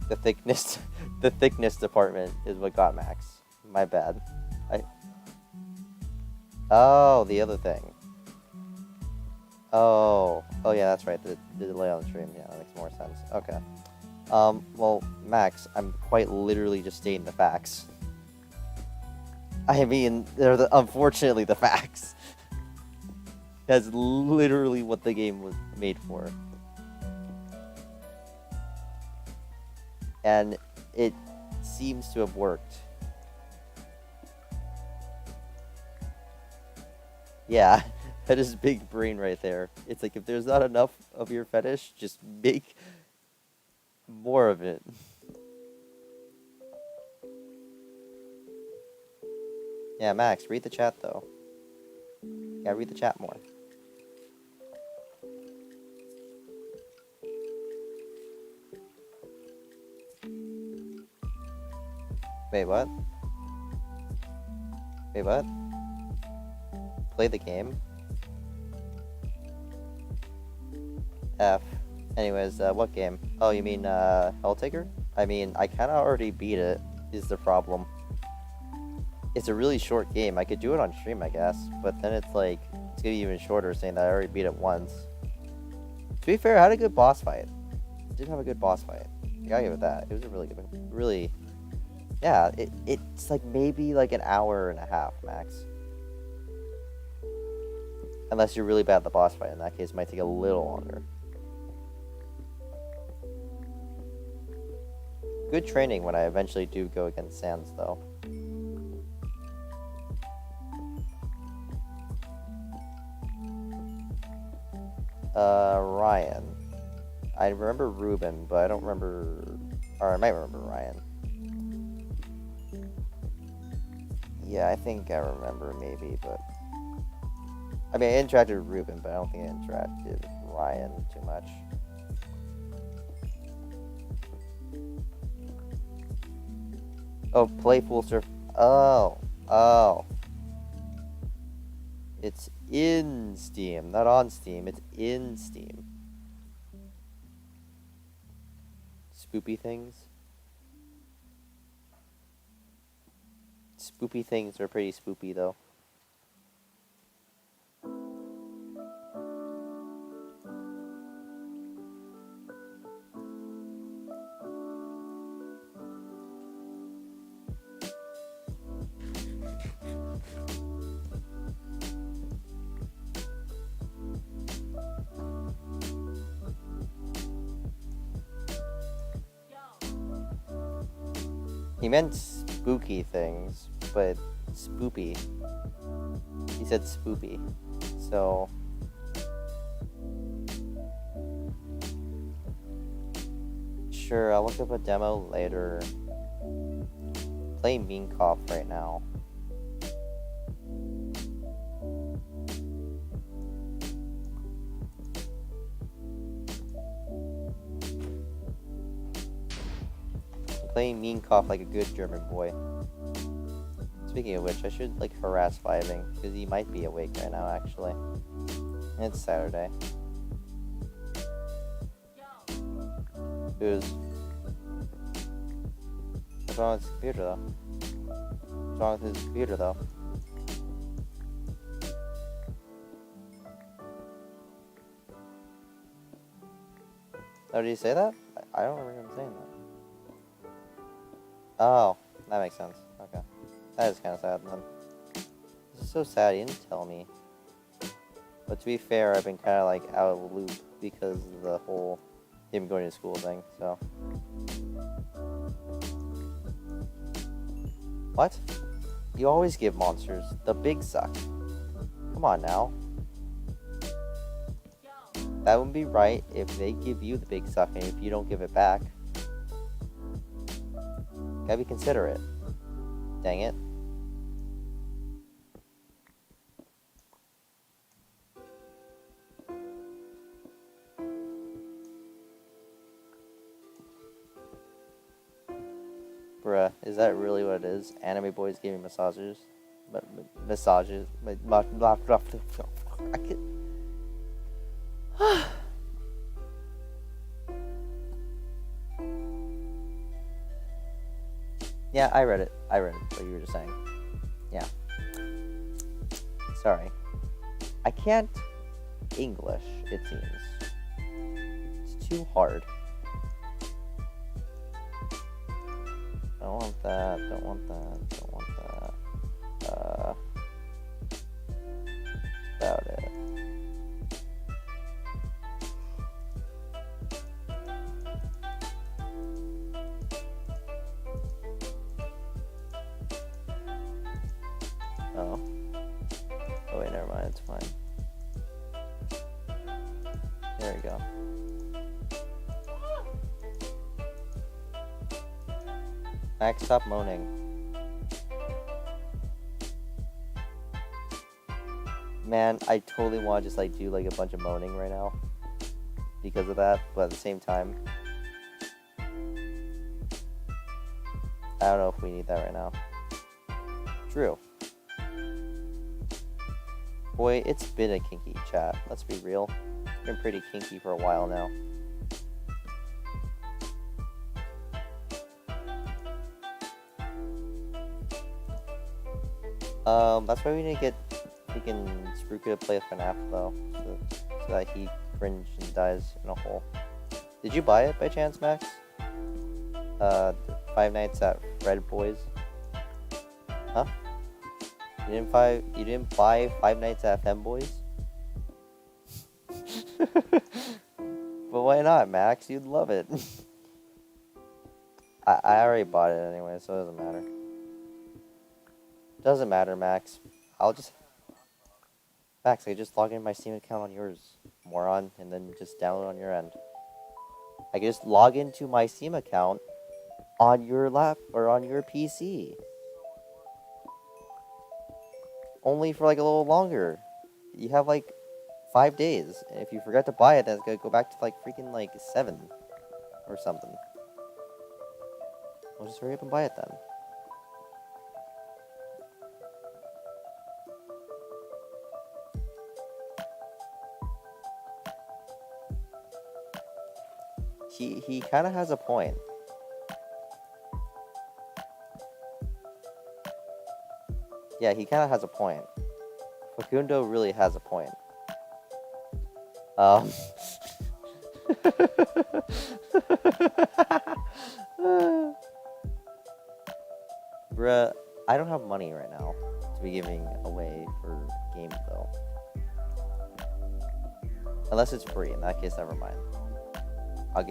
The thickness, the thickness department is what got Max. My bad. Oh, the other thing. Oh yeah, that's right. The delay on the stream. Yeah, that makes more sense. Okay. Well, Max, I'm quite literally just stating the facts. I mean, they're unfortunately the facts. That's literally what the game was made for. And it seems to have worked. Yeah, that is big brain right there. It's like, if there's not enough of your fetish, just make more of it. Yeah, Max, read the chat, though. Yeah, read the chat more. Wait, what? Wait, what? Play the game? F. Anyways, what game? Oh, you mean, Helltaker? I mean, I kinda already beat it, is the problem. It's a really short game. I could do it on stream, I guess, but then it's like, it's gonna be even shorter saying that I already beat it once. To be fair, I had a good boss fight. I did have a good boss fight. I gotta give it that. It was a really good, really, yeah, it's like maybe like an hour and a half, max. Unless you're really bad at the boss fight. In that case, it might take a little longer. Good training when I eventually do go against Sans, though. Ryan. I remember Ruben, but I don't remember... Or I might remember Ryan. Yeah, I think I remember, maybe, but... I mean, I interacted with Ruben, but I don't think I interacted with Ryan too much. Oh, Playful Surf. Oh. It's in Steam, not on Steam. It's in Steam. Spoopy things. Spoopy things are pretty spoopy, though. He meant spooky things, but spoopy. He said spoopy. So... Sure, I'll look up a demo later. Play Mean Cough right now. Playing Mean Cough like a good German boy. Speaking of which, I should like harass Vibing, because he might be awake right now actually. It's Saturday. What's wrong with his computer though? What's wrong with his computer though? Oh, did he say that? I don't remember him saying that. Oh, that makes sense. Okay. That is kind of sad then. This is so sad, he didn't tell me. But to be fair, I've been kind of like out of the loop because of the whole him going to school thing, so. What? You always give monsters the big suck. Come on now. That wouldn't be right if they give you the big suck and if you don't give it back. Gotta be considerate. Dang it. Is that really what it is? Anime boys giving massages? But massages. I could... Yeah, I read it. What you were just saying. Yeah. Sorry. I can't English, it seems. It's too hard. Don't want that, don't want that, don't want that. About it. Oh. Oh wait, never mind, it's fine. There we go. Max, stop moaning. Man, I totally want to just like do like a bunch of moaning right now because of that, but at the same time, I don't know if we need that right now. Drew. Boy, it's been a kinky chat, let's be real. It's been pretty kinky for a while now. That's why we need to get freaking Spruka to play with FNAF though, so that he cringe and dies in a hole. Did you buy it by chance, Max? Five Nights at Fred Boys? Huh? You didn't buy Five Nights at Femboys? But why not, Max? You'd love it. I already bought it anyway, so it doesn't matter. Doesn't matter, Max. Max, I just log in my Steam account on yours, moron, and then just download on your end. I can just log into my Steam account on your lap or on your PC. Only for like a little longer. You have like 5 days, and if you forget to buy it, then it's gonna go back to like freaking like 7 or something. Well, just hurry up and buy it then. He kind of has a point. Yeah, he kind of has a point. Facundo really has a point. Bruh, I don't have money right now to be giving away for games though. Unless it's free. In that case, never mind. I'll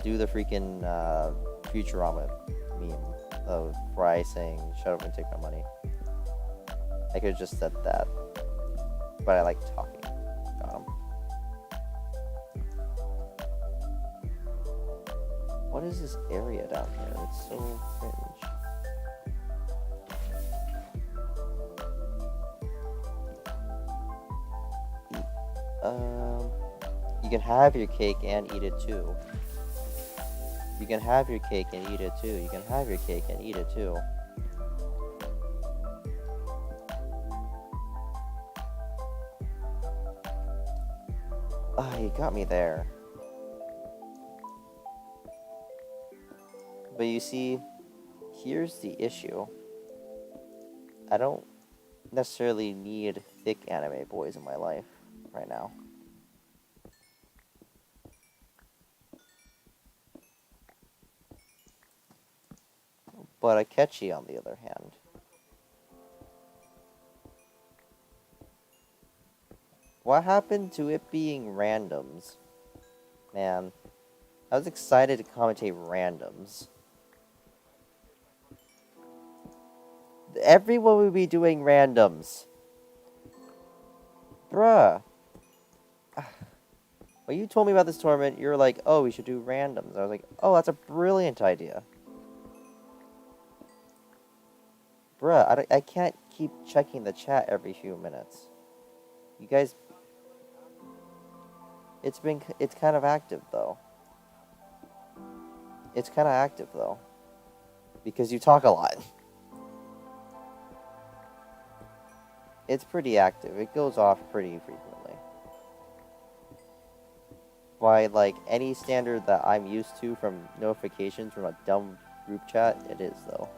do the freaking Futurama meme of Fry saying, "Shut up and take my money." I could have just said that, but I like talking. Got him. What is this area down here? It's so cringe. You can have your cake and eat it too. You can have your cake and eat it too. You can have your cake and eat it too. Ah, you got me there. But you see, here's the issue. I don't necessarily need thick anime boys in my life right now. But Akechi, on the other hand. What happened to it being randoms? Man, I was excited to commentate randoms. Everyone would be doing randoms. Bruh. When you told me about this tournament, you were like, oh, we should do randoms. I was like, oh, that's a brilliant idea. Bruh, I can't keep checking the chat every few minutes. You guys... It's kind of active, though. It's kind of active, though. Because you talk a lot. It's pretty active. It goes off pretty frequently. By, like, any standard that I'm used to from notifications from a dumb group chat, it is, though.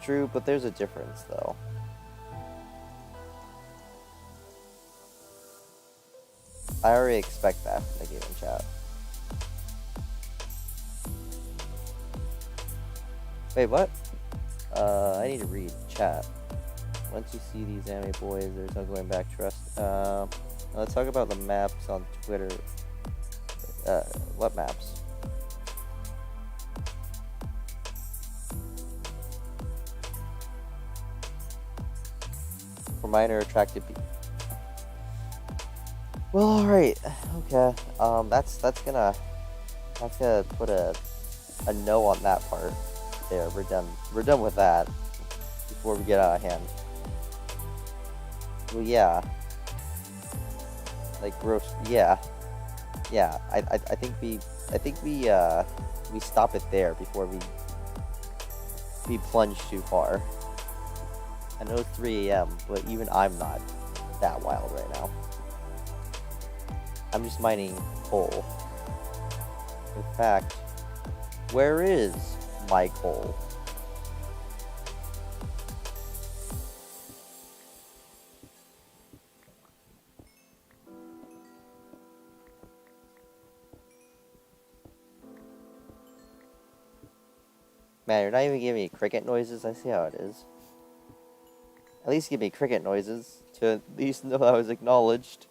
True, but there's a difference, though. I already expect that from the gaming chat. Wait, what? I need to read chat. Once you see these anime boys, there's no going back, trust. Let's talk about the maps on Twitter. What maps? For minor attractive people. Well, alright. Okay. That's gonna put a no on that part. There, we're done. We're done with that before we get out of hand. Well, yeah. Like gross. Yeah. Yeah. I think we stop it there before we plunge too far. I know it's 3 a.m., but even I'm not that wild right now. I'm just mining coal. In fact, where is my coal? Man, you're not even giving me cricket noises? I see how it is. At least give me cricket noises to at least know I was acknowledged.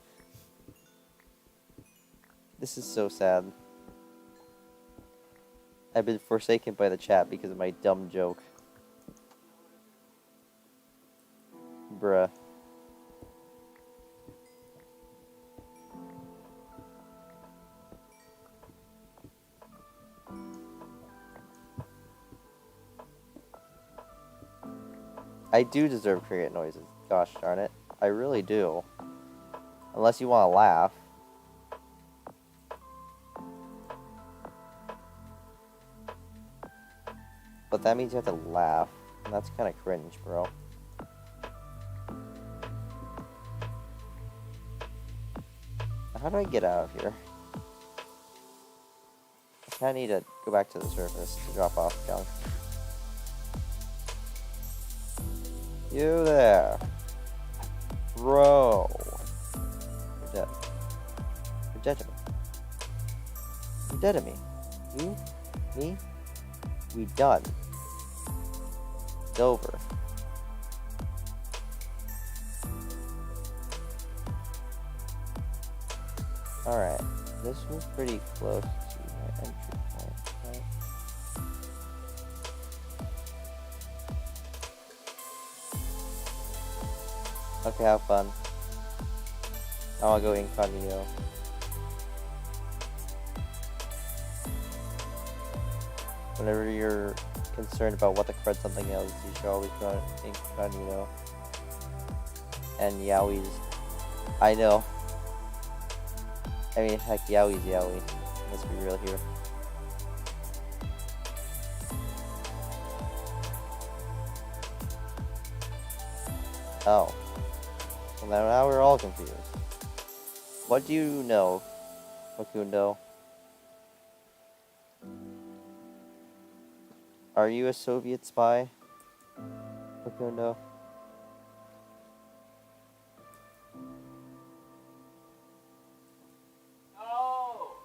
This is so sad. I've been forsaken by the chat because of my dumb joke. Bruh. I do deserve cricket noises. Gosh darn it. I really do. Unless you want to laugh. But that means you have to laugh. And that's kind of cringe, bro. How do I get out of here? I kind of need to go back to the surface to drop off junk. You there. Bro. You're dead. You're dead to me. You're dead to me. You? Me? We done. It's over. Alright. This was pretty close to my entry point, right? Okay, have fun. I wanna go incognito. Whenever you're concerned about what the crud something is, you should always go incognito. And Yowie's... I know. I mean, heck, Yowie's Yowie. Let's be real here. Oh. Well, now we're all confused. What do you know, Makundo? Are you a Soviet spy, Makundo? No!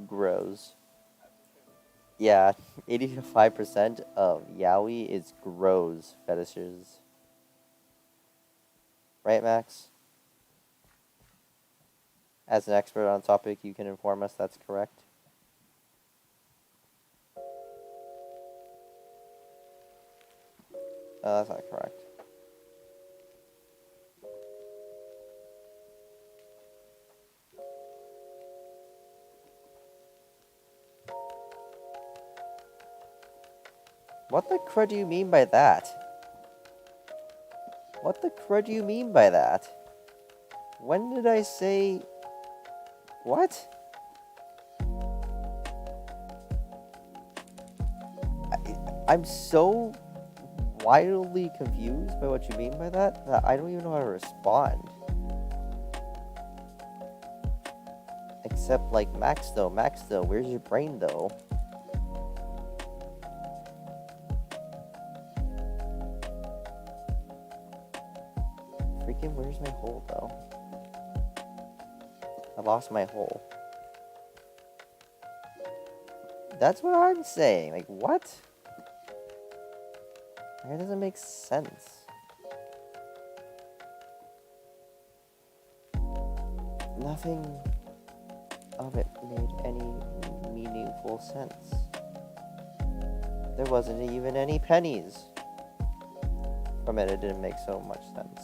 Gross. Yeah, 85% of yaoi is gross fetishes. Right, Max? As an expert on the topic, you can inform us that's correct. That's not correct. What the crud do you mean by that? What the crud do you mean by that? When did I say... What? I'm so wildly confused by what you mean by that I don't even know how to respond. Except, like, Max though, where's your brain though? Freaking, where's my hole though? I lost my hole. That's what I'm saying. Like, what? That doesn't make sense. Nothing of it made any meaningful sense. There wasn't even any pennies from it. It didn't make so much sense.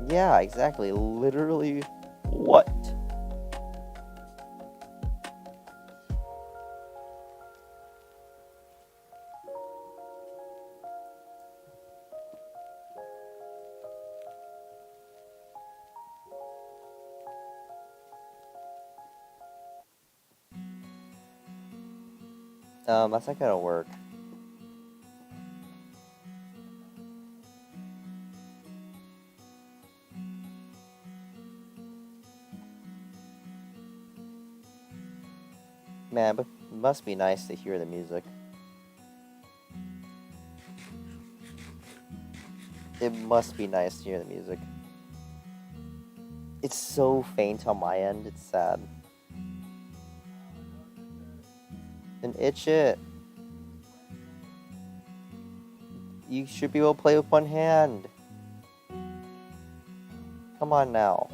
Yeah, exactly. Literally, what? That's not gonna work. Man, but it must be nice to hear the music. It must be nice to hear the music. It's so faint on my end, it's sad. Then itch it. You should be able to play with one hand. Come on now.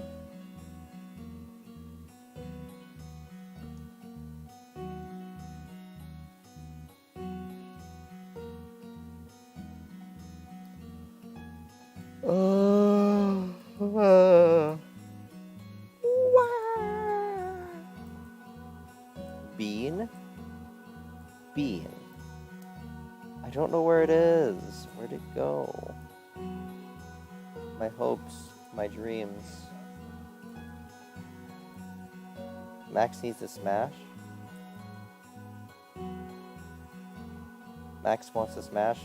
Bean? Bean. I don't know where it is. Where'd it go? My hopes, my dreams. Max needs to smash. Max wants to smash.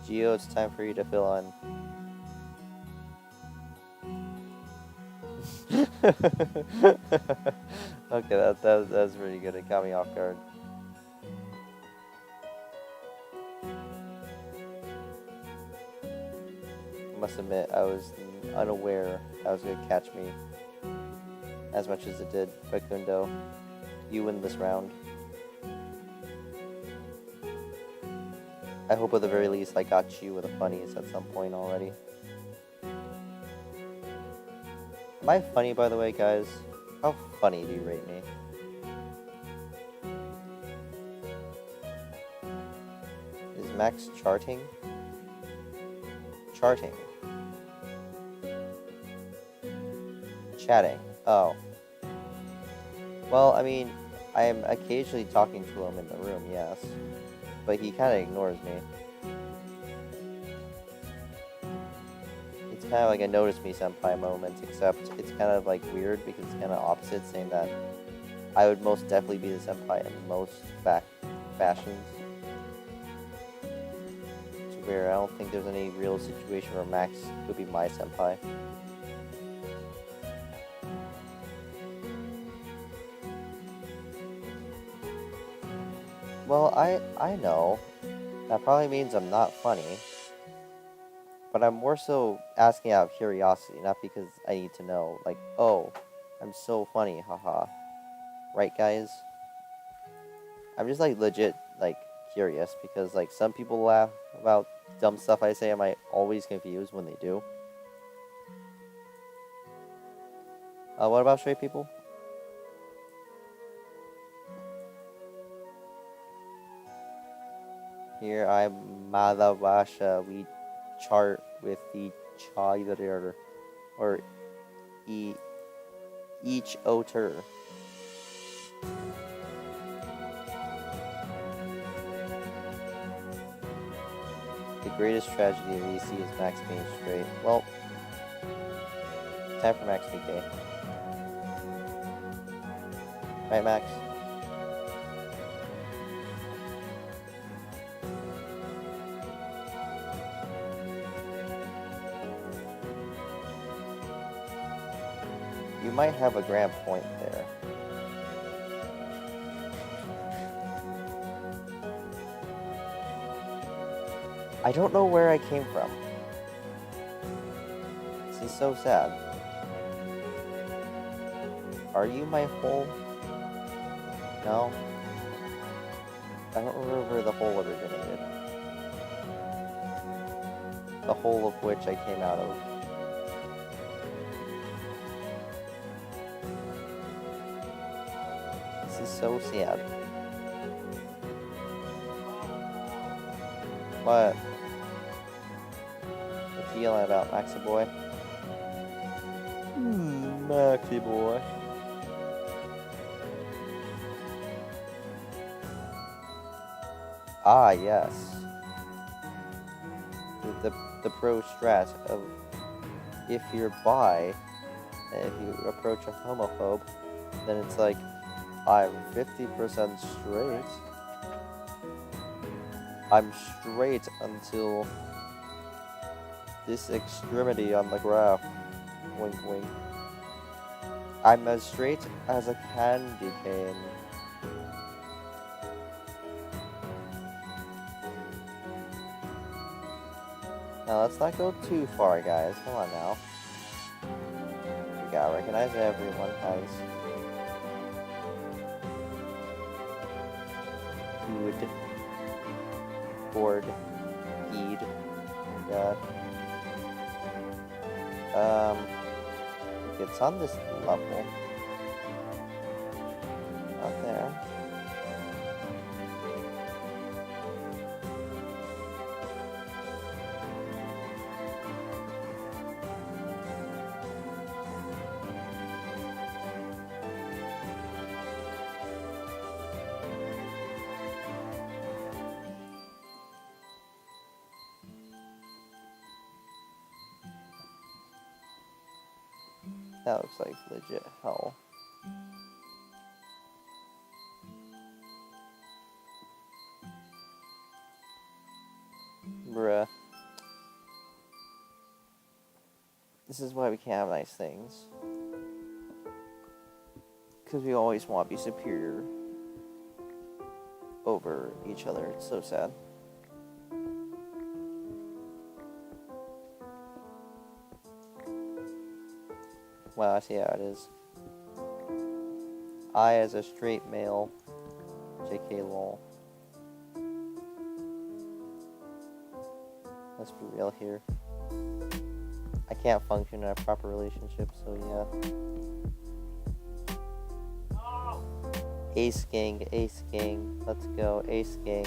Geo, it's time for you to fill on. Okay, that's pretty good. It got me off guard. I must admit, I was unaware that was gonna catch me as much as it did. Facundo, you win this round. I hope at the very least I got you with the funnies at some point already. Am I funny, by the way, guys? How funny do you rate me? Is Max charting? Charting. Chatting. Oh. Well, I mean, I am occasionally talking to him in the room, yes. But he kind of ignores me. It's kind of like a notice me senpai moment, except it's kind of like weird because it's kind of opposite, saying that I would most definitely be the senpai in most fashions. To where I don't think there's any real situation where Max could be my senpai. Well, I know. That probably means I'm not funny. But I'm more so asking out of curiosity, not because I need to know. Like, oh, I'm so funny, haha. Right, guys? I'm just, like, legit, like, curious. Because, like, some people laugh about dumb stuff I say. Am I always confused when they do? What about straight people? Here, I'm Madawasha. We chart with each other. Or each otter. The greatest tragedy of EC is Max being straight. Well, time for Max PK. Right, Max? You might have a grand point there. I don't know where I came from. This is so sad. Are you my hole? No? I don't remember where the hole originated. The hole of which I came out of. This is so sad. What? What you yelling about, Maxi boy? Maxi boy. Ah, yes. The pro strat of if you're bi, and if you approach a homophobe, then it's like, I'm 50% straight. I'm straight until this extremity on the graph. Wink, wink. I'm as straight as a candy cane. Now let's not go too far, guys. Come on now. We gotta recognize everyone has good, bored, heed. Oh god. It's on this level. Not there. That looks like legit hell. Bruh. This is why we can't have nice things. Because we always want to be superior over each other. It's so sad. Wow, I see how it is. I, as a straight male, JK lol. Let's be real here. I can't function in a proper relationship, so yeah. Ace gang, ace gang. Let's go, ace gang.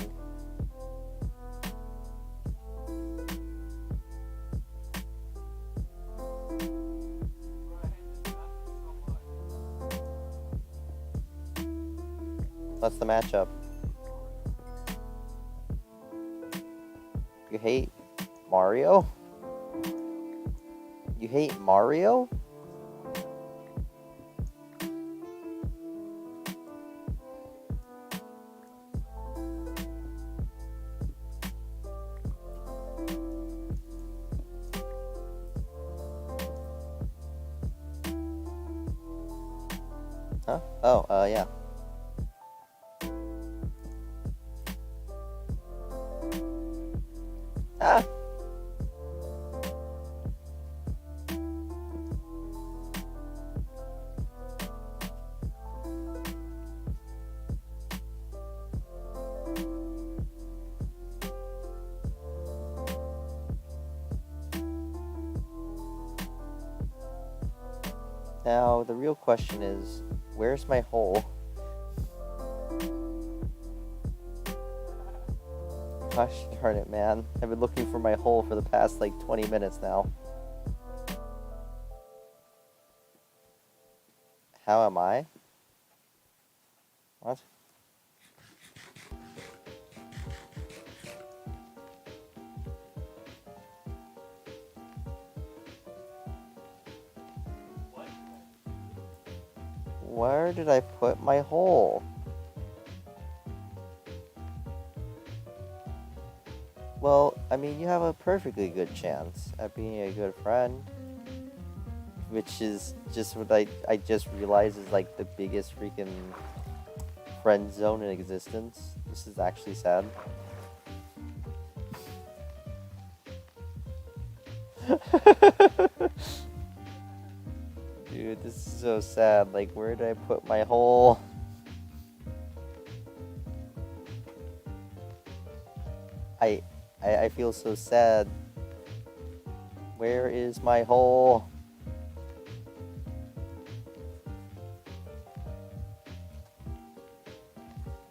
What's the matchup? You hate Mario? You hate Mario? Huh? Oh, yeah. Ah! Now, the real question is, where's my hole? Gosh darn it, man. I've been looking for my hole for the past, like, 20 minutes now. How am I? What? Where did I put my hole? Well, I mean, you have a perfectly good chance at being a good friend. Which is just what I just realized is like the biggest freaking friend zone in existence. This is actually sad. Dude, this is so sad. Like, where did I put my hole? I feel so sad. Where is my hole?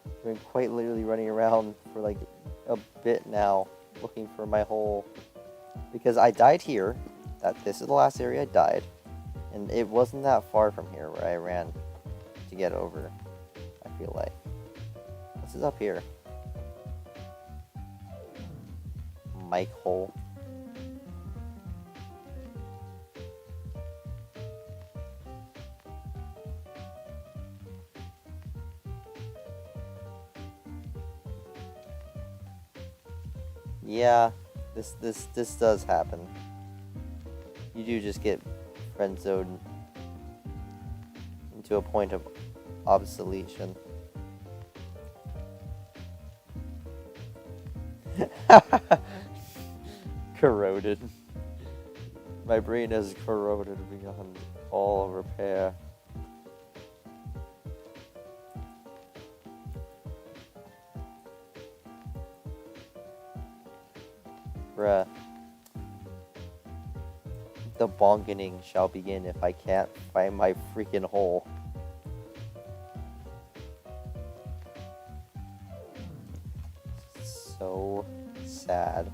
I've been quite literally running around for like a bit now looking for my hole. Because I died here. This is the last area I died. And it wasn't that far from here where I ran to get over, I feel like. This is up here. Mike hole. Yeah, this does happen. You do just get friend zoned into a point of obsolescence. Corroded. My brain has corroded beyond all repair. Bruh. The bongening shall begin if I can't find my freaking hole. So sad.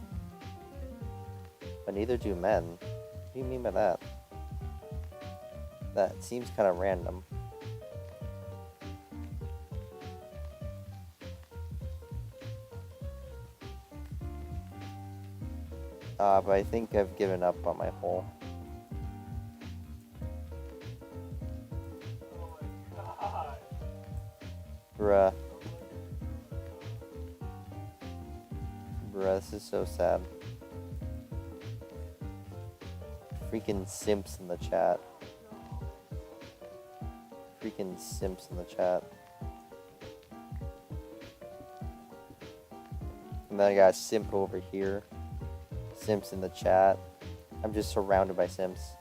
But neither do men. What do you mean by that? That seems kind of random. But I think I've given up on my hole. Bruh. Bruh, this is so sad. Freaking simps in the chat. Freaking simps in the chat. And then I got a simp over here. Simps in the chat. I'm just surrounded by simps.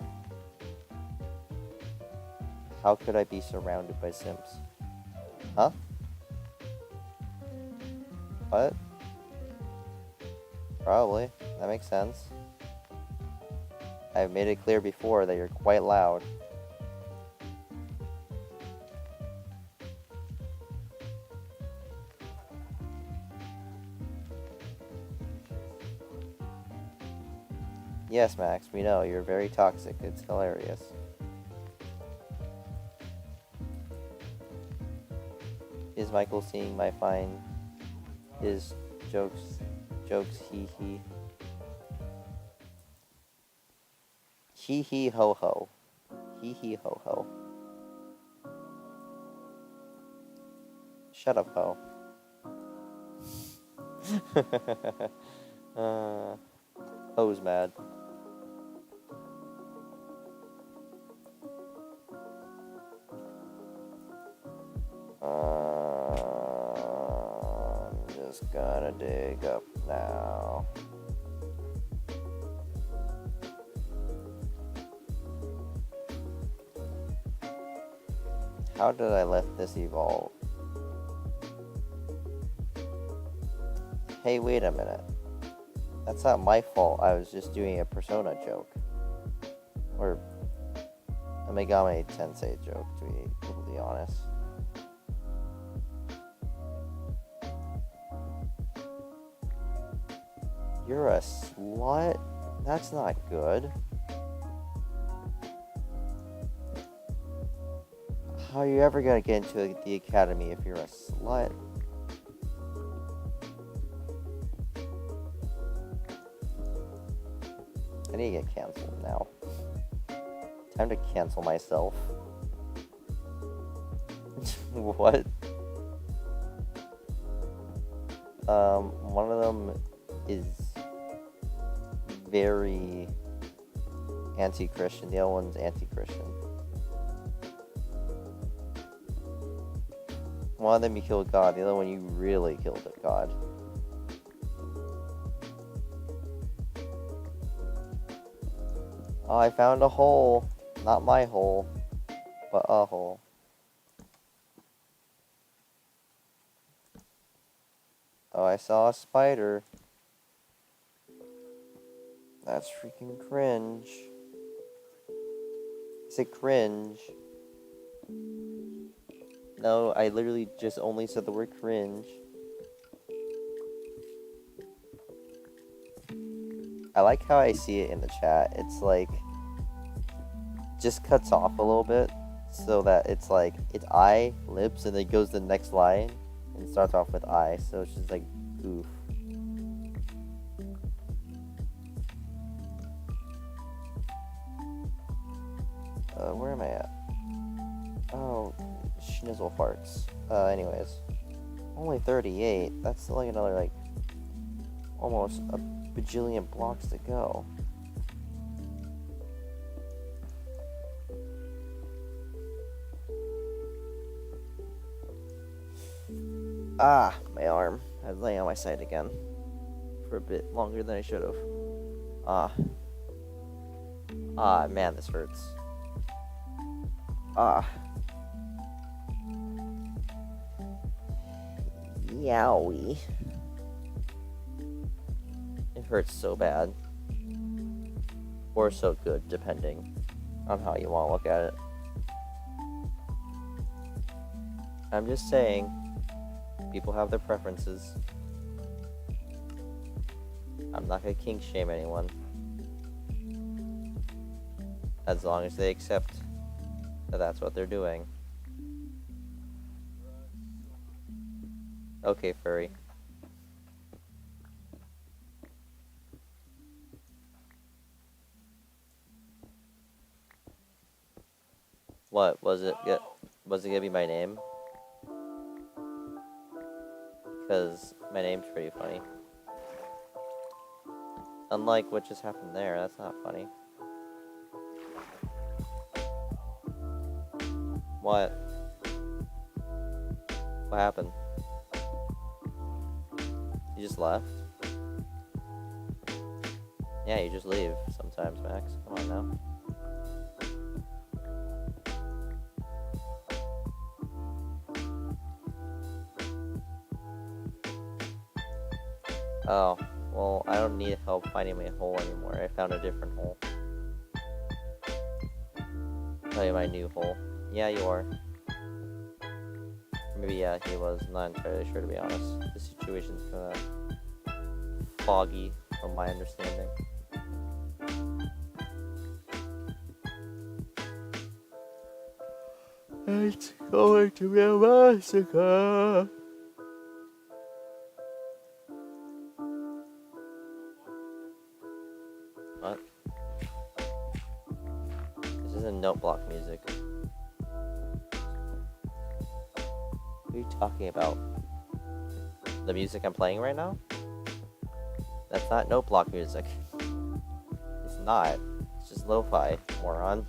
How could I be surrounded by simps? Huh? What? Probably. That makes sense. I've made it clear before that you're quite loud. Yes, Max, we know. You're very toxic. It's hilarious. Is Michael seeing my fine? His jokes, hee hee. Hee hee ho ho. Hee hee ho ho. Shut up, ho. Ho's mad. I'm just gonna dig up now. How did I let this evolve? Hey, wait a minute. That's not my fault. I was just doing a Persona joke. Or a Megami Tensei joke, to be completely honest. You're a slut? That's not good. How are you ever gonna get into the academy if you're a slut? I need to get canceled now. Time to cancel myself. What? One of them is very anti-Christian. The other one's anti-Christian. One of them you killed God. The other one you really killed God. Oh, I found a hole. Not my hole, but a hole. Oh, I saw a spider. That's freaking cringe. I said cringe. No, I literally just only said the word cringe. I like how I see it in the chat. It's like, just cuts off a little bit so that it's like, it's eye, lips, and then it goes to the next line and starts off with eye. So it's just like, oof. Where am I at? Oh, schnizzle farts. Anyways. Only 38. That's still like another, like, almost a bajillion blocks to go. Ah, my arm. I was laying on my side again. For a bit longer than I should have. Ah. Ah, man, this hurts. Ah. Yowie. It hurts so bad. Or so good, depending on how you want to look at it. I'm just saying, people have their preferences. I'm not gonna kink shame anyone. As long as they accept that that's what they're doing. Okay, furry. What was it? Was it gonna be my name? Because my name's pretty funny. Unlike what just happened there, that's not funny. What? What happened? You just left? Yeah, you just leave sometimes, Max. Come on now. Oh, well, I don't need help finding my hole anymore. I found a different hole. I'll tell you my new hole. Yeah, you are. Maybe, yeah, he was. I'm not entirely sure, to be honest. The situation's kinda foggy, from my understanding. It's going to be a massacre. What? This isn't note block music. What are you talking about? The music I'm playing right now? That's not note block music. It's not. It's just lo-fi, moron.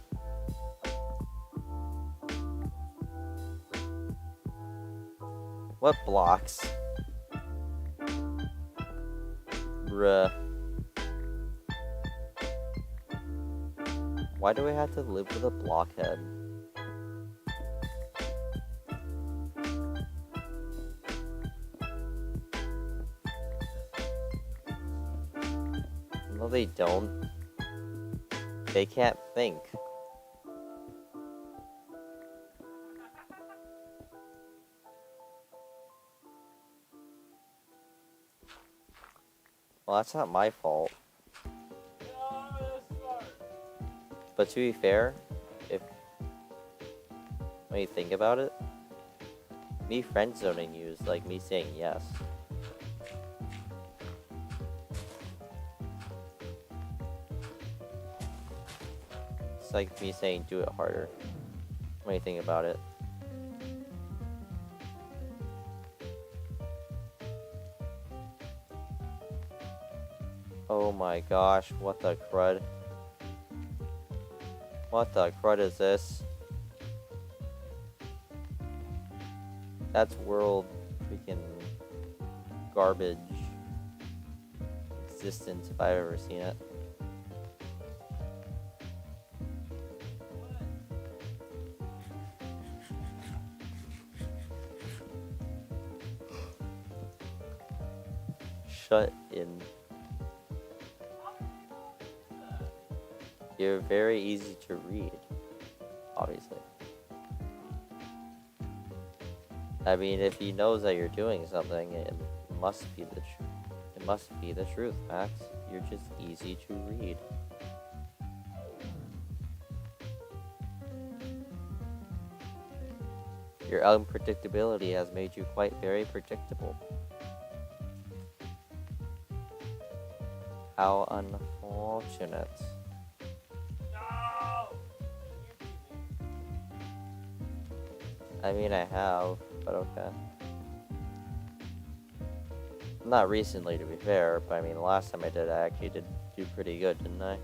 What blocks? Bruh. Why do we have to live with a blockhead? No, they don't. They can't think. Well, that's not my fault. But to be fair, if when you think about it, me friend zoning you is like me saying yes. It's like me saying do it harder when you think about it. Oh my gosh, what the crud? What the crud is this? That's world freaking garbage existence if I've ever seen it. Shut in. You're very easy to read, obviously. I mean, if he knows that you're doing something, it must be the truth, Max. You're just easy to read. Your unpredictability has made you quite very predictable. How unfortunate. No! I mean, I have, but okay. Not recently, to be fair, but I mean, the last time I did, I actually did do pretty good, didn't I?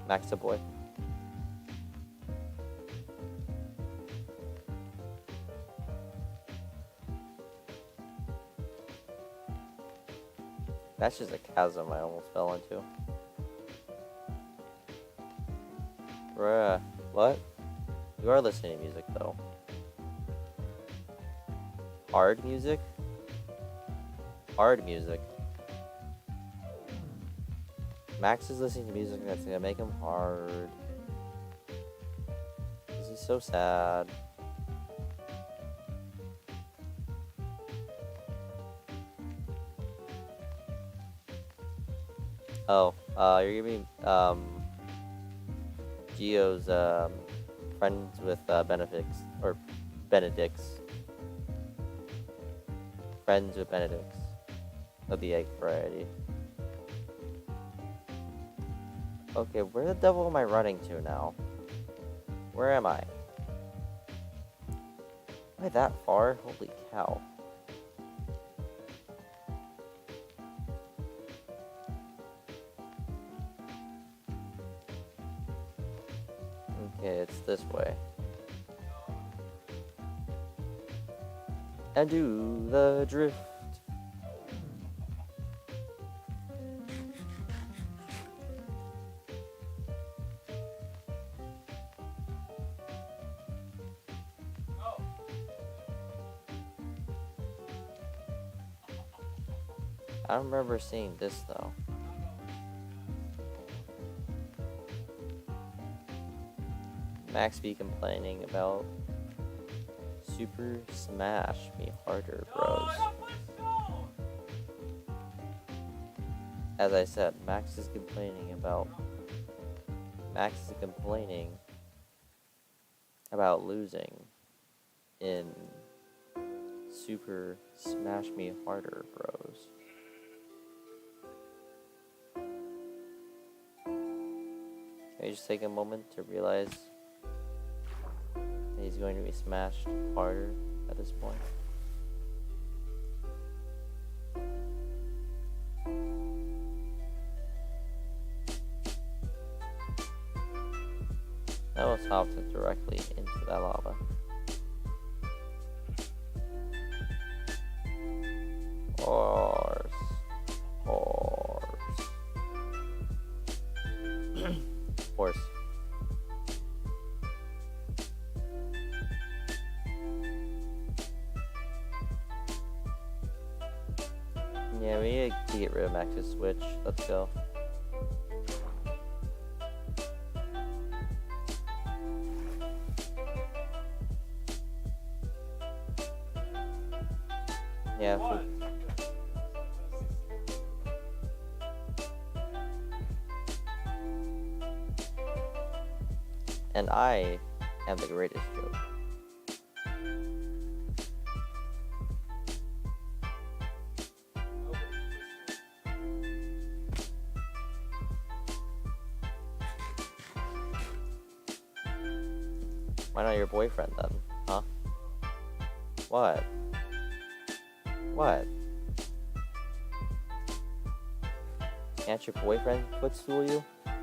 Max a boy. That's just a chasm I almost fell into. Bruh. What? You are listening to music, though. Hard music? Hard music. Max is listening to music that's gonna make him hard. This is so sad. Oh, you're giving Geo's friends with Benedicts or Benedicts. Friends with Benedicts of the egg variety. Okay, where the devil am I running to now? Where am I? Am I that far? Holy cow. Okay, it's this way. And do the drift. No! I don't remember seeing this though. Max be complaining about Super Smash Me Harder Bros. As I said, Max is complaining about losing in Super Smash Me Harder Bros. Can you just take a moment to realize that he's going to be smashed harder at this point? I almost hopped it directly into that lava. Horse. Horse. Yeah, we need to get rid of Max's switch. Let's go. Yeah. And I am the greatest joke. Why not your boyfriend then? Huh? What? What? Can't your boyfriend footstool you? Or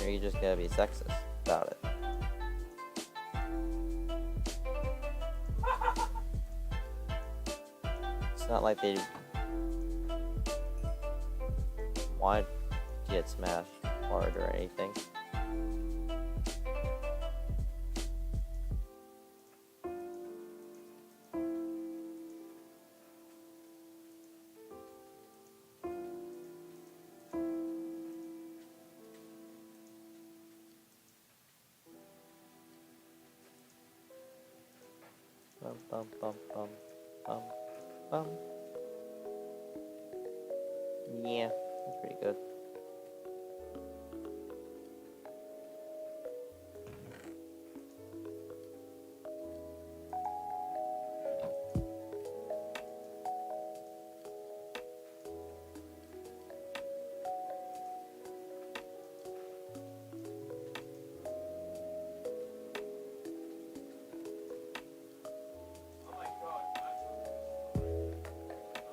are you just gonna be sexist about it? It's not like they want to get smashed hard or anything. Bum bum bum bum bum bum. Yeah, that's pretty good. Oh my god,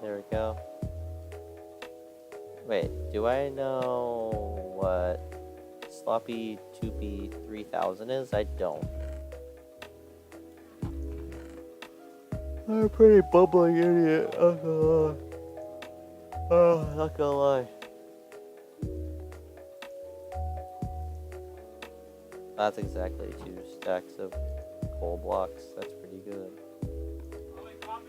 There we go. Wait, do I know what Sloppy 2P 3000 is? I don't. I'm a pretty bubbling idiot. Not gonna lie. That's exactly 2 stacks of coal blocks. That's pretty good. oh my god,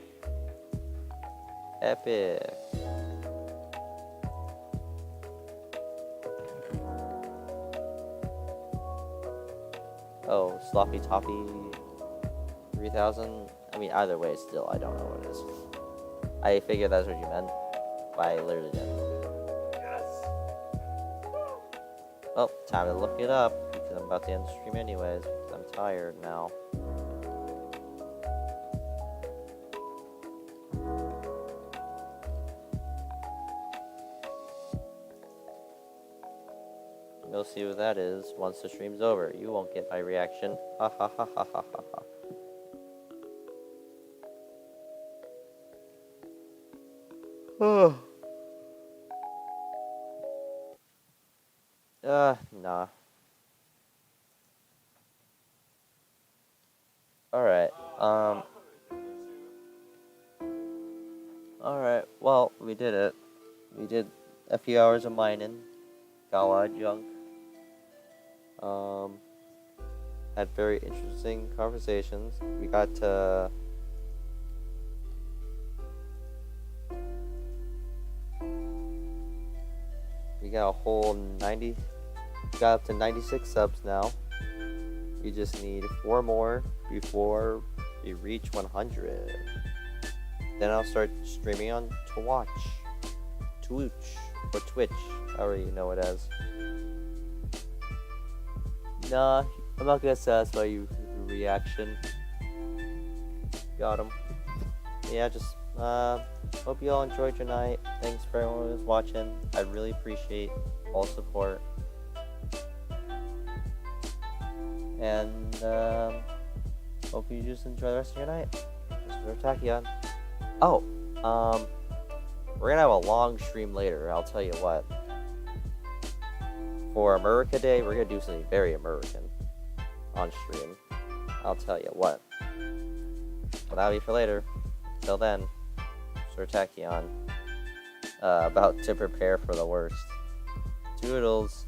Epic. Oh, Sloppy Toppy 3000. I mean, either way, still, I don't know what it is. I figured that's what you meant, but I literally didn't. yes! Well, time to look it up, because I'm about to end the stream anyways, because I'm tired now. You'll see what that is once the stream's over. You won't get my reaction. Ha ha ha ha ha ha ha. Oh. Nah. Alright, Alright, well, we did it. We did a few hours of mining. Got a lot of junk. Had very interesting conversations. We got to... We got a whole 90... We got up to 96 subs now. We just need 4 more before we reach 100. Then I'll start streaming on Twitch. Or Twitch, however you know it as. Nah, I'm not gonna satisfy you with your reaction. Got him. Yeah, just hope you all enjoyed your night. Thanks for everyone who was watching. I really appreciate all support. And hope you just enjoy the rest of your night. This is Tachyon. Oh, we're gonna have a long stream later, I'll tell you what. For America Day, we're gonna do something very American on stream. I'll tell you what. But that'll be for later. Till then, Sir Tachyon, about to prepare for the worst. Toodles.